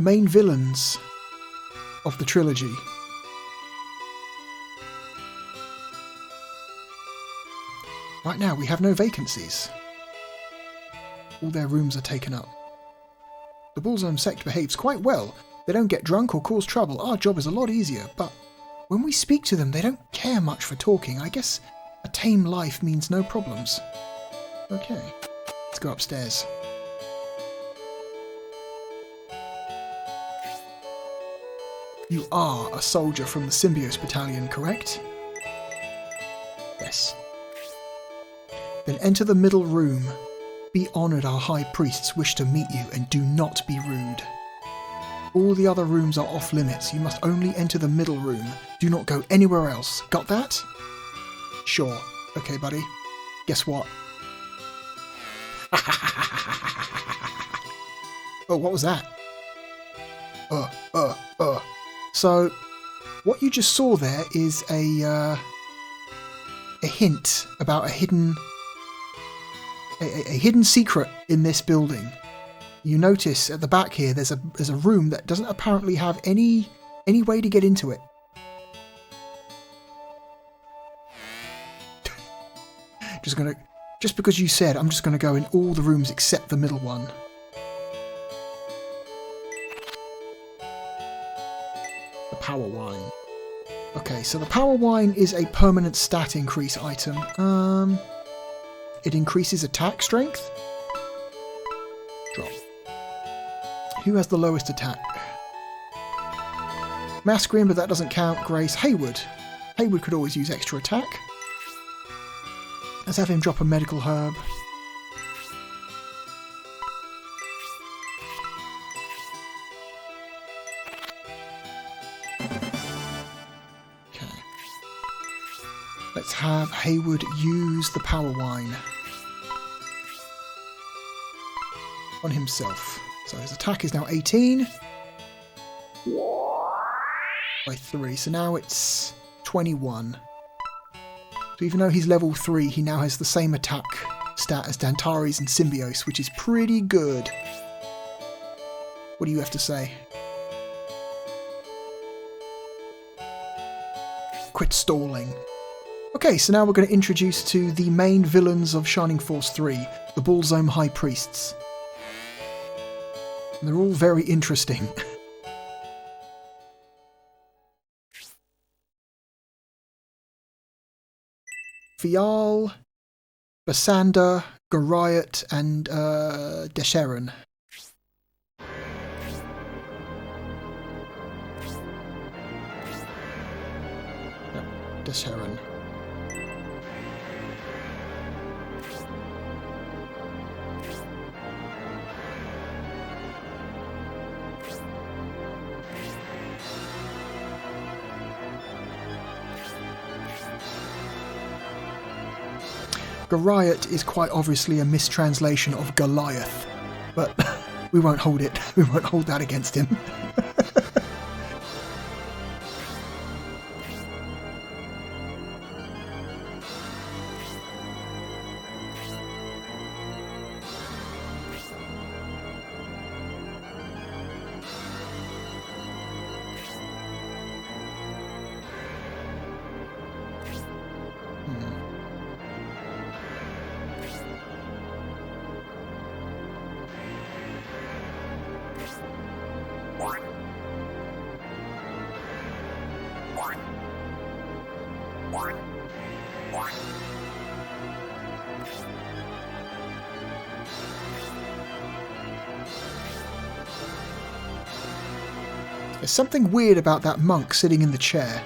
main villains of the trilogy. Right now, we have no vacancies. All their rooms are taken up. The Balsamo sect behaves quite well. They don't get drunk or cause trouble. Our job is a lot easier, but when we speak to them, they don't care much for talking. I guess a tame life means no problems. Okay, let's go upstairs. You are a soldier from the Symbios Battalion, correct? Yes. Then enter the middle room. Be honoured, our high priests wish to meet you, and do not be rude. All the other rooms are off limits. You must only enter the middle room. Do not go anywhere else. Got that? Sure. Okay, buddy. Guess what? Oh, what was that? So, what you just saw there is a hint about a hidden secret in this building. You notice at the back here there's a room that doesn't apparently have any way to get into it. Just because you said, I'm just gonna go in all the rooms except the middle one. The power wine. Okay, so the power wine is a permanent stat increase item. It increases attack strength. Drop. Who has the lowest attack? Masquerin, but that doesn't count. Grace. Haywood. Haywood could always use extra attack. Let's have him drop a medical herb. Okay. Let's have Haywood use the power wine on himself. So his attack is now 18 by 3. So now it's 21. So even though he's level 3, he now has the same attack stat as Dantares and Symbios, which is pretty good. What do you have to say? Quit stalling. Okay, so now we're going to introduce to the main villains of Shining Force 3, the Balsamo High Priests. And they're all very interesting. Fial, Basander, Goriot, and Desheron. des Herren. Goliath is quite obviously a mistranslation of Goliath, but we won't hold it. We won't hold that against him. There's something weird about that monk sitting in the chair.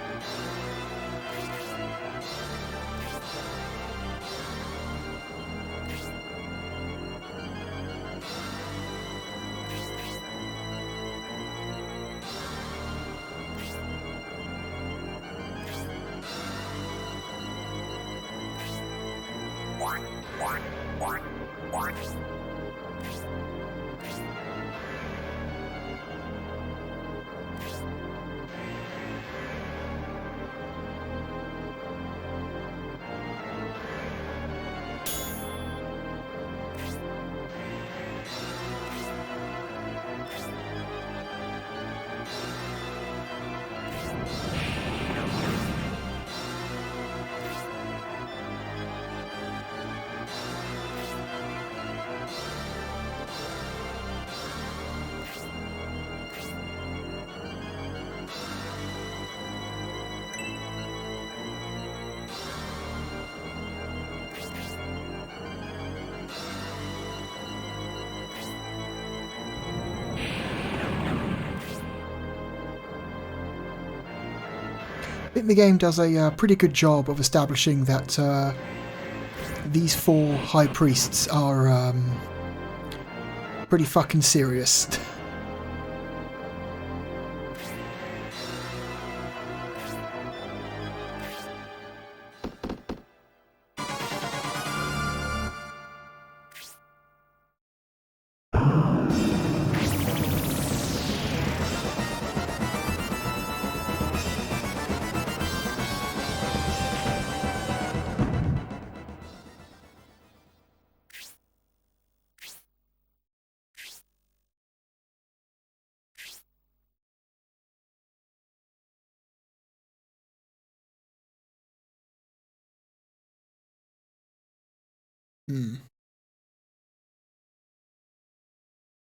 I think the game does a pretty good job of establishing that these four high priests are pretty fucking serious.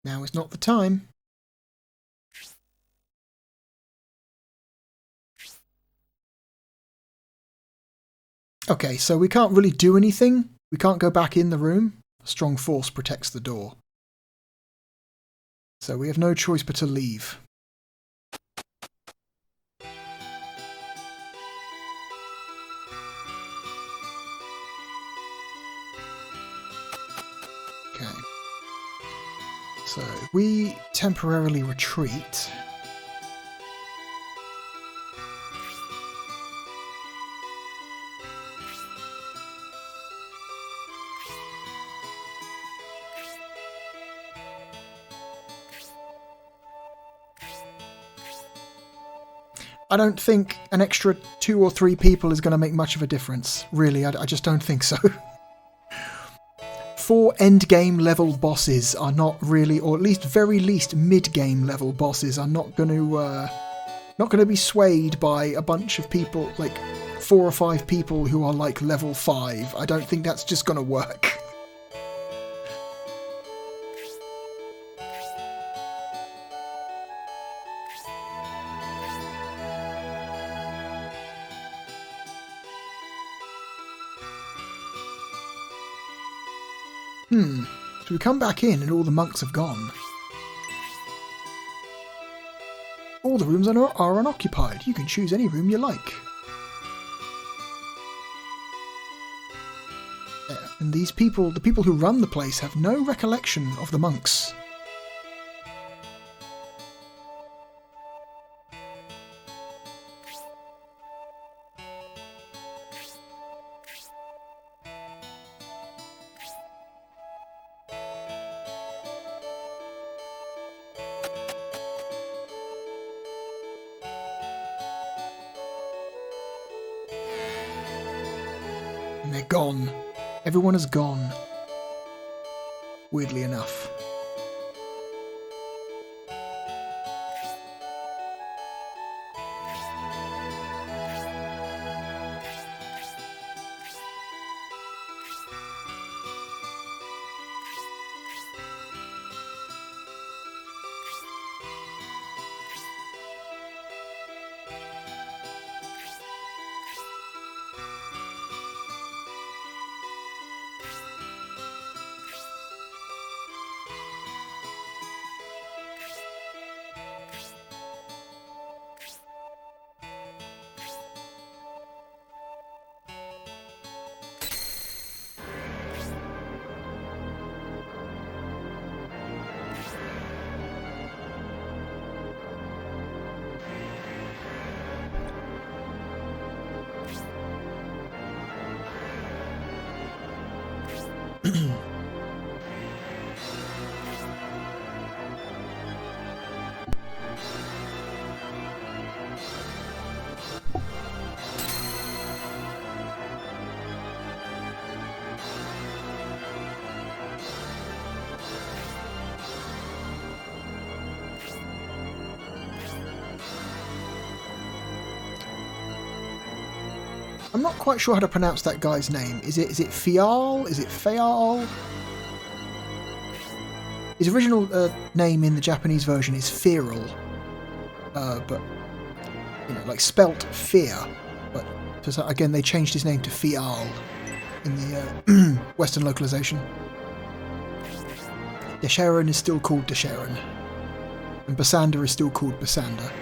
Now is not the time. Okay, so we can't really do anything. We can't go back in the room. A strong force protects the door. So we have no choice but to leave. Okay. So we temporarily retreat. I don't think an extra 2 or 3 people is going to make much of a difference. Really, I just don't think so. 4 endgame level bosses are not really, or at least very least mid-game level bosses are not going to be swayed by a bunch of people, like 4 or 5 people who are like level 5. I don't think that's just going to work. So we come back in and all the monks have gone. All the rooms are unoccupied. You can choose any room you like. And these people, the people who run the place, have no recollection of the monks. And they're gone. Everyone is gone. Weirdly enough. I'm not quite sure how to pronounce that guy's name. Is it Fial? Is it Feal? His original name in the Japanese version is Feral, but you know, like spelt fear. But again, they changed his name to Fial in the Western localization. Desheron is still called Desheron, and Basander is still called Basander.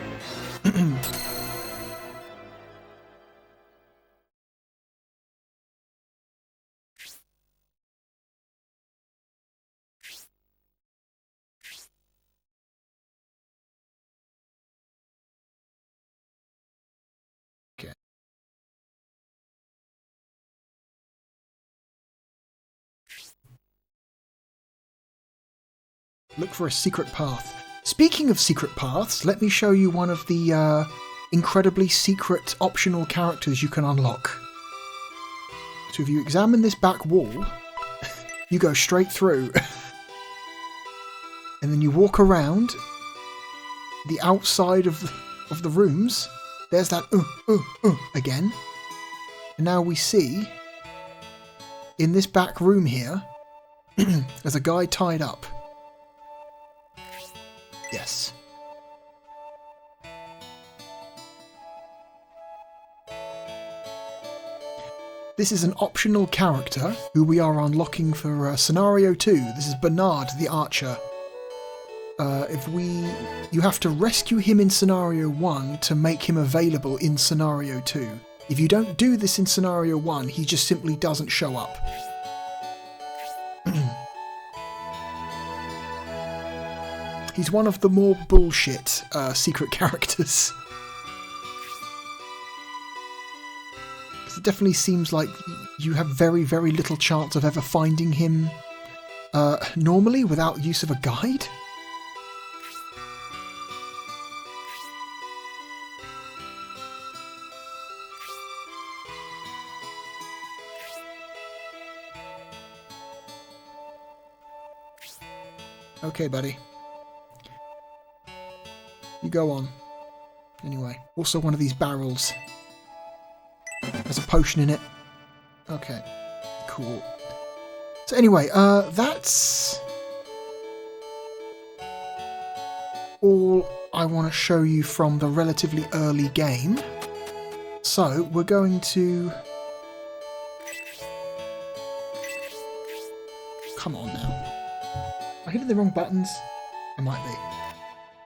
Look for a secret path. Speaking of secret paths, let me show you one of the incredibly secret optional characters you can unlock. So if you examine this back wall, you go straight through, and then you walk around the outside of the rooms. There's that again. And now we see, in this back room here, there's a guy tied up. Yes. This is an optional character who we are unlocking for Scenario 2. This is Bernard the Archer. You have to rescue him in Scenario 1 to make him available in Scenario 2. If you don't do this in Scenario 1, he just simply doesn't show up. He's one of the more bullshit secret characters. It definitely seems like you have very, very little chance of ever finding him normally without use of a guide. Okay, buddy. You go on. Anyway, also one of these barrels. There's a potion in it. Okay, cool. So anyway, that's all I want to show you from the relatively early game. So we're going to... Come on now. Am I hitting the wrong buttons? I might be.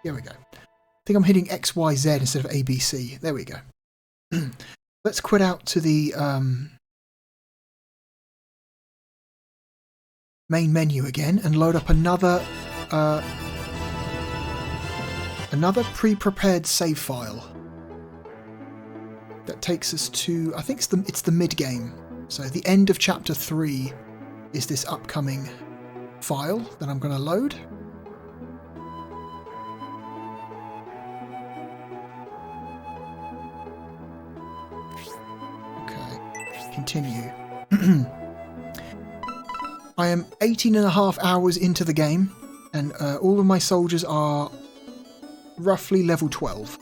Here we go. I think I'm hitting X, Y, Z instead of A, B, C. There we go. Let's quit out to the main menu again and load up another pre-prepared save file that takes us to, I think it's the mid-game. So the end of chapter 3 is this upcoming file that I'm going to load. Okay, continue. I am 18.5 hours into the game, and all of my soldiers are roughly level 12.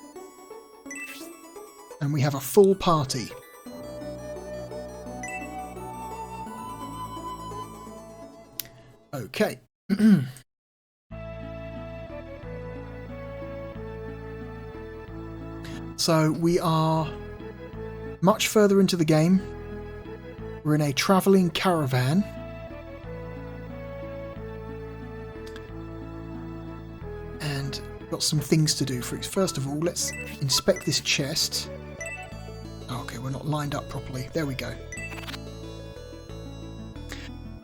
And we have a full party. Okay. So we are much further into the game. We're in a travelling caravan. And got some things to do. First of all, let's inspect this chest. Okay, we're not lined up properly. There we go.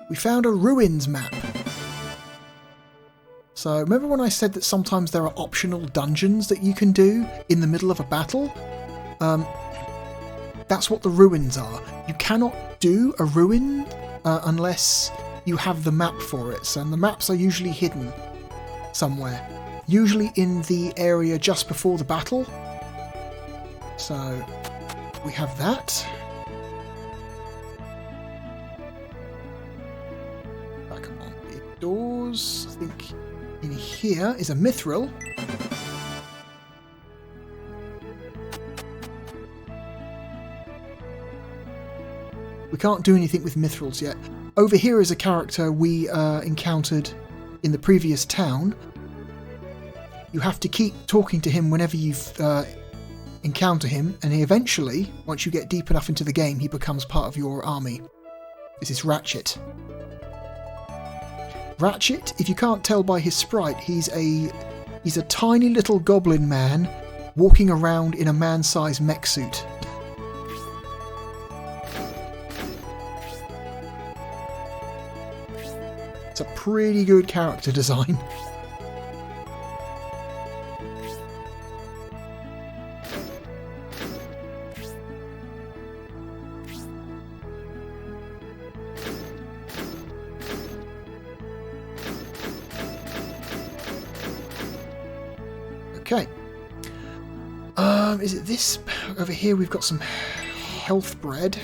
We found a ruins map. So remember when I said that sometimes there are optional dungeons that you can do in the middle of a battle? That's what the ruins are. You cannot do a ruin unless you have the map for it. So, and the maps are usually hidden somewhere. Usually in the area just before the battle. So we have that. Back on the doors. I think in here is a mithril. We can't do anything with mithrils yet. Over here is a character we encountered in the previous town. You have to keep talking to him whenever you encounter him, and he eventually, once you get deep enough into the game, he becomes part of your army. This is Ratchet. Ratchet, if you can't tell by his sprite, he's a tiny little goblin man walking around in a man-sized mech suit. It's a pretty good character design. Okay. Is it this? Over here we've got some health bread,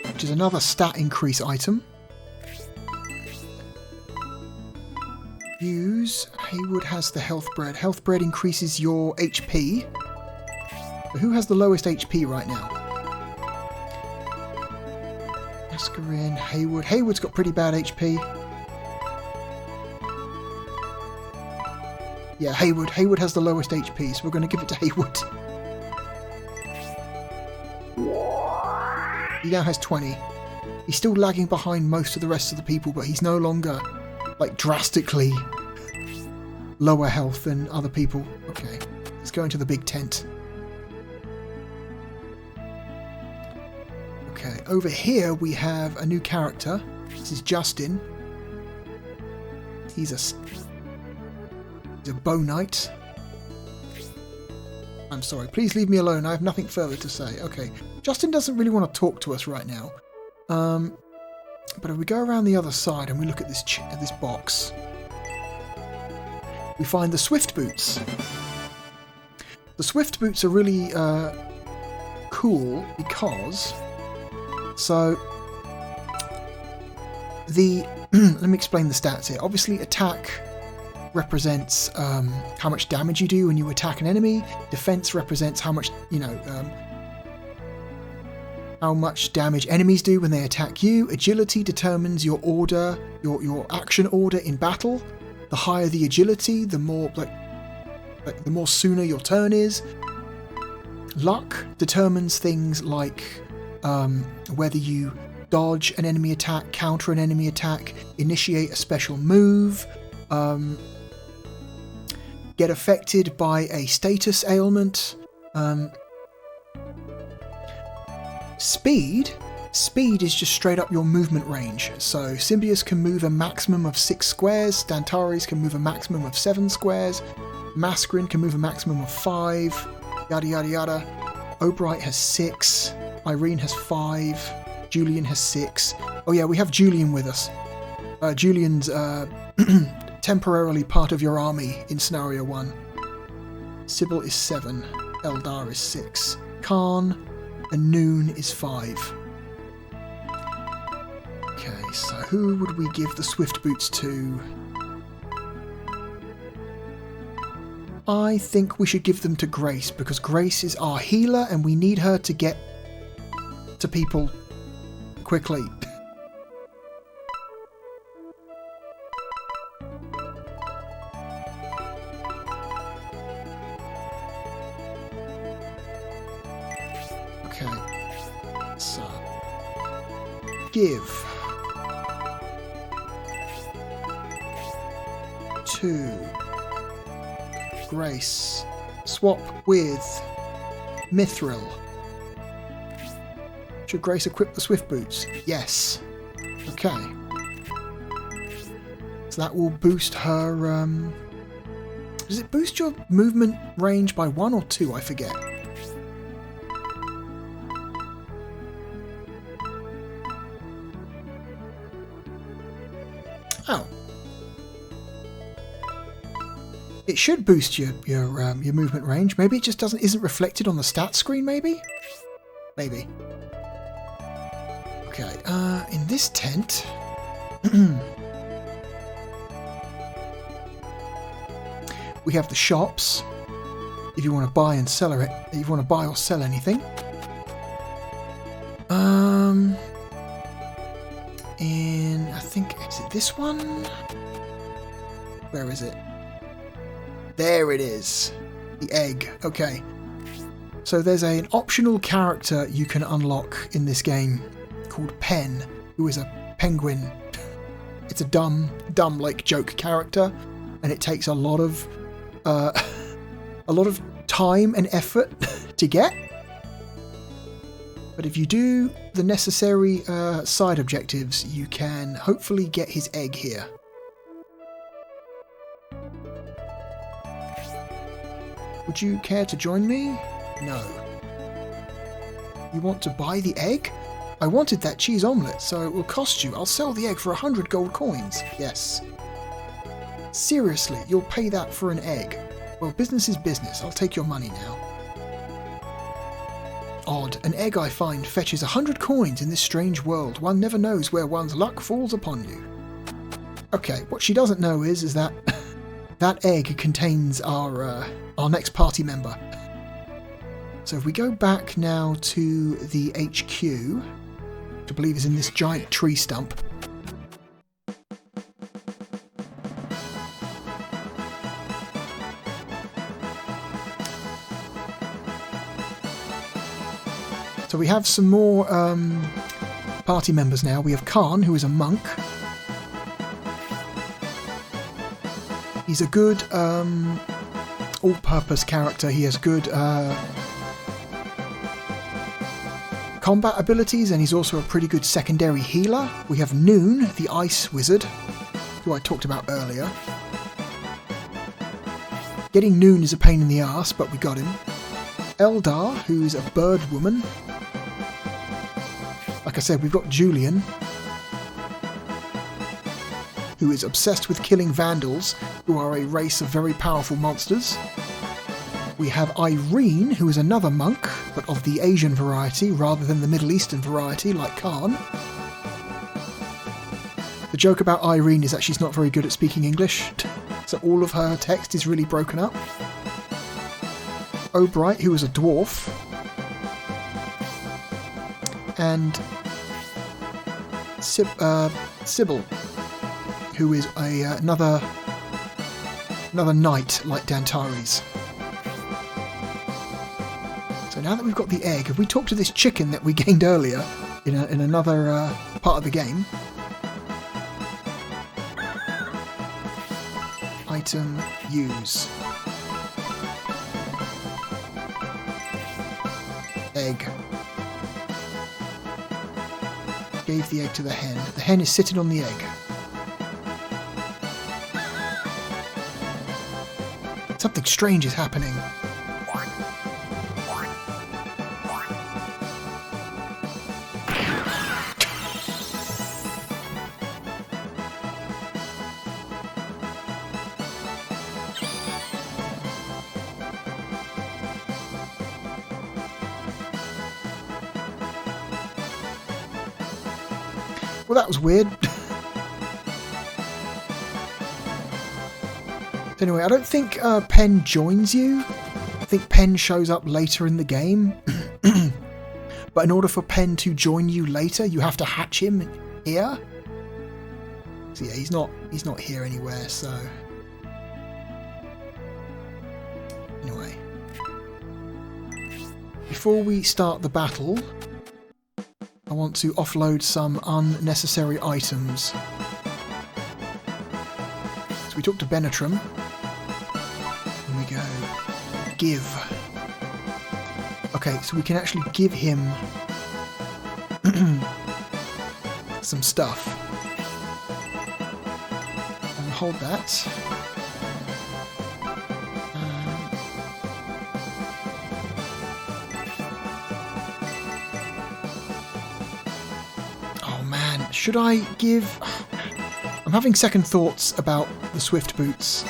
which is another stat increase item. Use. Haywood has the health bread. Health bread increases your HP. But who has the lowest HP right now? Mascarin, Haywood. Haywood's got pretty bad HP. Yeah, Haywood. Haywood has the lowest HP, so we're going to give it to Haywood. He now has 20. He's still lagging behind most of the rest of the people, but he's no longer, like, drastically lower health than other people. Okay, let's go into the big tent. Okay, over here we have a new character. This is Justin. He's a bow knight. I'm sorry, please leave me alone. I have nothing further to say. Okay, Justin doesn't really want to talk to us right now. But if we go around the other side and we look at this box, we find the Swift Boots. The Swift Boots are really cool because... So, let me explain the stats here. Obviously, attack represents how much damage you do when you attack an enemy. Defense represents how much, how much damage enemies do when they attack you. Agility determines your order, your action order in battle. The higher the agility, the more the more sooner your turn is. Luck determines things like whether you dodge an enemy attack, counter an enemy attack, initiate a special move, get affected by a status ailment. Speed Speed is just straight up your movement range. So Symbius can move a maximum of 6 squares, Stantares can move a maximum of 7 squares, Mascarin can move a maximum of 5, yada yada yada. Obright has 6, Irene has 5, Julian has 6. Oh yeah, we have Julian with us. Julian's temporarily part of your army in Scenario 1. Sybil is 7, Eldar is 6, Khan and Noon is 5. Okay, so who would we give the Swift Boots to? I think we should give them to Grace, because Grace is our healer and we need her to get to people quickly. Okay, so give to Grace. Swap with Mithril. Should Grace equip the Swift Boots? Yes. Okay. So that will boost her... Does it boost your movement range by 1 or 2? I forget. Oh. It should boost your movement range. Maybe it just isn't reflected on the stats screen. Maybe. Okay. In this tent, we have the shops. If you want to buy and sell it, if you want to buy or sell anything. In I think is it this one? Where is it? There it is. The egg. Okay. So there's an optional character you can unlock in this game called Pen, who is a penguin. It's a dumb like joke character, and it takes a lot of time and effort to get. But if you do the necessary side objectives, you can hopefully get his egg here. Would you care to join me? No. You want to buy the egg? I wanted that cheese omelette, so it will cost you. I'll sell the egg for 100 gold coins. Yes. Seriously, you'll pay that for an egg? Well, business is business. I'll take your money now. Odd. An egg, I find, fetches 100 coins in this strange world. One never knows where one's luck falls upon you. Okay, what she doesn't know is that that egg contains our next party member. So if we go back now to the HQ, which I believe is in this giant tree stump. So we have some more party members now. We have Khan, who is a monk. He's a good all-purpose character. He has good combat abilities, and he's also a pretty good secondary healer. We have Noon, the ice wizard, who I talked about earlier. Getting Noon is a pain in the arse, but we got him. Eldar, who's a bird woman. Like I said, we've got Julian, who is obsessed with killing vandals, who are a race of very powerful monsters. We have Irene, who is another monk, but of the Asian variety rather than the Middle Eastern variety like Khan. The joke about Irene is that she's not very good at speaking English, so all of her text is really broken up. Obright, who is a dwarf. And Sybil, who is another knight like Dantares. So now that we've got the egg, if we talk to this chicken that we gained earlier in another part of the game. Item, use. gave the egg to the hen. The hen is sitting on the egg. Something strange is happening. Well, that was weird. Anyway, I don't think Pen joins you. I think Pen shows up later in the game. But in order for Pen to join you later, you have to hatch him here. So yeah, he's not here anywhere, so... Anyway. Before we start the battle, I want to offload some unnecessary items. So we talk to Benetram. Here we go. Give. Okay, so we can actually give him some stuff. And hold that. Should I give... I'm having second thoughts about the Swift Boots.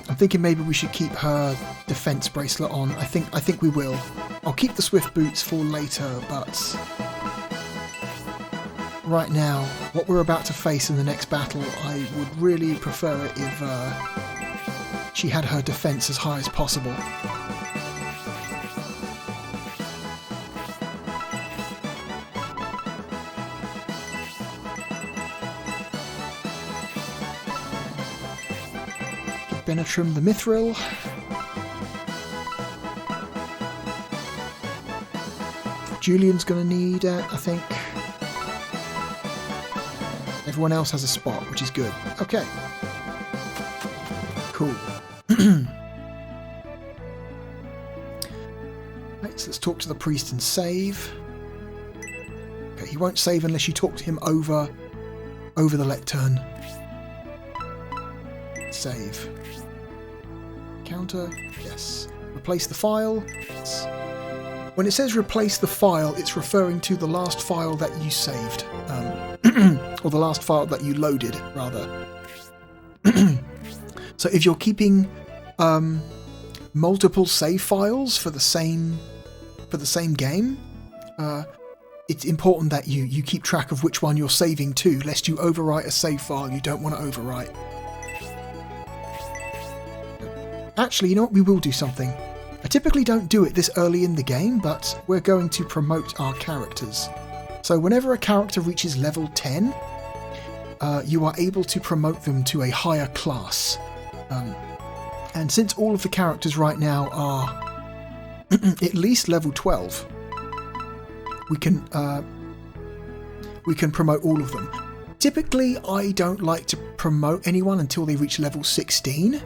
I'm thinking maybe we should keep her defense bracelet on. I think we will. I'll keep the Swift Boots for later, but... Right now, what we're about to face in the next battle, I would really prefer it if she had her defense as high as possible. Benetram the Mithril. Julian's going to need it, I think. Everyone else has a spot, which is good. Okay. Cool. Right, so let's talk to the priest and save. Okay, he won't save unless you talk to him over the lectern. Save. Counter, yes. Replace the file, yes. When it says replace the file, it's referring to the last file that you saved. Or the last file that you loaded, rather. So if you're keeping multiple save files for the same game, it's important that you keep track of which one you're saving to, lest you overwrite a save file you don't want to overwrite. Actually, you know what? We will do something. I typically don't do it this early in the game, but we're going to promote our characters. So whenever a character reaches level 10, you are able to promote them to a higher class. And since all of the characters right now are at least level 12, we can promote all of them. Typically, I don't like to promote anyone until they reach level 16.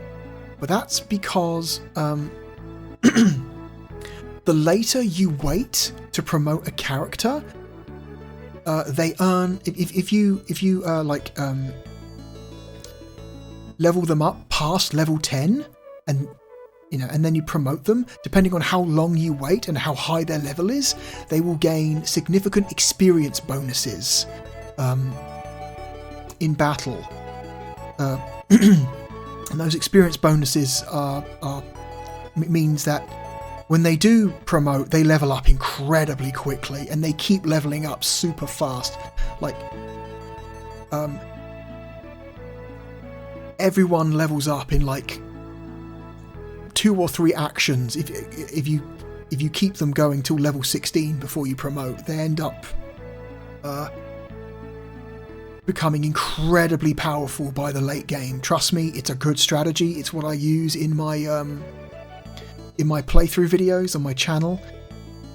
But that's because the later you wait to promote a character, they earn. If you level them up past level 10, and then you promote them, depending on how long you wait and how high their level is, they will gain significant experience bonuses in battle. And those experience bonuses means that when they do promote, they level up incredibly quickly, and they keep leveling up super fast. Like, everyone levels up in like 2 or 3 actions. If you keep them going till level 16 before you promote, they end up becoming incredibly powerful by the late game. Trust me, it's a good strategy. It's what I use in my playthrough videos on my channel.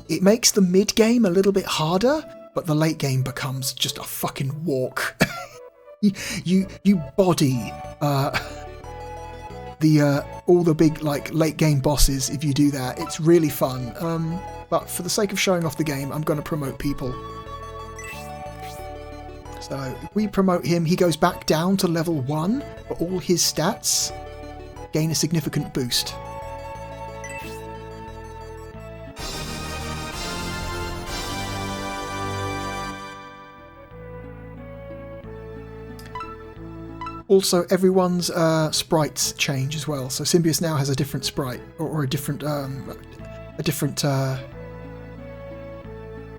It makes the mid game a little bit harder, but the late game becomes just a fucking walk. you body the all the big like late game bosses if you do that. It's really fun. But for the sake of showing off the game, I'm going to promote people. So if we promote him, he goes back down to level 1, but all his stats gain a significant boost. Also, everyone's sprites change as well. So Symbius now has a different sprite, or a different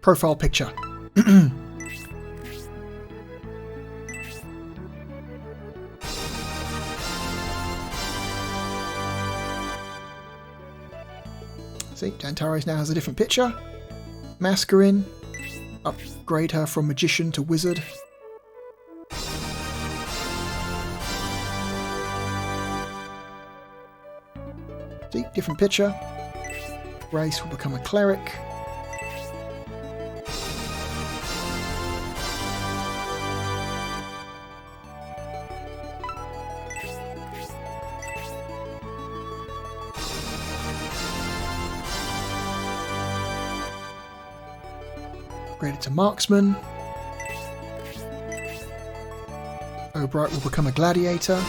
profile picture. See, Antares now has a different picture. Mascarin, upgrade her from magician to wizard. See, different picture. Grace will become a cleric. Upgraded to marksman. Obright will become a gladiator.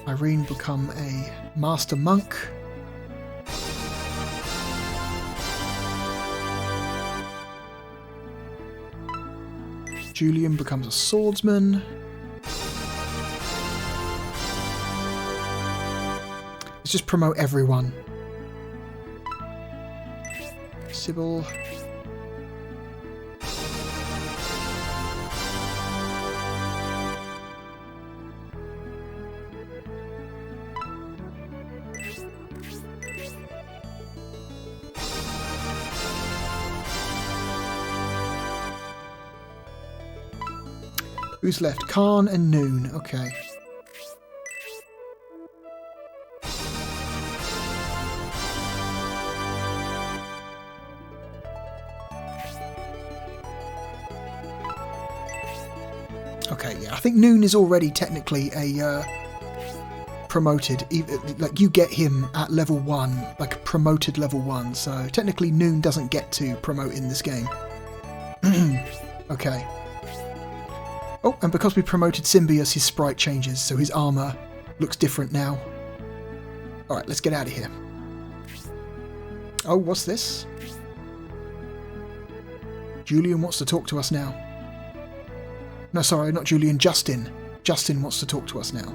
Irene become a master monk. Julian becomes a swordsman. Let's just promote everyone. Sybil. Who's left? Khan and Noon. Okay. Okay, yeah. I think Noon is already technically a promoted. Like, you get him at level 1, like a promoted level 1. So technically Noon doesn't get to promote in this game. Okay. Oh, and because we promoted Symbius, his sprite changes, so his armour looks different now. Alright, let's get out of here. Oh, what's this? Julian wants to talk to us now. No, sorry, not Julian, Justin. Justin wants to talk to us now.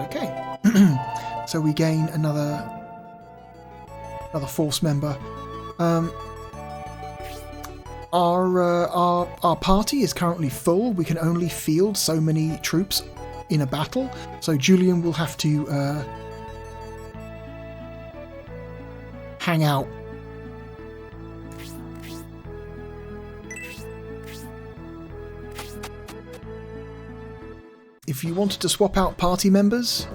Okay. So we gain another force member. Our party is currently full. We can only field so many troops in a battle. So Julian will have to hang out. If you wanted to swap out party members,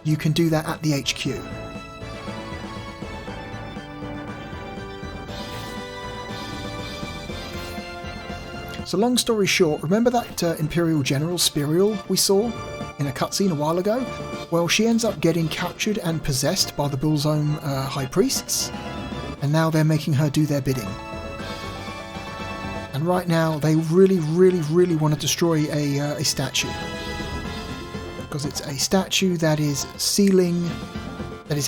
you can do that at the HQ. So long story short, remember that Imperial General Spirial we saw in a cutscene a while ago? Well, she ends up getting captured and possessed by the Balsamo High Priests, and now they're making her do their bidding. And right now, they really, really, really want to destroy a statue. Because it's a statue that is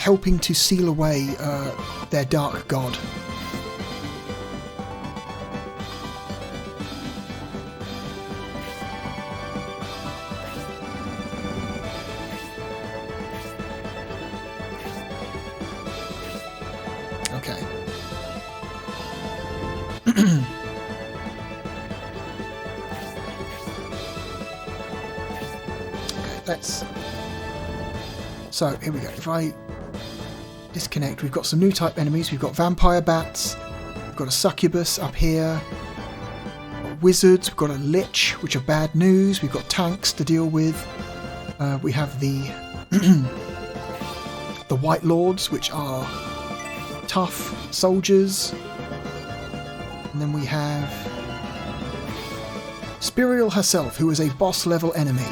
helping to seal away their dark god. Okay. So, here we go. If I disconnect, we've got some new type enemies. We've got vampire bats. We've got a succubus up here. Wizards. We've got a lich, which are bad news. We've got tanks to deal with. We have the the White Lords, which are tough soldiers. And then we have Spiriel herself, who is a boss level enemy.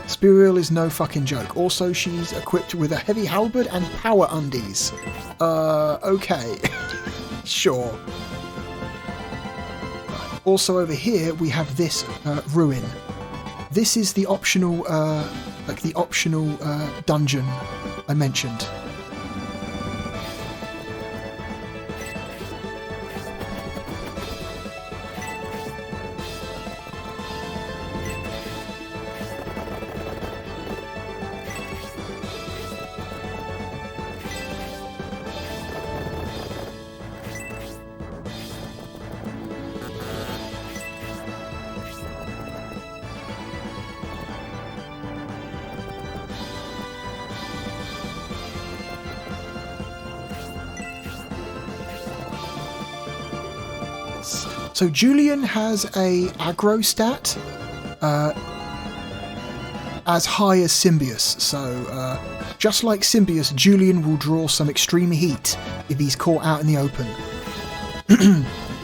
Spiriel is no fucking joke. Also, she's equipped with a heavy halberd and power undies. Okay. Sure. Also over here, we have this ruin. This is the optional, dungeon I mentioned. So Julian has a aggro stat as high as Symbius. So just like Symbius, Julian will draw some extreme heat if he's caught out in the open.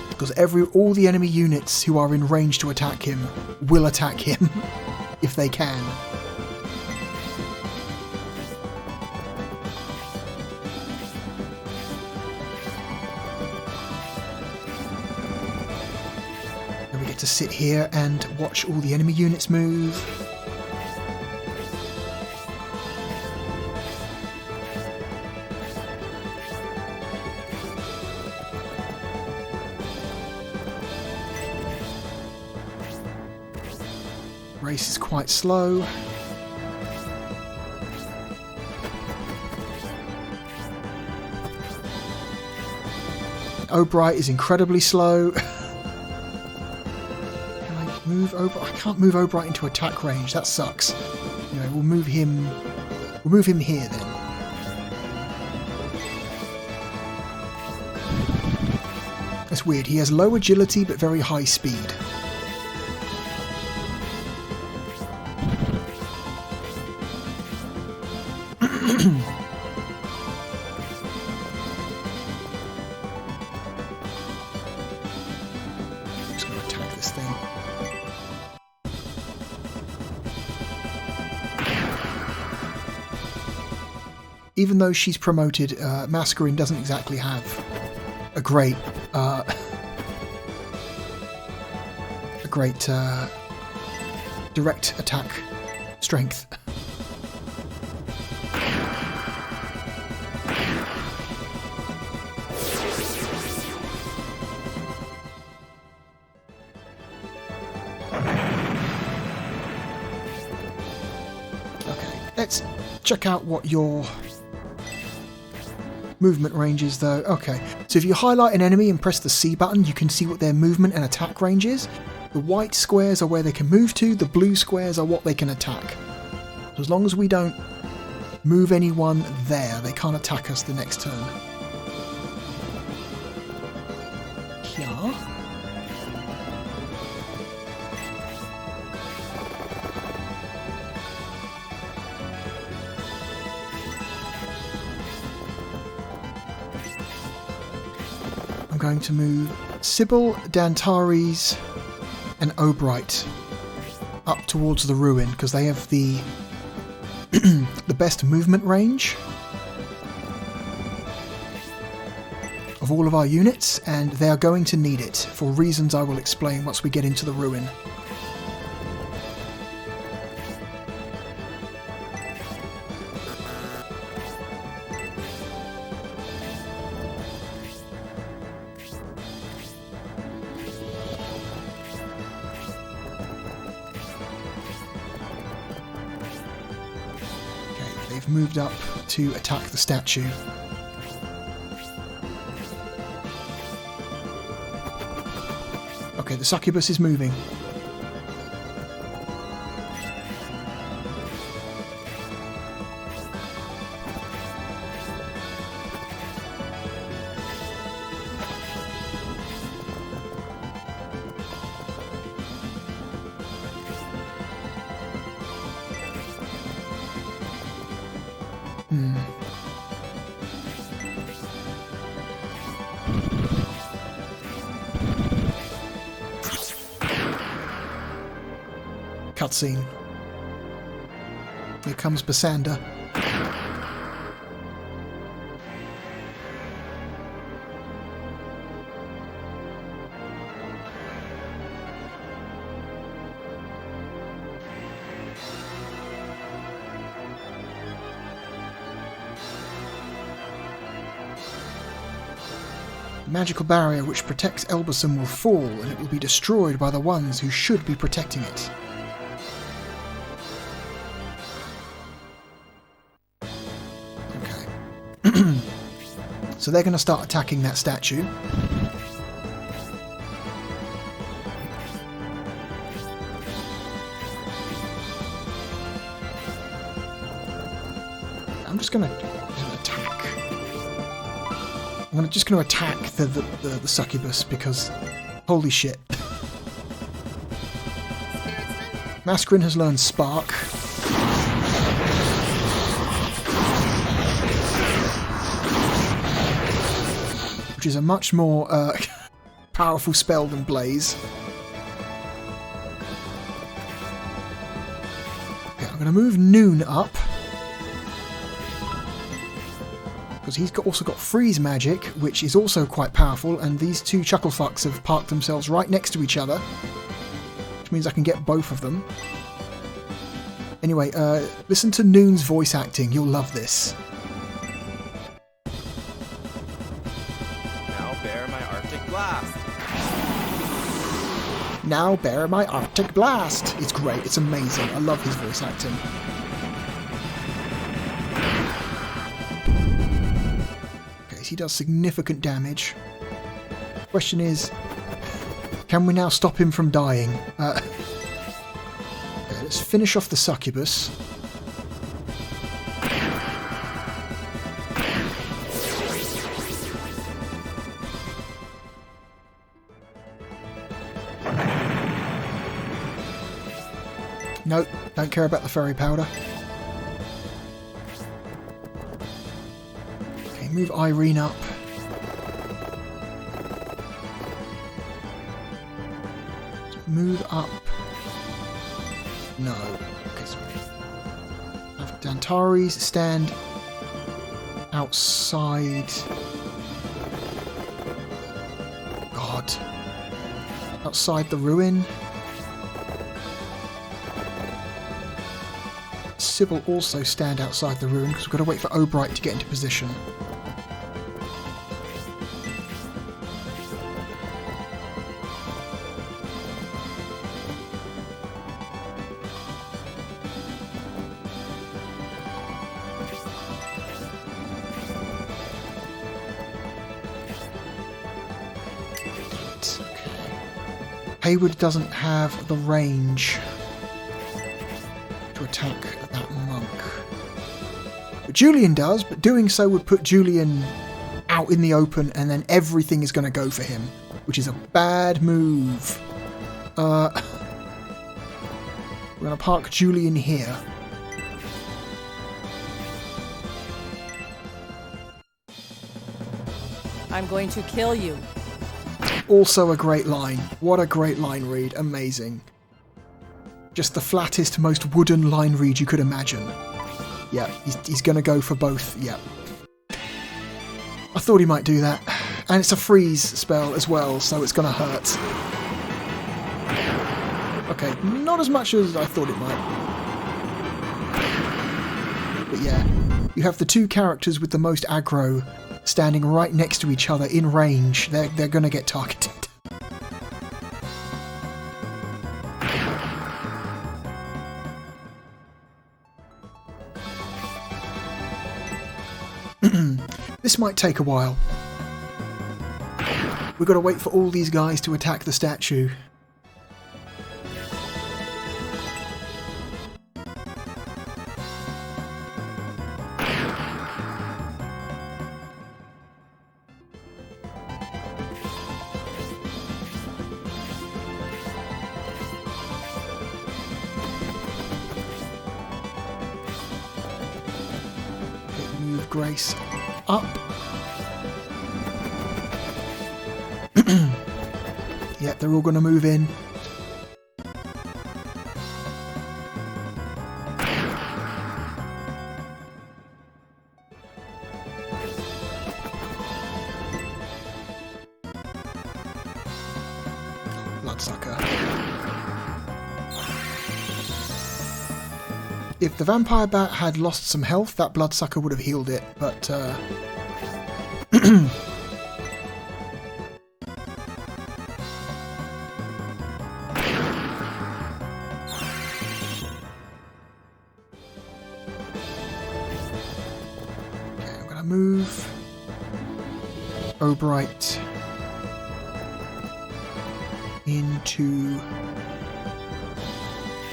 Because all the enemy units who are in range to attack him will attack him if they can. To sit here and watch all the enemy units move. Race is quite slow. Obright is incredibly slow. Move over. I can't move Obright into attack range. That sucks. Anyway, we'll move him here then. That's weird. He has low agility but very high speed. Just going to attack this thing. Even though she's promoted, Masquerine doesn't exactly have a great direct attack strength. Okay, let's check out what your movement range is though. Okay, so if you highlight an enemy and press the C button, you can see what their movement and attack range is. The white squares are where they can move to, the blue squares are what they can attack. So as long as we don't move anyone there, they can't attack us the next turn. Yeah. I'm going to move Sybil, Dantares and Obright up towards the ruin because they have the the best movement range of all of our units, and they are going to need it for reasons I will explain once we get into the ruin. Moved up to attack the statue. Okay, the succubus is moving. cutscene. Here comes Basander. The magical barrier which protects Elbasam will fall, and it will be destroyed by the ones who should be protecting it. Okay. So they're going to start attacking that statue. I'm just going to attack. I'm just going to attack the succubus because, holy shit. Mascarin has learned Spark. Which is a much more powerful spell than Blaze. Okay, I'm going to move Noon up. Because he's also got freeze magic, which is also quite powerful, and these two chucklefucks have parked themselves right next to each other, which means I can get both of them. Anyway, listen to Noon's voice acting, you'll love this.
Now bear my Arctic Blast.
Now bear my Arctic Blast! It's great, it's amazing, I love his voice acting. He does significant damage. Question is, can we now stop him from dying? Okay, let's finish off the succubus. Nope, don't care about the fairy powder. Move Irene up. Move up. No. Okay, so have Dantaris stand outside. God. Outside the ruin. Sybil also stand outside the ruin because we've got to wait for Obright to get into position. Hayward doesn't have the range to attack that monk. But Julian does, but doing so would put Julian out in the open and then everything is going to go for him, which is a bad move. We're going to park Julian here.
I'm going to kill you.
Also a great line. What a great line read. Amazing. Just the flattest, most wooden line read you could imagine. Yeah, he's going to go for both. Yeah. I thought he might do that. And it's a freeze spell as well, so it's going to hurt. Okay, not as much as I thought it might. But yeah, you have the two characters with the most aggro standing right next to each other in range. They're going to get targeted. This might take a while. We've got to wait for all these guys to attack the statue. Move Grace up. Yep, they're all going to move in. bloodsucker. If the vampire bat had lost some health, that bloodsucker would have healed it, but move Obright into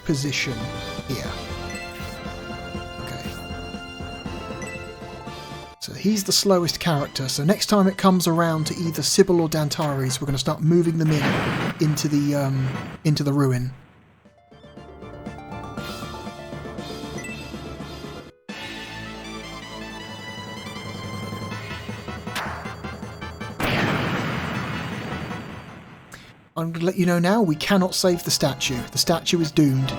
position here. Okay. So he's the slowest character, so next time it comes around to either Sybil or Dantares, we're going to start moving them into the ruin. I'm going to let you know now, we cannot save the statue. The statue is doomed.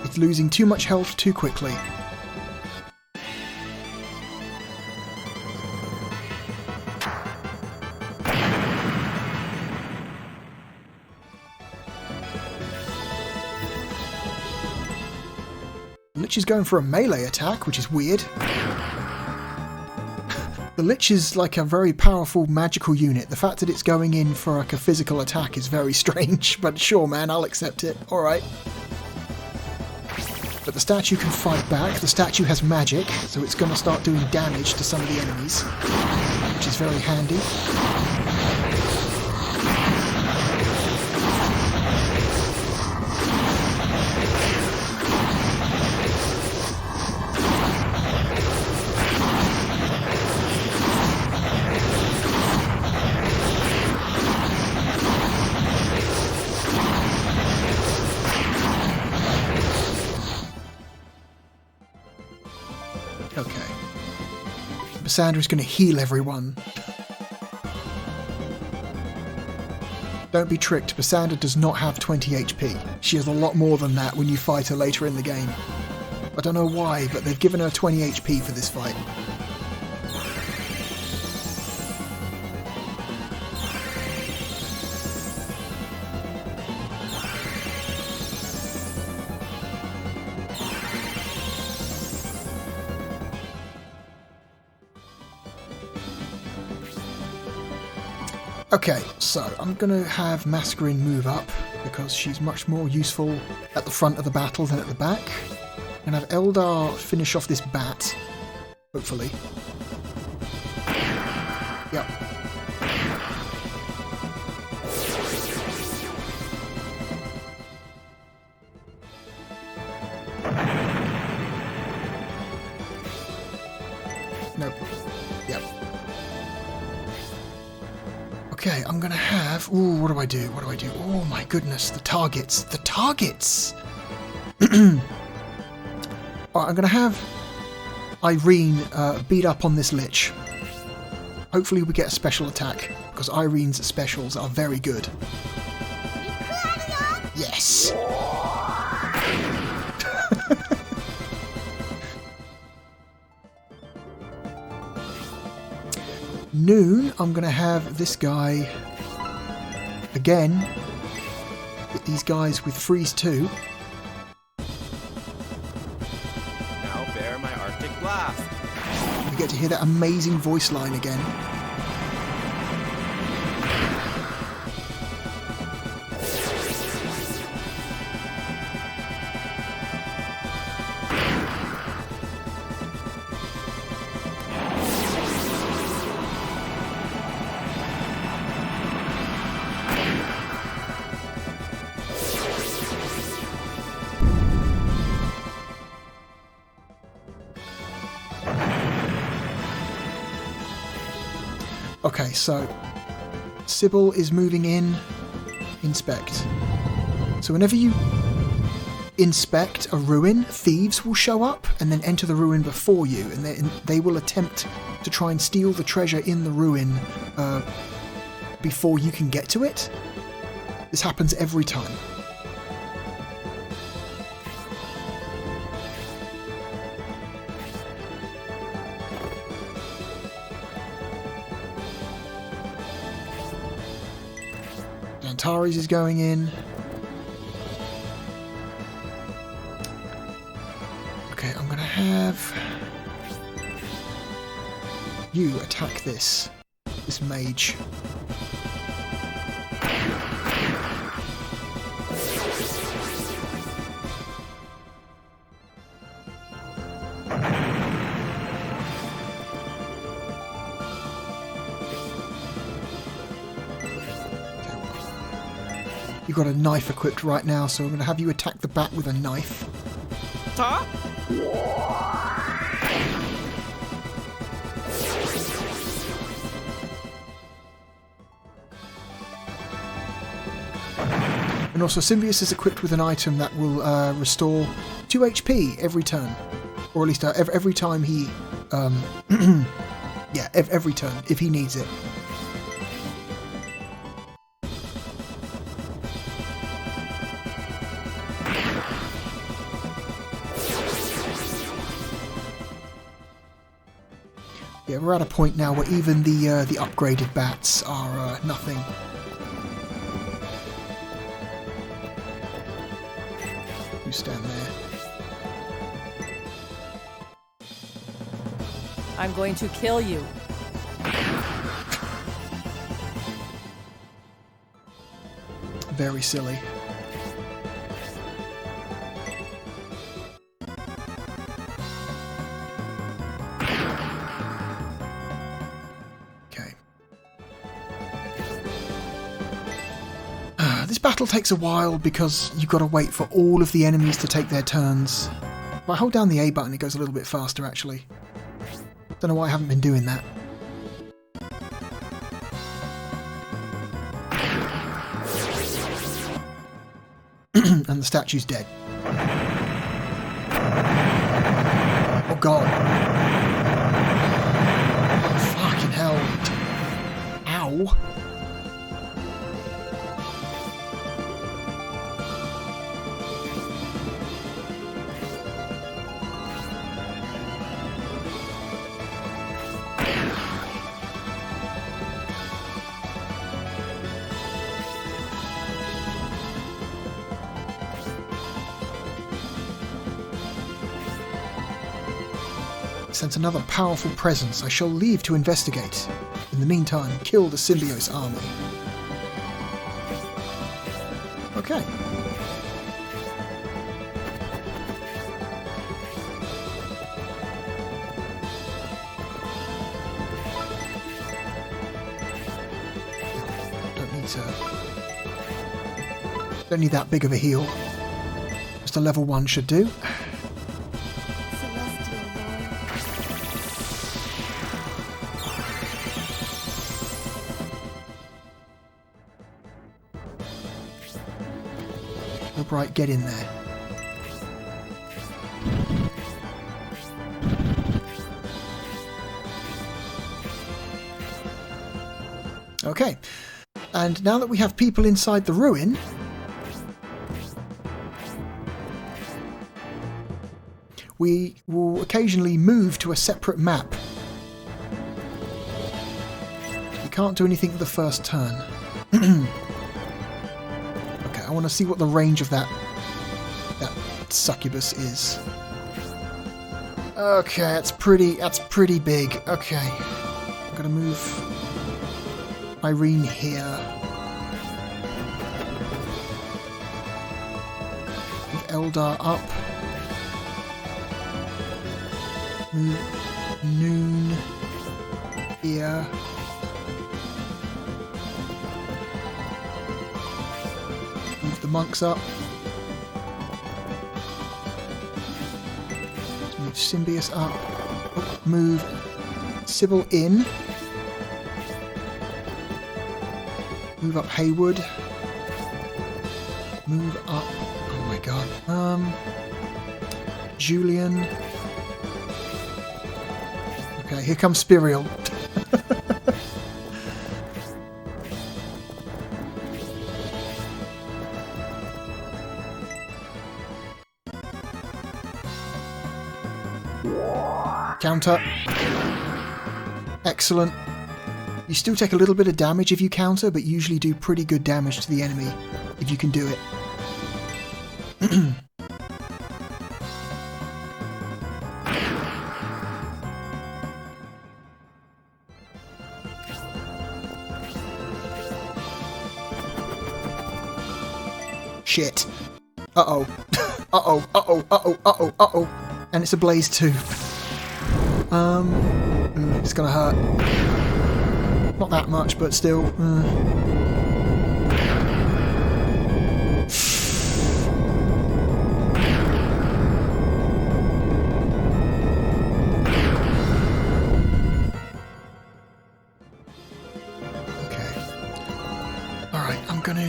It's losing too much health too quickly. The Lich is going for a melee attack, which is weird. The Lich is like a very powerful magical unit. The fact that it's going in for like a physical attack is very strange, but sure man, I'll accept it. Alright. But the statue can fight back. The statue has magic, so it's going to start doing damage to some of the enemies, which is very handy. Sandra's going to heal everyone. Don't be tricked, Cassandra does not have 20 HP. She has a lot more than that when you fight her later in the game. I don't know why, but they've given her 20 HP for this fight. Okay, so I'm going to have Mascarin move up because she's much more useful at the front of the battle than at the back. And have Eldar finish off this bat, hopefully. Yep. Nope. Yep. Okay, I'm gonna have... Ooh, what do I do? What do I do? Oh my goodness, the targets! The targets! Alright, I'm gonna have Irene beat up on this Lich. Hopefully we get a special attack, because Irene's specials are very good. Yes! Noon, I'm going to have this guy, again, hit these guys with Freeze 2.
Now bear my Arctic Blast.
We get to hear that amazing voice line again. Okay, so Sybil is moving in. Inspect. So whenever you inspect a ruin, thieves will show up and then enter the ruin before you, and they will attempt to try and steal the treasure in the ruin before you can get to it. This happens every time. Antares is going in. Okay, I'm going to have you attack this mage. You've got a knife equipped right now, so I'm going to have you attack the bat with a knife.
Ta?
And also, Symbius is equipped with an item that will restore 2 HP every turn. Or at least every time he... yeah, every turn, if he needs it. Yeah, we're at a point now where even the upgraded bats are nothing. You stand there.
I'm going to kill you.
Very silly. This battle takes a while because you've got to wait for all of the enemies to take their turns. If I hold down the A button, it goes a little bit faster, actually. Don't know why I haven't been doing that. And the statue's dead. Oh god. Fucking hell. Ow. Sense another powerful presence. I shall leave to investigate. In the meantime, kill the Symbios army. Okay. Don't need that big of a heal. Just a level 1 should do. Right, get in there. Okay, and now that we have people inside the ruin, we will occasionally move to a separate map. We can't do anything the first turn. I want to see what the range of that succubus is. Okay, that's pretty big. Okay. I'm gonna move Irene here. Move Eldar up. Move Noon here. Move the monks up. Move Symbius up. Move Sybil in. Move up Haywood. Move up. Oh my god. Julian. Okay, here comes Spirial. Counter. Excellent. You still take a little bit of damage if you counter, but usually do pretty good damage to the enemy if you can do it. Shit. Uh-oh. Uh-oh, uh-oh, uh-oh, uh-oh, uh-oh. And it's a blaze too. It's gonna hurt. Not that much, but still. Okay. Alright, I'm gonna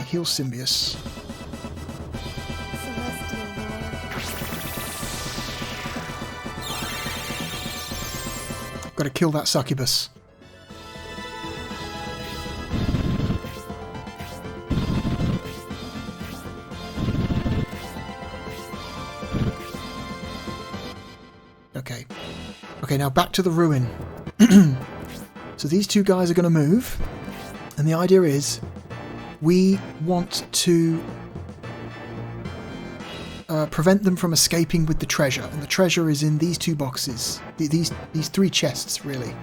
heal Symbius.
Celestial Lord.
Gotta kill that succubus. Okay. Okay, now back to the ruin. So these two guys are gonna move, and the idea is we want to prevent them from escaping with the treasure, and the treasure is in these two boxes. These three chests, really.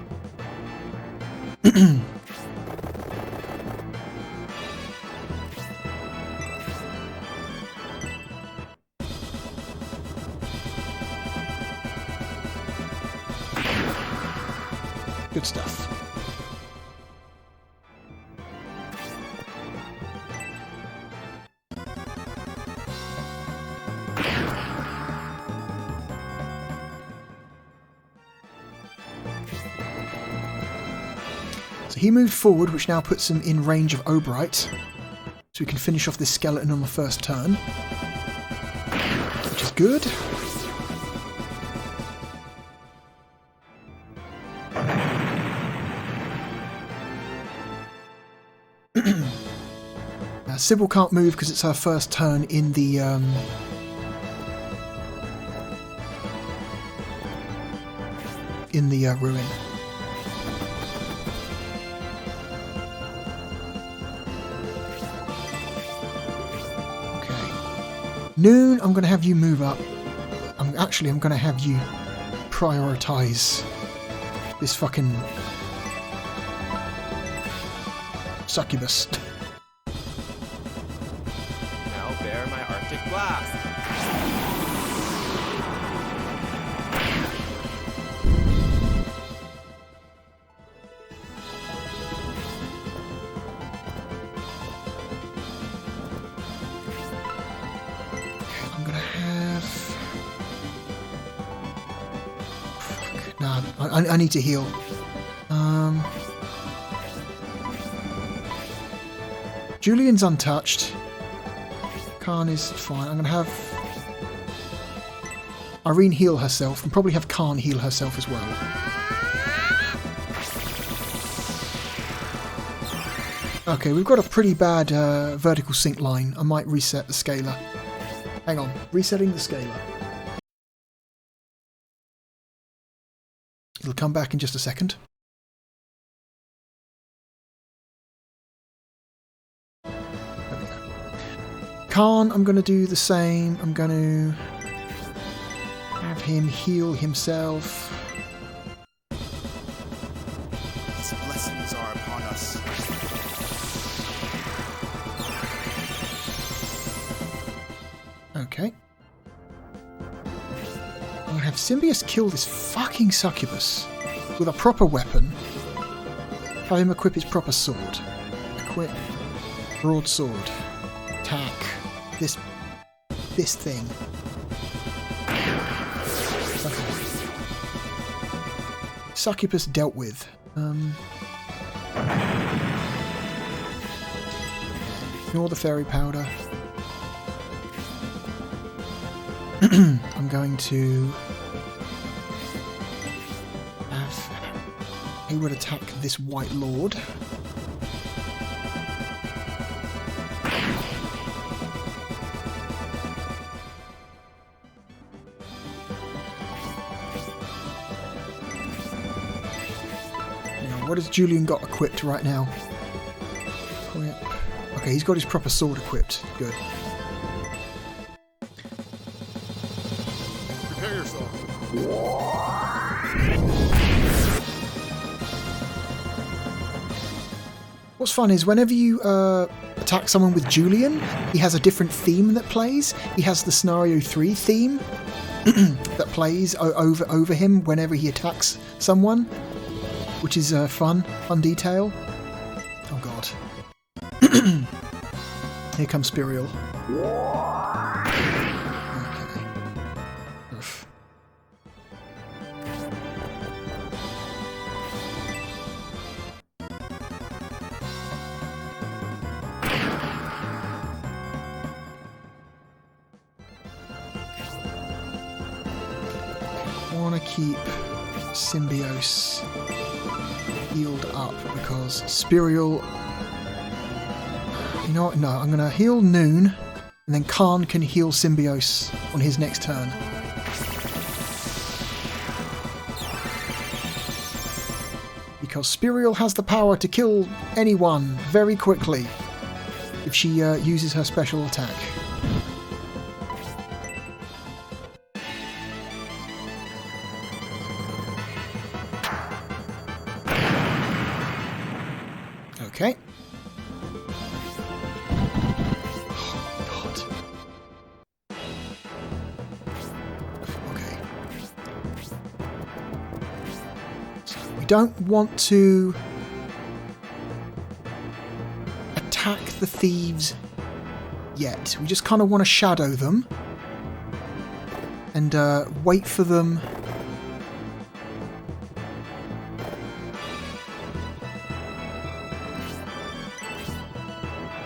Good stuff. So he moved forward, which now puts him in range of Obright. So we can finish off this skeleton on the first turn. Which is good. Now, Sybil can't move because it's her first turn in the ruin. Noon, I'm going to have you move up. I'm going to have you prioritize this fucking succubus.
Now bear my Arctic blast.
I need to heal. Julian's untouched. Khan is fine. I'm going to have Irene heal herself, and probably have Khan heal herself as well. Okay, we've got a pretty bad vertical sync line. I might reset the scaler. Hang on, resetting the scaler. It'll come back in just a second. There we go. Khan, I'm going to do the same. I'm going to have him heal himself.
His blessings are upon us.
Okay. I'm going to have Symbius kill this fucking succubus with a proper weapon. Have him equip his proper sword. Equip. Broadsword. Attack. This thing. Okay. Succubus dealt with. Ignore the fairy powder. I'm going to have Hayward attack this White Lord. what has Julian got equipped right now? Equip. Okay, he's got his proper sword equipped. Good.
Prepare yourself.
What's fun is whenever you attack someone with Julian, he has a different theme that plays. He has the Scenario 3 theme that plays over him whenever he attacks someone, which is fun detail. Oh god. Here comes Spirial. Okay. Oof. I want to keep Symbiose healed up because Spirial... You know what? No, I'm going to heal Noon and then Khan can heal Symbiose on his next turn. Because Spirial has the power to kill anyone very quickly if she uses her special attack. Okay. Oh, God. Okay. So we don't want to attack the thieves yet. We just kind of want to shadow them and wait for them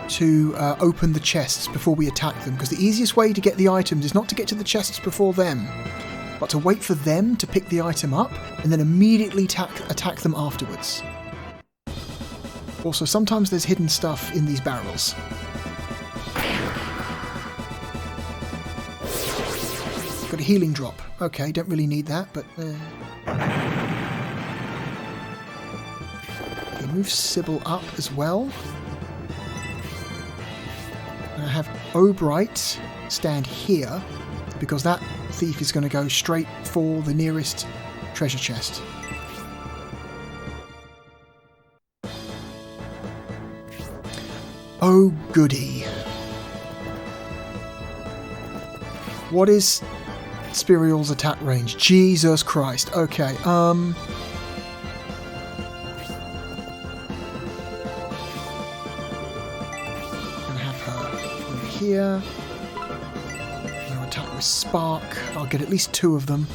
to open the chests before we attack them, because the easiest way to get the items is not to get to the chests before them, but to wait for them to pick the item up and then immediately attack them afterwards. Also, sometimes there's hidden stuff in these barrels. Got a healing drop. Okay, don't really need that, but... Okay, move Sybil up as well. And I have Obright stand here, because that thief is going to go straight for the nearest treasure chest. Oh goody. What is Spirial's attack range? Jesus Christ. Okay, I'm gonna have her over here. I'm gonna attack with Spark. I'll get at least 2 of them.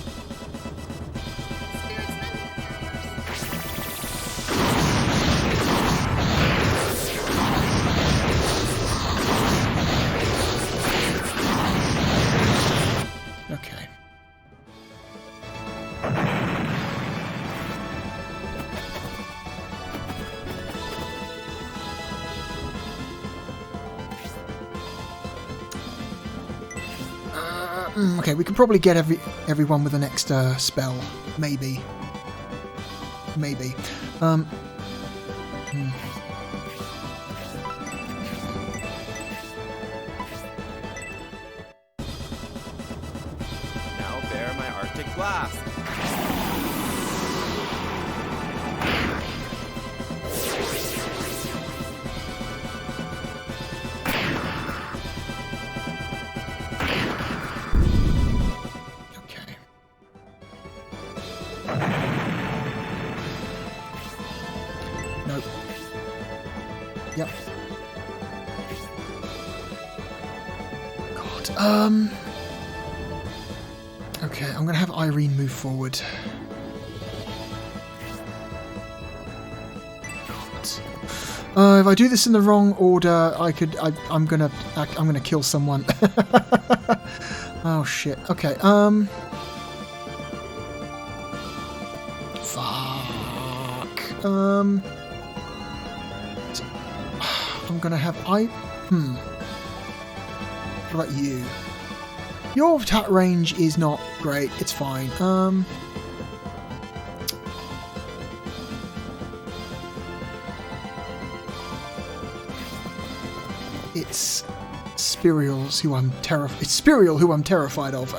Okay. Okay, we can probably get everyone with the next spell. Maybe. Maybe.
Now bear my Arctic blast.
Okay. Nope. Yep. God. Okay, I'm gonna have Irene move forward. God. If I do this in the wrong order, I'm gonna kill someone. Oh shit. Okay. Fuck. I'm gonna have What about you? Your attack range is not great. It's fine. it's Spirials who I'm It's Spirial who I'm terrified of.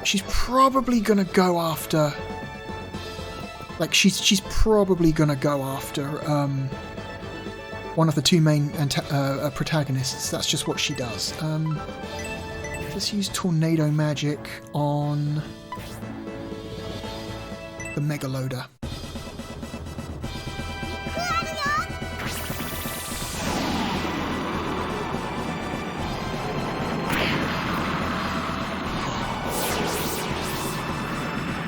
She's probably gonna go after. Like she's probably gonna go after one of the two main protagonists. That's just what she does. Let's use Tornado Magic on the Mega Loader.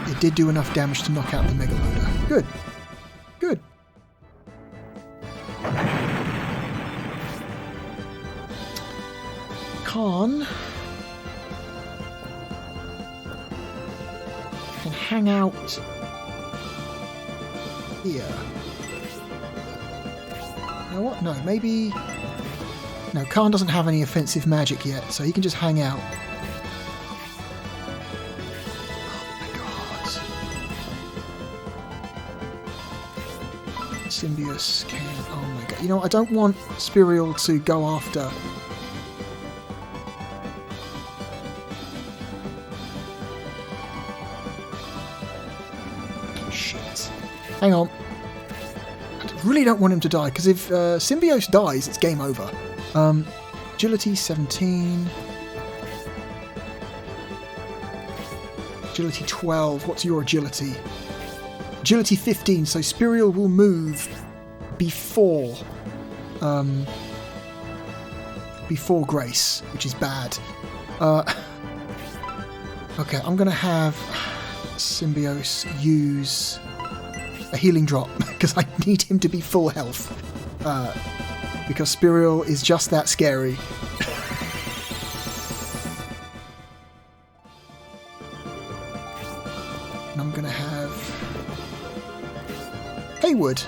It did do enough damage to knock out the Mega Loader. Good. Good. Khan can hang out here. You know what? No, maybe... No, Khan doesn't have any offensive magic yet, so he can just hang out. Symbios can... Oh my god. You know what? I don't want Spirial to go after... Shit. Hang on. I really don't want him to die, because if Symbios dies, it's game over. Agility 17... Agility 12. What's your agility? Agility 15, so Spirial will move before Grace, which is bad. Okay, I'm gonna have Symbios use a healing drop because I need him to be full health. Because Spirial is just that scary. And I'm gonna have Haywood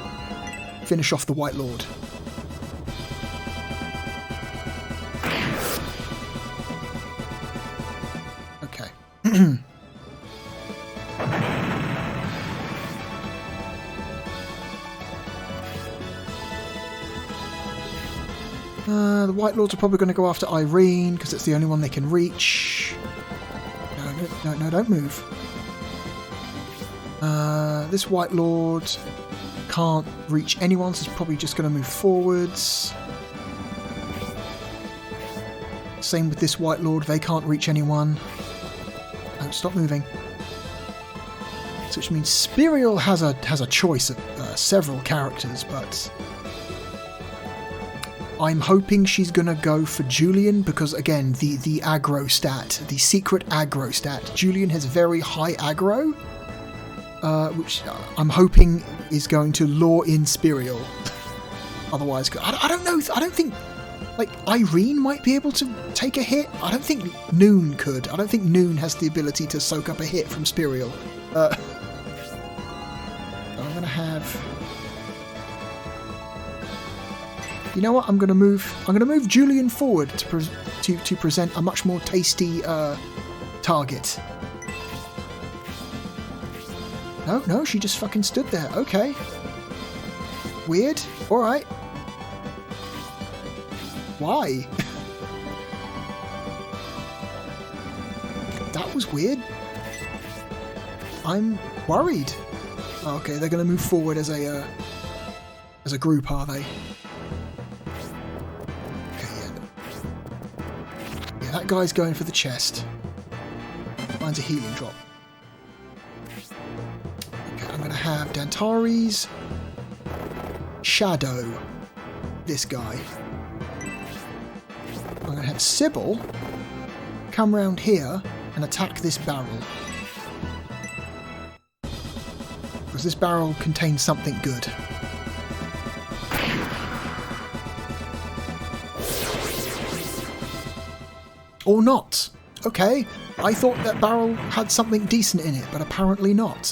finish off the White Lord. Okay. The White Lords are probably going to go after Irene because it's the only one they can reach. No, don't move. This White Lord can't reach anyone, so it's probably just going to move forwards. Same with this White Lord, they can't reach anyone. No, stop moving. So which means Spirial has a choice of several characters, but I'm hoping she's going to go for Julian because, again, the aggro stat, the secret aggro stat. Julian has very high aggro, which I'm hoping is going to lure in Spirial. Otherwise, I don't know. I don't think, like, Irene might be able to take a hit. I don't think Noon could. I don't think Noon has the ability to soak up a hit from Spirial. I'm going to have... You know what? I'm going to move Julian forward to present a much more tasty target. No, she just fucking stood there. Okay. Weird. All right. Why? That was weird. I'm worried. Okay, they're going to move forward as a group, are they? That guy's going for the chest. Mine's a healing drop. Okay, I'm going to have Dantari's Shadow this guy. I'm going to have Sybil come round here and attack this barrel. Because this barrel contains something good. Or not. Okay, I thought that barrel had something decent in it, but apparently not.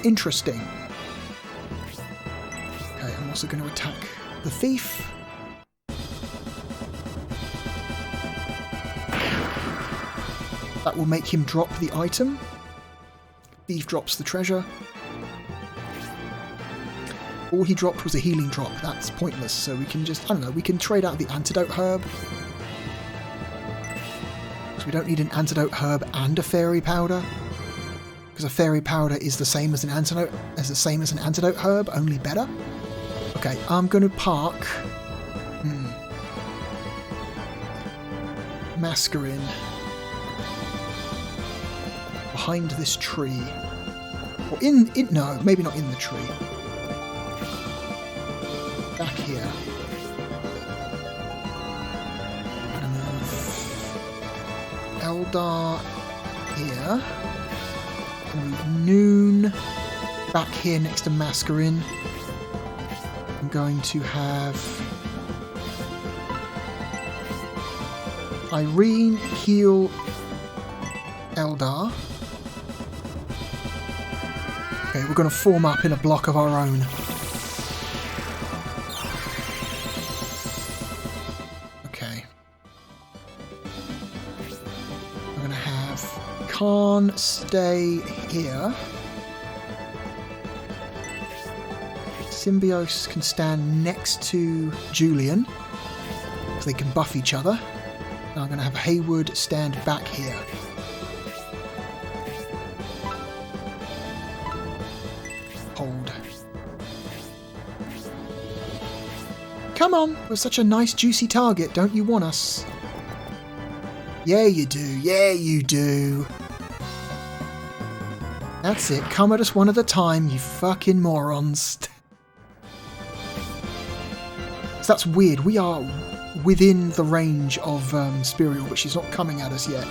Interesting. Okay, I'm also going to attack the thief. That will make him drop the item. Thief drops the treasure. All he dropped was a healing drop. That's pointless, so we can just, I don't know, we can trade out the antidote herb. So we don't need an antidote herb and a fairy powder. Because a fairy powder is the same as an antidote herb, only better. Okay, I'm going to park Mascarin behind this tree. Or no, maybe not in the tree. Back here. I'm going to move Eldar here. Move Noon back here next to Mascarin. I'm going to have Irene heal Eldar. Okay, we're going to form up in a block of our own. Okay. I'm going to have Khan stay here. Symbios can stand next to Julian, so they can buff each other. Now I'm going to have Haywood stand back here. Hold. Come on, we're such a nice juicy target, don't you want us? Yeah you do, yeah you do. That's it, come at us one at a time, you fucking morons. So that's weird, we are within the range of Spirial, but she's not coming at us yet,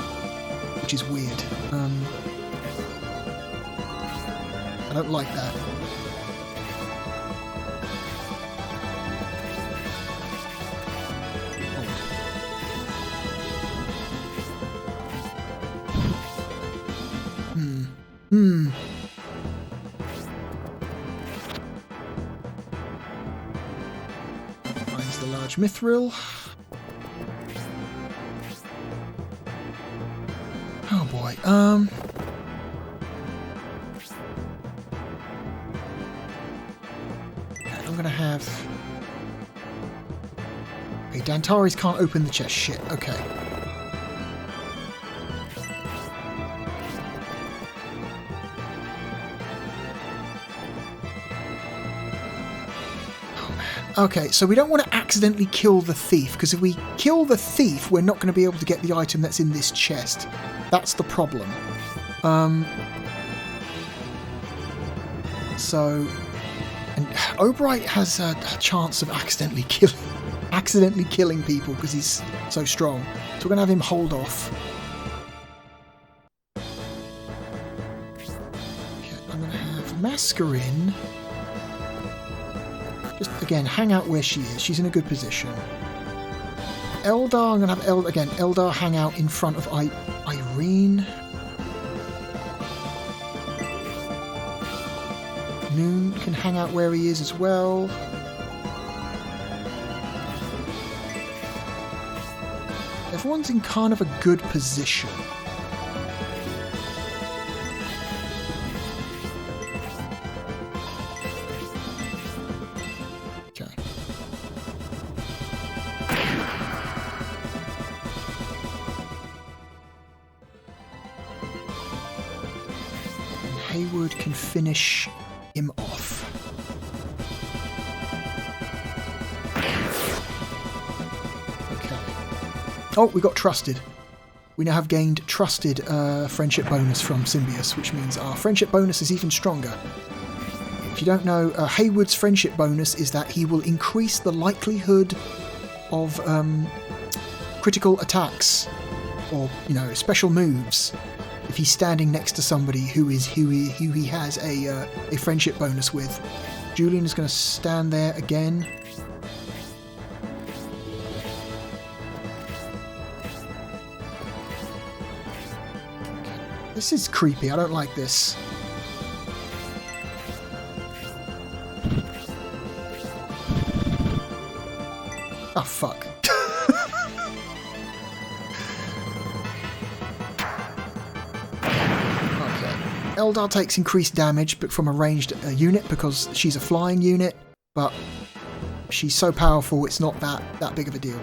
which is weird. I don't like that. Finds the large mithril. Oh boy. I'm gonna have. Okay, Dantaris can't open the chest. Shit. Okay. Okay, so we don't want to accidentally kill the thief, because if we kill the thief, we're not going to be able to get the item that's in this chest. That's the problem. So, and Obright has a chance of accidentally killing people because he's so strong. So we're going to have him hold off. Okay, I'm going to have Mascarin. Just, again, hang out where she is. She's in a good position. Eldar, I'm going to have Eldar hang out in front of Irene. Noon can hang out where he is as well. Everyone's in kind of a good position. Haywood can finish him off. Okay. Oh, we got trusted. We now have gained trusted friendship bonus from Symbios, which means our friendship bonus is even stronger. If you don't know, Haywood's friendship bonus is that he will increase the likelihood of critical attacks or, special moves if he's standing next to somebody who he has a friendship bonus with. Julian is going to stand there again. This is creepy. I don't like this. Oh, fuck. Eldar takes increased damage but from a ranged unit because she's a flying unit, but she's so powerful it's not that big of a deal.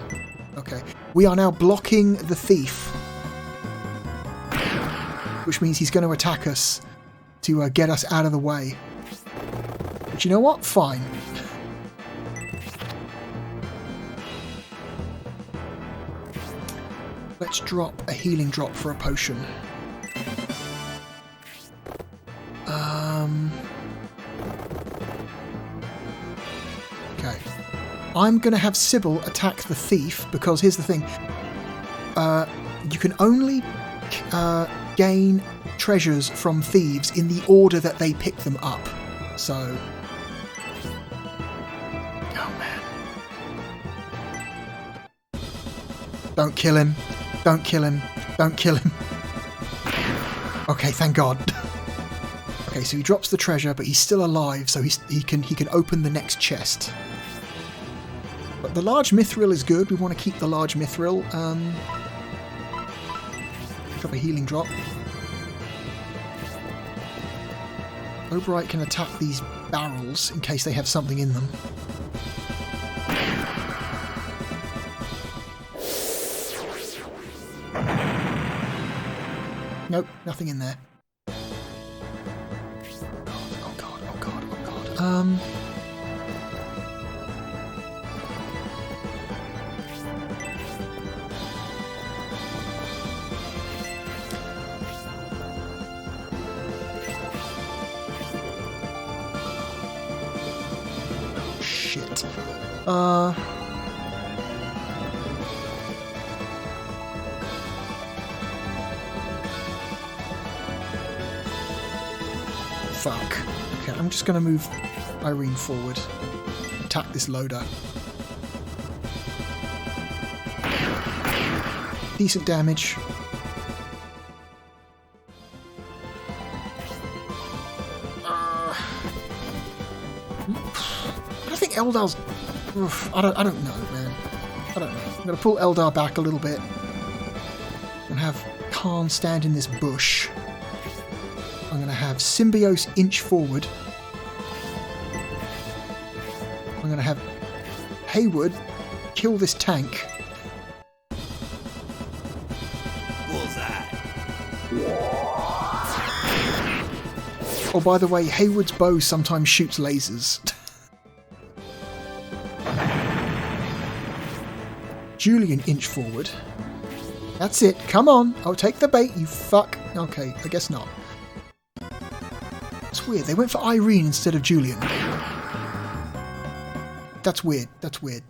Okay, we are now blocking the thief, which means he's going to attack us to get us out of the way. But you know what? Fine. Let's drop a healing drop for a potion. Okay. I'm going to have Sybil attack the thief because here's the thing. You can only gain treasures from thieves in the order that they pick them up. So... Oh, man. Don't kill him. Don't kill him. Don't kill him. Okay, thank God. Okay, so he drops the treasure, but he's still alive, so he can open the next chest. But the large mithril is good. We want to keep the large mithril. Drop a healing drop. Oberite can attack these barrels in case they have something in them. Nope, nothing in there. Oh god, oh god, oh god. Shit. Fuck. Okay, I'm just going to move Irene forward. Attack this loader. Decent damage. I don't think Eldar's... I don't know, man. I don't know. I'm going to pull Eldar back a little bit. And have Khan stand in this bush. I'm going to have Symbiose inch forward. I'm going to have Haywood kill this tank.
Bullseye.
Oh, by the way, Haywood's bow sometimes shoots lasers. Julian inch forward. That's it. Come on. I'll take the bait, you fuck. Okay, I guess not. It's weird. They went for Irene instead of Julian. That's weird. That's weird.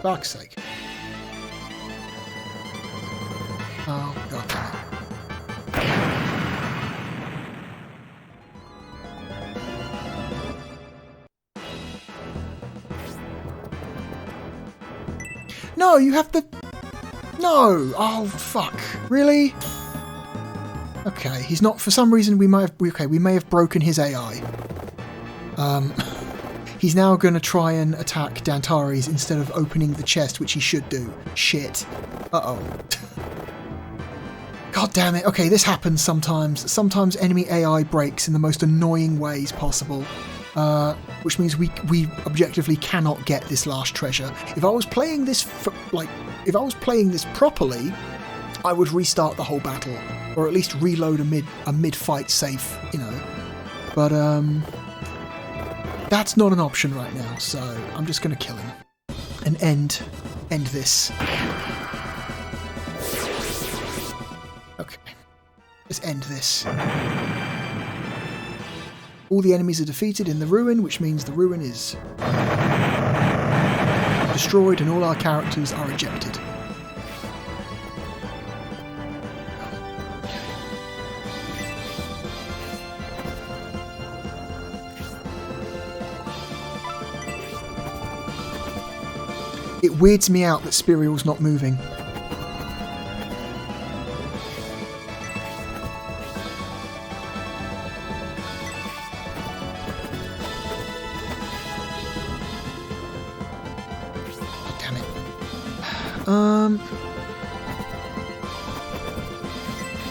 Fuck's sake. Oh, God damn it. No, you have to... No! Oh, fuck. Really? Okay, he's not... For some reason, we may have broken his AI. He's now going to try and attack Dantares instead of opening the chest, which he should do. Shit. Uh-oh. God damn it. Okay, this happens sometimes. Sometimes enemy AI breaks in the most annoying ways possible. Which means we objectively cannot get this last treasure. If I was playing this properly, I would restart the whole battle, or at least reload a mid-fight safe, you know. But that's not an option right now, so I'm just going to kill him and end this. Okay, let's end this. All the enemies are defeated in the ruin, which means the ruin is destroyed and all our characters are ejected. It weirds me out that Spirial's not moving.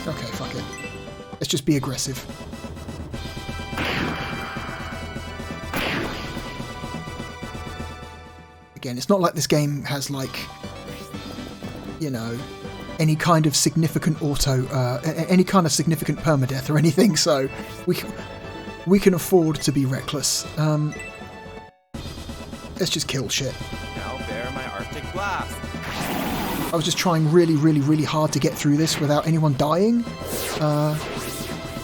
Okay, fuck it. Let's just be aggressive. Again, it's not like this game has, like, you know, any kind of significant any kind of significant permadeath or anything, so we can afford to be reckless. Let's just kill shit.
Now bear my Arctic blast.
I was just trying really, really, really hard to get through this without anyone dying.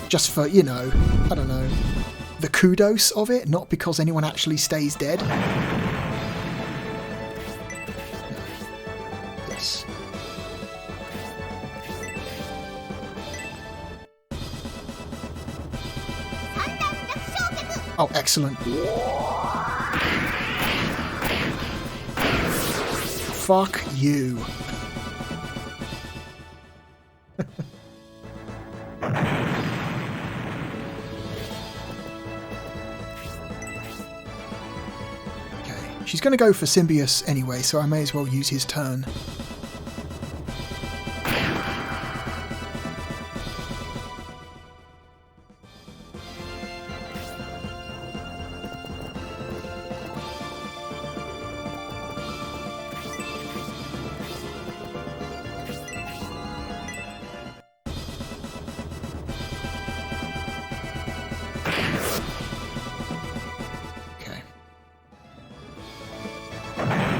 Just for, you know, I don't know, the kudos of it, not because anyone actually stays dead. Yes. Oh, excellent. Fuck you. She's going to go for Symbios anyway, so I may as well use his turn.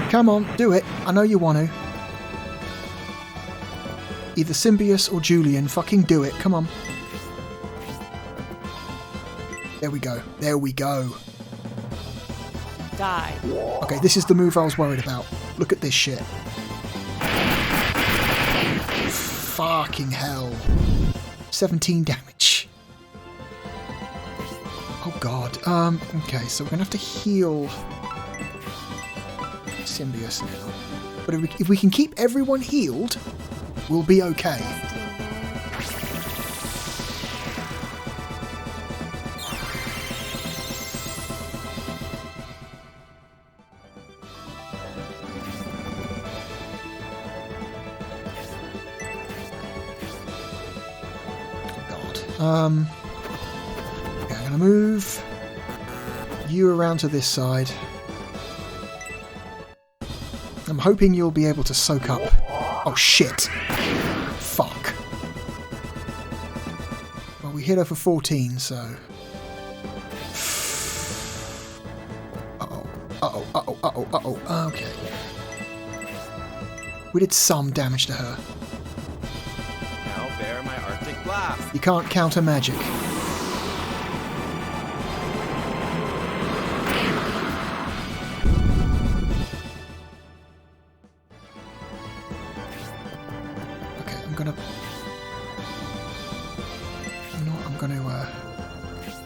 Come on, do it. I know you want to. Either Symbios or Julian, fucking do it. Come on. There we go. There we go.
Die.
Okay, this is the move I was worried about. Look at this shit. Fucking hell. 17 damage. Oh god. Okay, so we're gonna have to heal Symbios now. But if we can keep everyone healed, we'll be okay. God. Okay, I'm gonna move you around to this side. I'm hoping you'll be able to soak up. Oh shit. Fuck. Well, we hit her for 14, so. Uh-oh. Uh-oh. Uh-oh. Uh-oh. Uh-oh. Okay. We did some damage to her.
Now bear my Arctic blast.
You can't counter magic.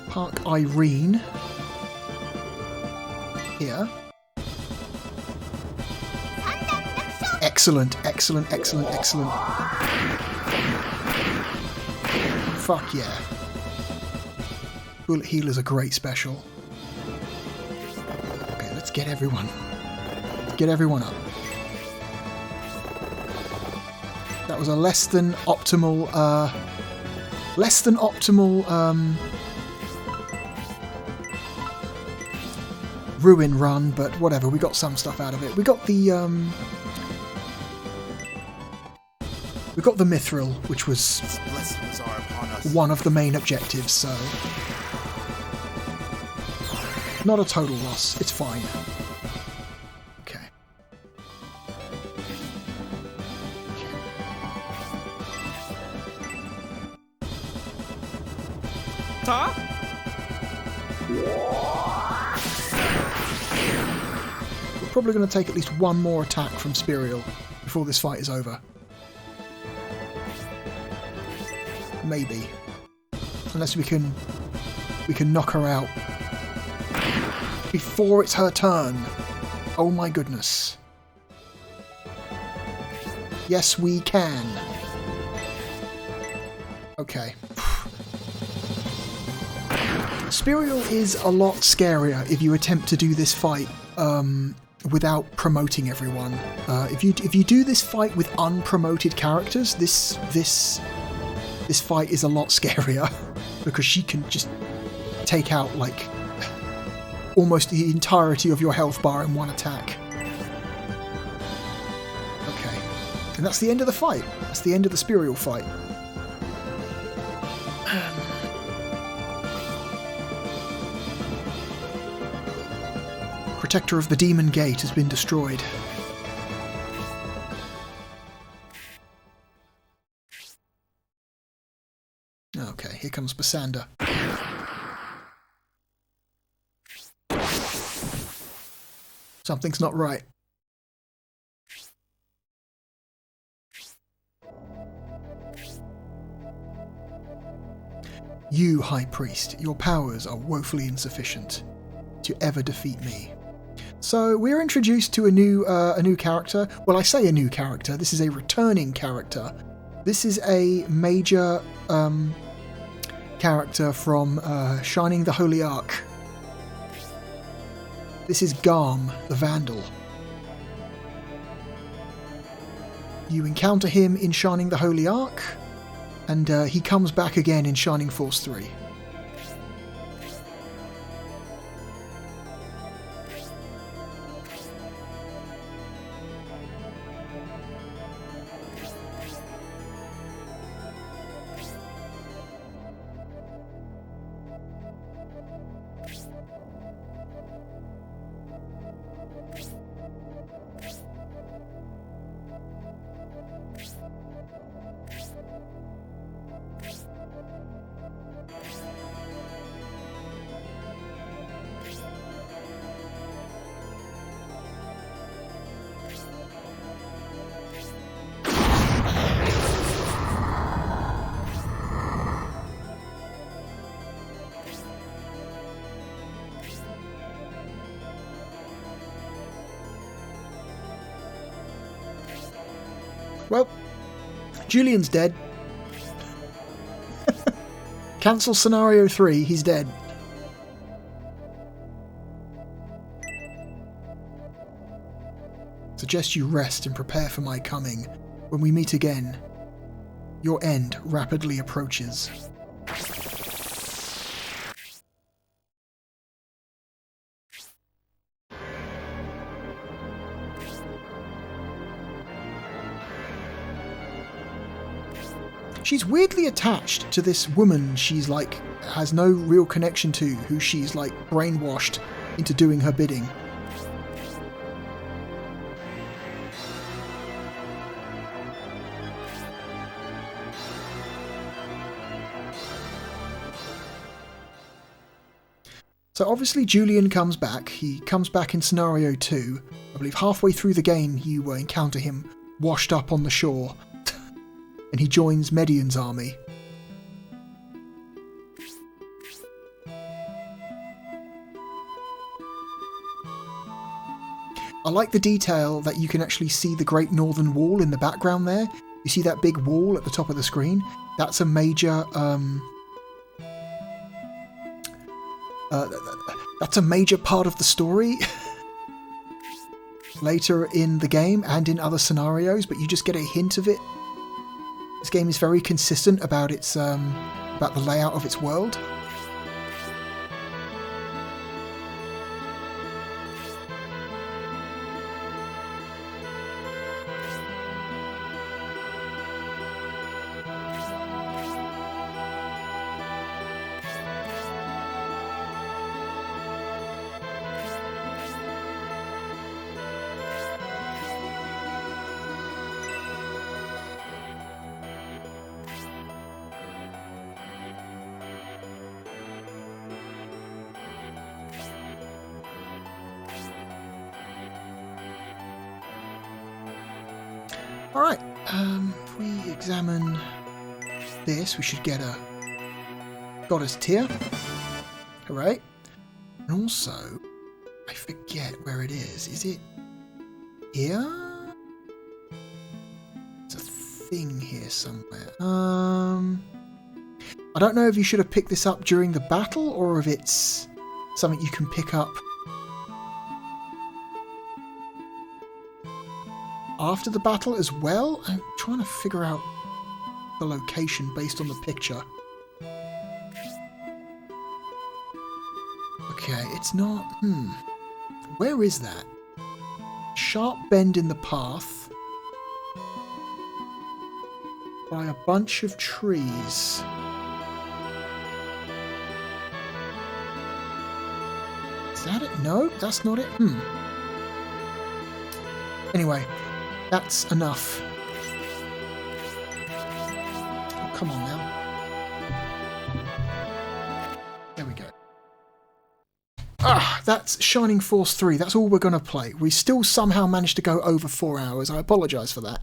Park Irene here. Excellent, excellent, excellent, excellent. Fuck yeah. Bullet Healer's a great special. Okay, let's get everyone. Let's get everyone up. That was a less than optimal ruin run, but whatever, we got some stuff out of it. We got the mithril, which was one of the main objectives, so not a total loss. It's fine. Okay.
Ta?
We're probably going to take at least one more attack from Spirial before this fight is over. Maybe. Unless we can knock her out before it's her turn. Oh my goodness. Yes, we can. Okay. Spirial is a lot scarier if you attempt to do this fight without promoting everyone. If you do this fight with unpromoted characters, this fight is a lot scarier because she can just take out like almost the entirety of your health bar in one attack. Okay, and that's the end of the fight. That's the end of the Spirial fight. Protector of the Demon Gate has been destroyed. Okay, here comes Basander. Something's not right. You, High Priest, your powers are woefully insufficient to ever defeat me. So we're introduced to a new character. Well, I say a new character. This is a returning character. This is a major character from Shining the Holy Ark. This is Garm, the Vandal. You encounter him in Shining the Holy Ark, and he comes back again in Shining Force 3. Well, Julian's dead. Cancel scenario 3, he's dead. Suggest you rest and prepare for my coming. When we meet again, your end rapidly approaches. She's weirdly attached to this woman she's like has no real connection to, who she's like brainwashed into doing her bidding. So obviously Julian comes back. He comes back in scenario 2. I believe halfway through the game you encounter him washed up on the shore. And he joins Medion's army. I like the detail that you can actually see the Great Northern Wall in the background there. You see that big wall at the top of the screen? That's a major that's a major part of the story later in the game and in other scenarios, but you just get a hint of it. This game is very consistent about its about the layout of its world. Alright, if we examine this, we should get a goddess tier. Hooray. And also, I forget where it is. Is it here? There's a thing here somewhere. I don't know if you should have picked this up during the battle or if it's something you can pick up after the battle as well. I'm trying to figure out the location based on the picture. Okay, it's not... Where is that? Sharp bend in the path by a bunch of trees. Is that it? No, that's not it. Anyway, that's enough. Oh, come on now. There we go. That's Shining Force 3. That's all we're going to play. We still somehow managed to go over 4 hours. I apologise for that.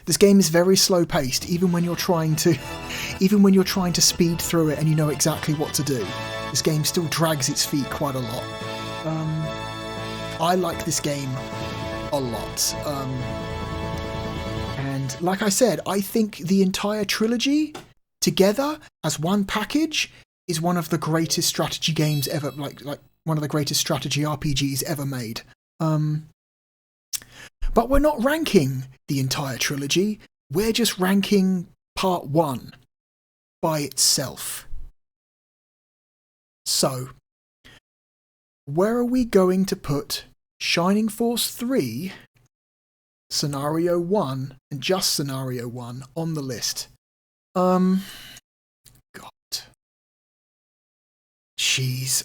This game is very slow paced, even when you're trying to speed through it and you know exactly what to do. This game still drags its feet quite a lot. I like this game a lot. And like I said, I think the entire trilogy together as one package is one of the greatest strategy games ever, like one of the greatest strategy RPGs ever made. But we're not ranking the entire trilogy, we're just ranking part 1 by itself. So, where are we going to put Shining Force 3, Scenario 1, and just Scenario 1 on the list? God. Jeez.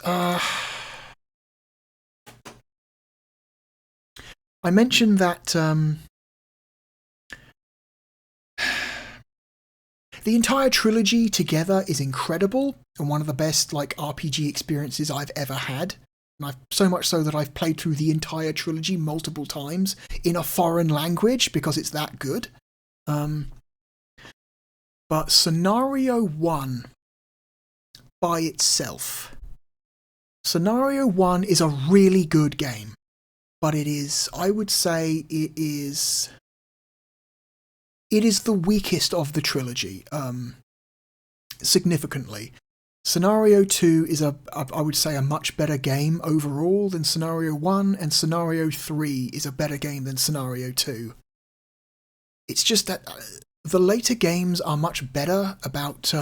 I mentioned that the entire trilogy together is incredible and one of the best RPG experiences I've ever had. And so much so that I've played through the entire trilogy multiple times in a foreign language because it's that good. But Scenario 1 by itself. Scenario 1 is a really good game. But it is, I would say, it is the weakest of the trilogy, significantly. Scenario 2 is I would say, a much better game overall than Scenario 1, and Scenario 3 is a better game than Scenario 2. It's just that the later games are much better about,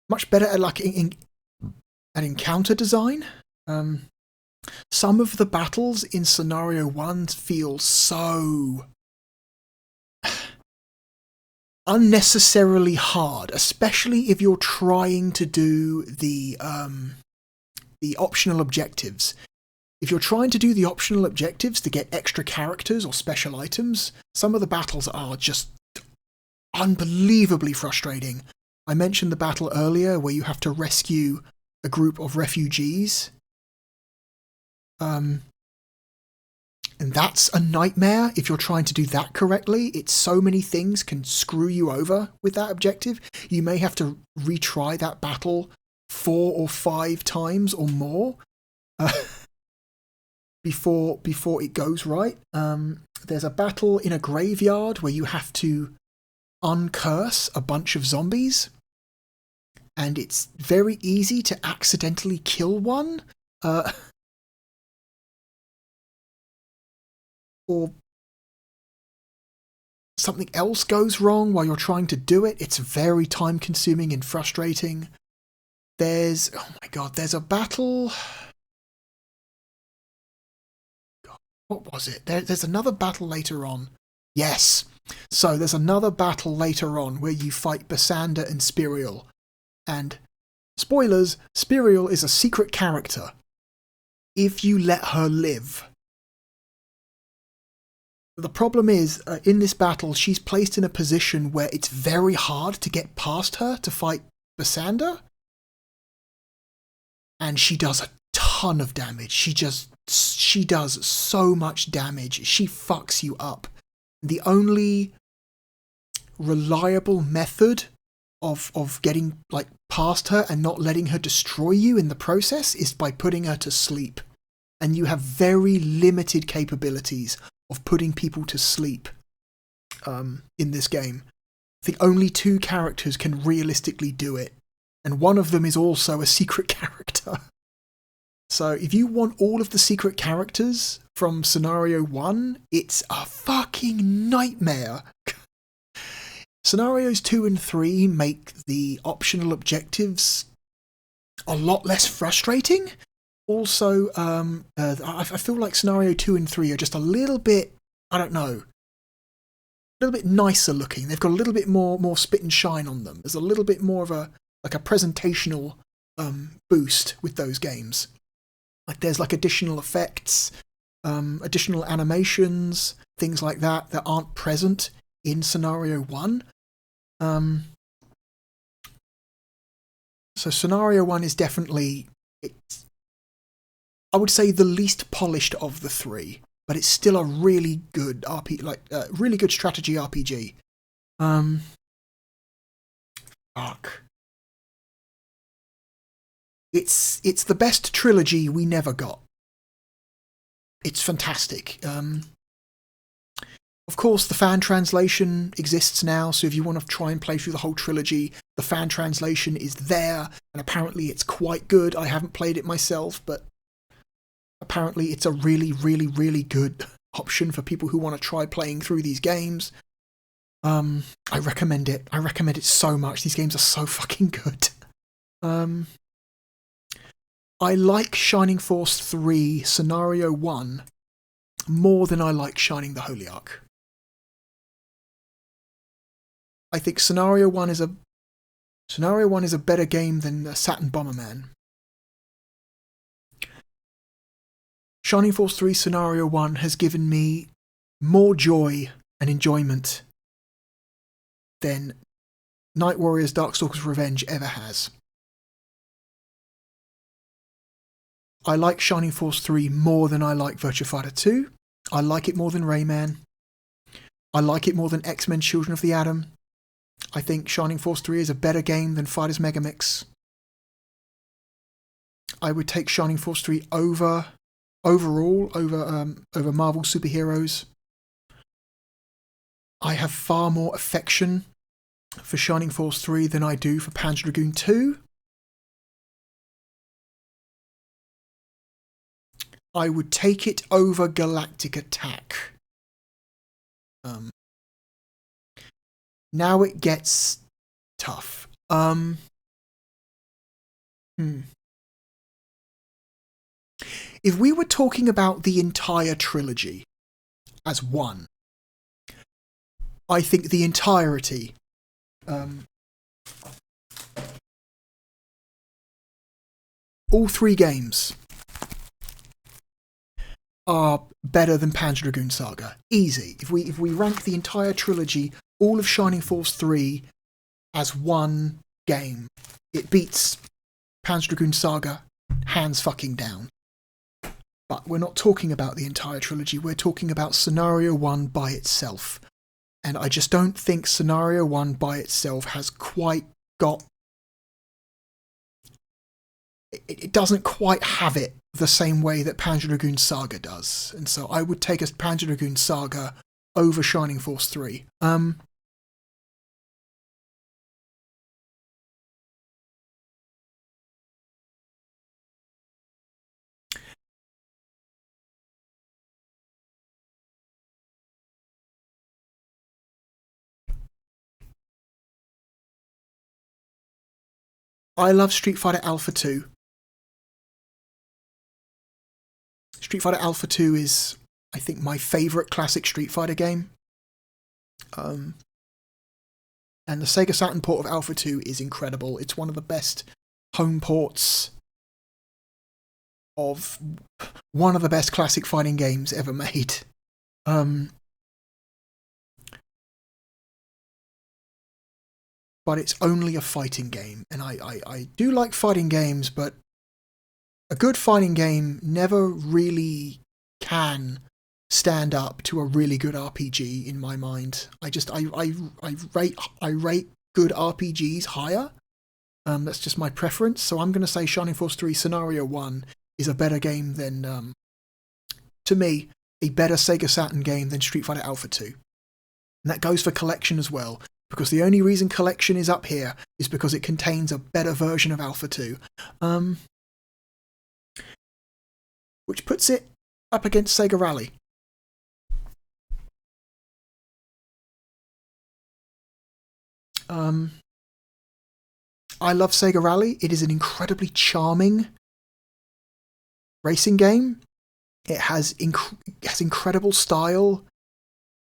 much better at at encounter design. Some of the battles in Scenario 1 feel so unnecessarily hard, especially if you're trying to do the optional objectives. If you're trying to do the optional objectives to get extra characters or special items, some of the battles are just unbelievably frustrating. I mentioned the battle earlier where you have to rescue a group of refugees. And that's a nightmare if you're trying to do that correctly. It's so many things can screw you over with that objective. You may have to retry that battle 4 or 5 times or more before it goes right. There's a battle in a graveyard where you have to uncurse a bunch of zombies. And it's very easy to accidentally kill one. Or something else goes wrong while you're trying to do it. It's very time consuming and frustrating. There's a battle. God, what was it? There's another battle later on. Yes. So there's another battle later on where you fight Basander and Spiriel. And, spoilers, Spiriel is a secret character. If you let her live. The problem is, in this battle, she's placed in a position where it's very hard to get past her to fight Basander. And she does a ton of damage. She does so much damage. She fucks you up. The only reliable method of getting past her and not letting her destroy you in the process is by putting her to sleep. And you have very limited capabilities of putting people to sleep in this game. The only 2 characters can realistically do it. And one of them is also a secret character. So if you want all of the secret characters from Scenario 1, it's a fucking nightmare. Scenarios 2 and 3 make the optional objectives a lot less frustrating. Also, I feel like Scenario 2 and 3 are just a little bit, I don't know, a little bit nicer looking. They've got a little bit more spit and shine on them. There's a little bit more of a presentational boost with those games. Like there's like additional effects, additional animations, things like that aren't present in Scenario 1. So Scenario 1 is definitely, I would say, the least polished of the three, but it's still a really good really good strategy RPG. Fuck. It's the best trilogy we never got. It's fantastic. Of course, the fan translation exists now, so if you want to try and play through the whole trilogy, the fan translation is there, and apparently it's quite good. I haven't played it myself, but apparently it's a really, really, really good option for people who want to try playing through these games. I recommend it. I recommend it so much. These games are so fucking good. I like Shining Force 3 Scenario 1 more than I like Shining the Holy Ark. I think Scenario 1 is a better game than Saturn Bomberman. Shining Force 3 Scenario 1 has given me more joy and enjoyment than Night Warriors Darkstalkers Revenge ever has. I like Shining Force 3 more than I like Virtua Fighter 2. I like it more than Rayman. I like it more than X-Men Children of the Atom. I think Shining Force 3 is a better game than Fighters Megamix. I would take Shining Force 3 over Marvel Superheroes. I have far more affection for Shining Force 3 than I do for Panzer Dragoon 2. I would take it over Galactic Attack. Now it gets tough. If we were talking about the entire trilogy as one, I think the entirety all three games are better than Panzer Dragoon Saga. Easy. If we rank the entire trilogy, all of Shining Force 3 as one game, it beats Panzer Dragoon Saga hands fucking down. But we're not talking about the entire trilogy, we're talking about Scenario 1 by itself. And I just don't think Scenario 1 by itself has quite got... It doesn't quite have it the same way that Panzer Dragoon Saga does. And so I would take a Panzer Dragoon Saga over Shining Force 3. I love Street Fighter Alpha 2. Street Fighter Alpha 2 is, I think, my favourite classic Street Fighter game. And the Sega Saturn port of Alpha 2 is incredible. It's one of the best home ports of one of the best classic fighting games ever made. But it's only a fighting game. And I do like fighting games, but a good fighting game never really can stand up to a really good RPG in my mind. I rate good RPGs higher. That's just my preference. So I'm going to say Shining Force 3 Scenario 1 is a better game than, to me, a better Sega Saturn game than Street Fighter Alpha 2. And that goes for Collection as well, because the only reason Collection is up here is because it contains a better version of Alpha 2. which puts it up against Sega Rally. I love Sega Rally. It is an incredibly charming racing game. It has incredible style,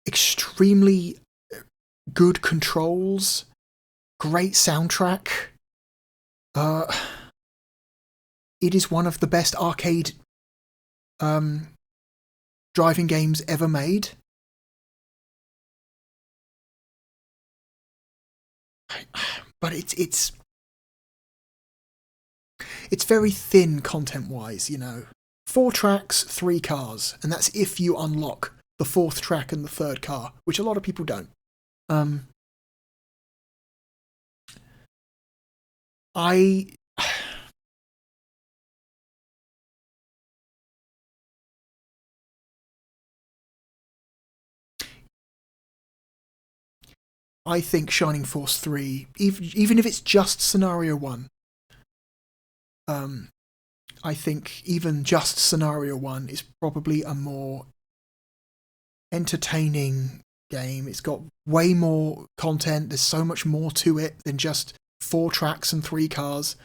extremely good controls, great soundtrack. It is one of the best arcade driving games ever made. But it's very thin content-wise, you know. 4 tracks, 3 cars, and that's if you unlock the 4th track and the 3rd car, which a lot of people don't. I think Shining Force 3, even if it's just Scenario 1, I think even just Scenario 1 is probably a more entertaining game. It's got way more content. There's so much more to it than just 4 tracks and 3 cars.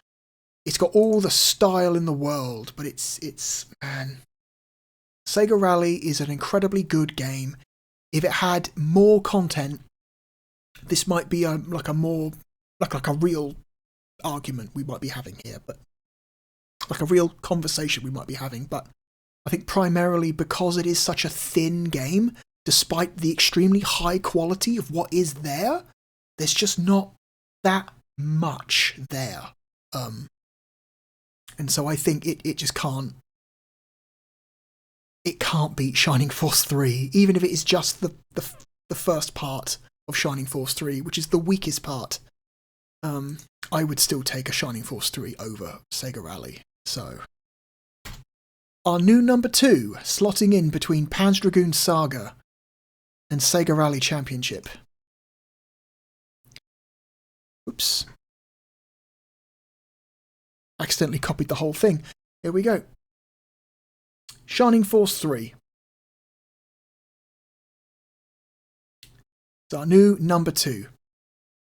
It's got all the style in the world, but it's man. Sega Rally is an incredibly good game. If it had more content, this might be a real argument we might be having here, but like a real conversation we might be having. But I think primarily because it is such a thin game, despite the extremely high quality of what is there, there's just not that much there. And so I think it just can't. It can't beat Shining Force 3, even if it is just the first part of Shining Force 3, which is the weakest part. I would still take a Shining Force 3 over Sega Rally. So, our new number 2, slotting in between Panzer Dragoon Saga and Sega Rally Championship. Oops. Accidentally copied the whole thing. Here we go. Shining Force 3. It's our new number 2.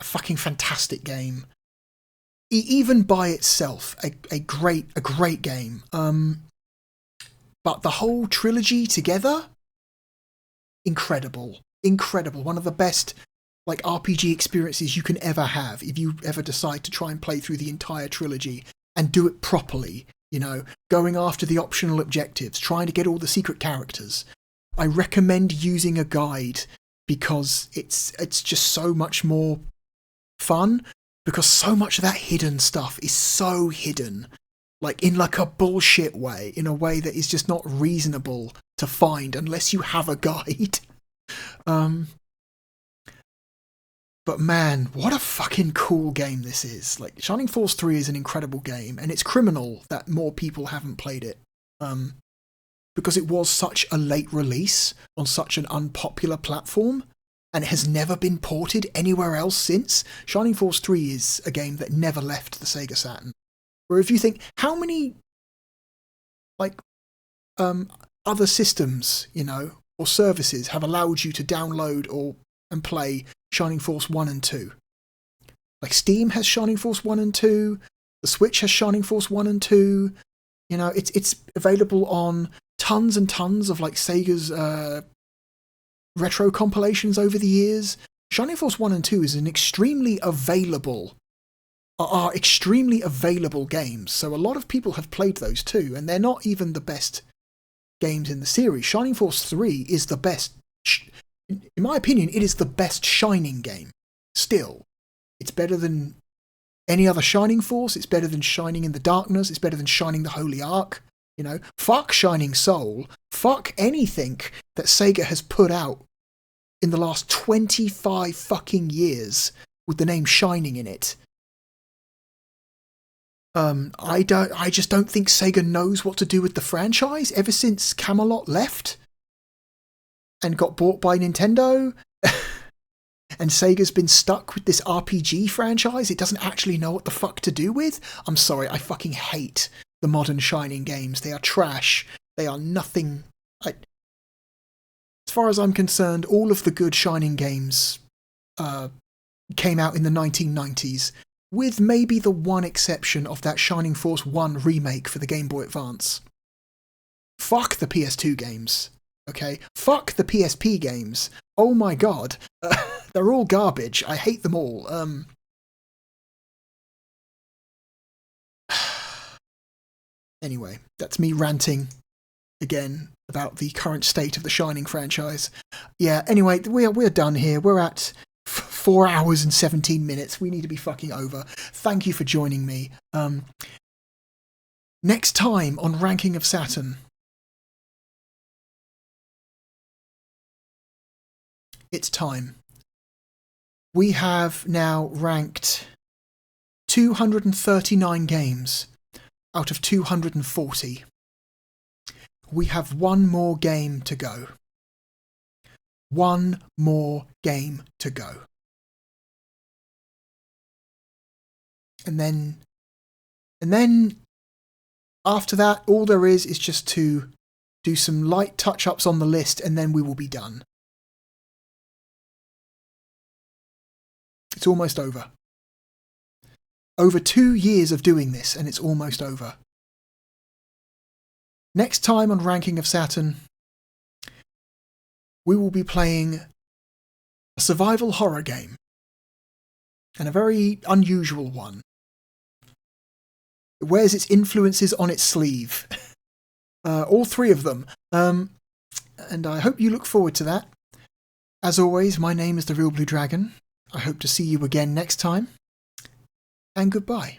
A fucking fantastic game. Even by itself, a great game. But the whole trilogy together, incredible. One of the best like RPG experiences you can ever have if you ever decide to try and play through the entire trilogy and do it properly. You know, going after the optional objectives, trying to get all the secret characters. I recommend using a guide because it's just so much more fun. Because so much of that hidden stuff is so hidden, like in like a bullshit way, in a way that is just not reasonable to find unless you have a guide. But man, what a fucking cool game this is. Like, Shining Force 3 is an incredible game, and it's criminal that more people haven't played it. Because it was such a late release on such an unpopular platform. And it has never been ported anywhere else since. Shining Force 3 is a game that never left the Sega Saturn. Where if you think, how many, like, other systems, you know, or services have allowed you to download and play Shining Force 1 and 2? Like, Steam has Shining Force 1 and 2, the Switch has Shining Force 1 and 2, you know, it's available on tons and tons of, like, Sega's, retro compilations over the years. Shining Force 1 and 2 is extremely available games, so a lot of people have played those too, and they're not even the best games in the series. Shining Force 3 is the best, in my opinion, it is the best Shining game. Still, it's better than any other Shining Force, it's better than Shining in the Darkness, it's better than Shining the Holy Ark. You know, fuck Shining Soul, fuck anything that Sega has put out in the last 25 fucking years with the name Shining in it. I just don't think Sega knows what to do with the franchise ever since Camelot left and got bought by Nintendo. And Sega's been stuck with this RPG franchise it doesn't actually know what the fuck to do with. I'm sorry, I fucking hate the modern Shining games. They are trash. They are nothing. As far as I'm concerned, all of the good Shining games came out in the 1990s, with maybe the one exception of that Shining Force 1 remake for the Game Boy Advance. Fuck the PS2 games, okay? Fuck the PSP games. Oh my god. They're all garbage. I hate them all. Anyway, that's me ranting again about the current state of the Shining franchise. Yeah, anyway, we're done here. We're at 4 hours and 17 minutes. We need to be fucking over. Thank you for joining me. Next time on Ranking of Saturn, it's time. We have now ranked 239 games out of 240. We have one more game to go. One more game to go. And then after that, all there is just to do some light touch-ups on the list, and then we will be done. It's almost over. Over 2 years of doing this, and it's almost over. Next time on Ranking of Saturn, we will be playing a survival horror game, and a very unusual one. It wears its influences on its sleeve. All three of them. And I hope you look forward to that. As always, my name is The Real Blue Dragon. I hope to see you again next time. And goodbye.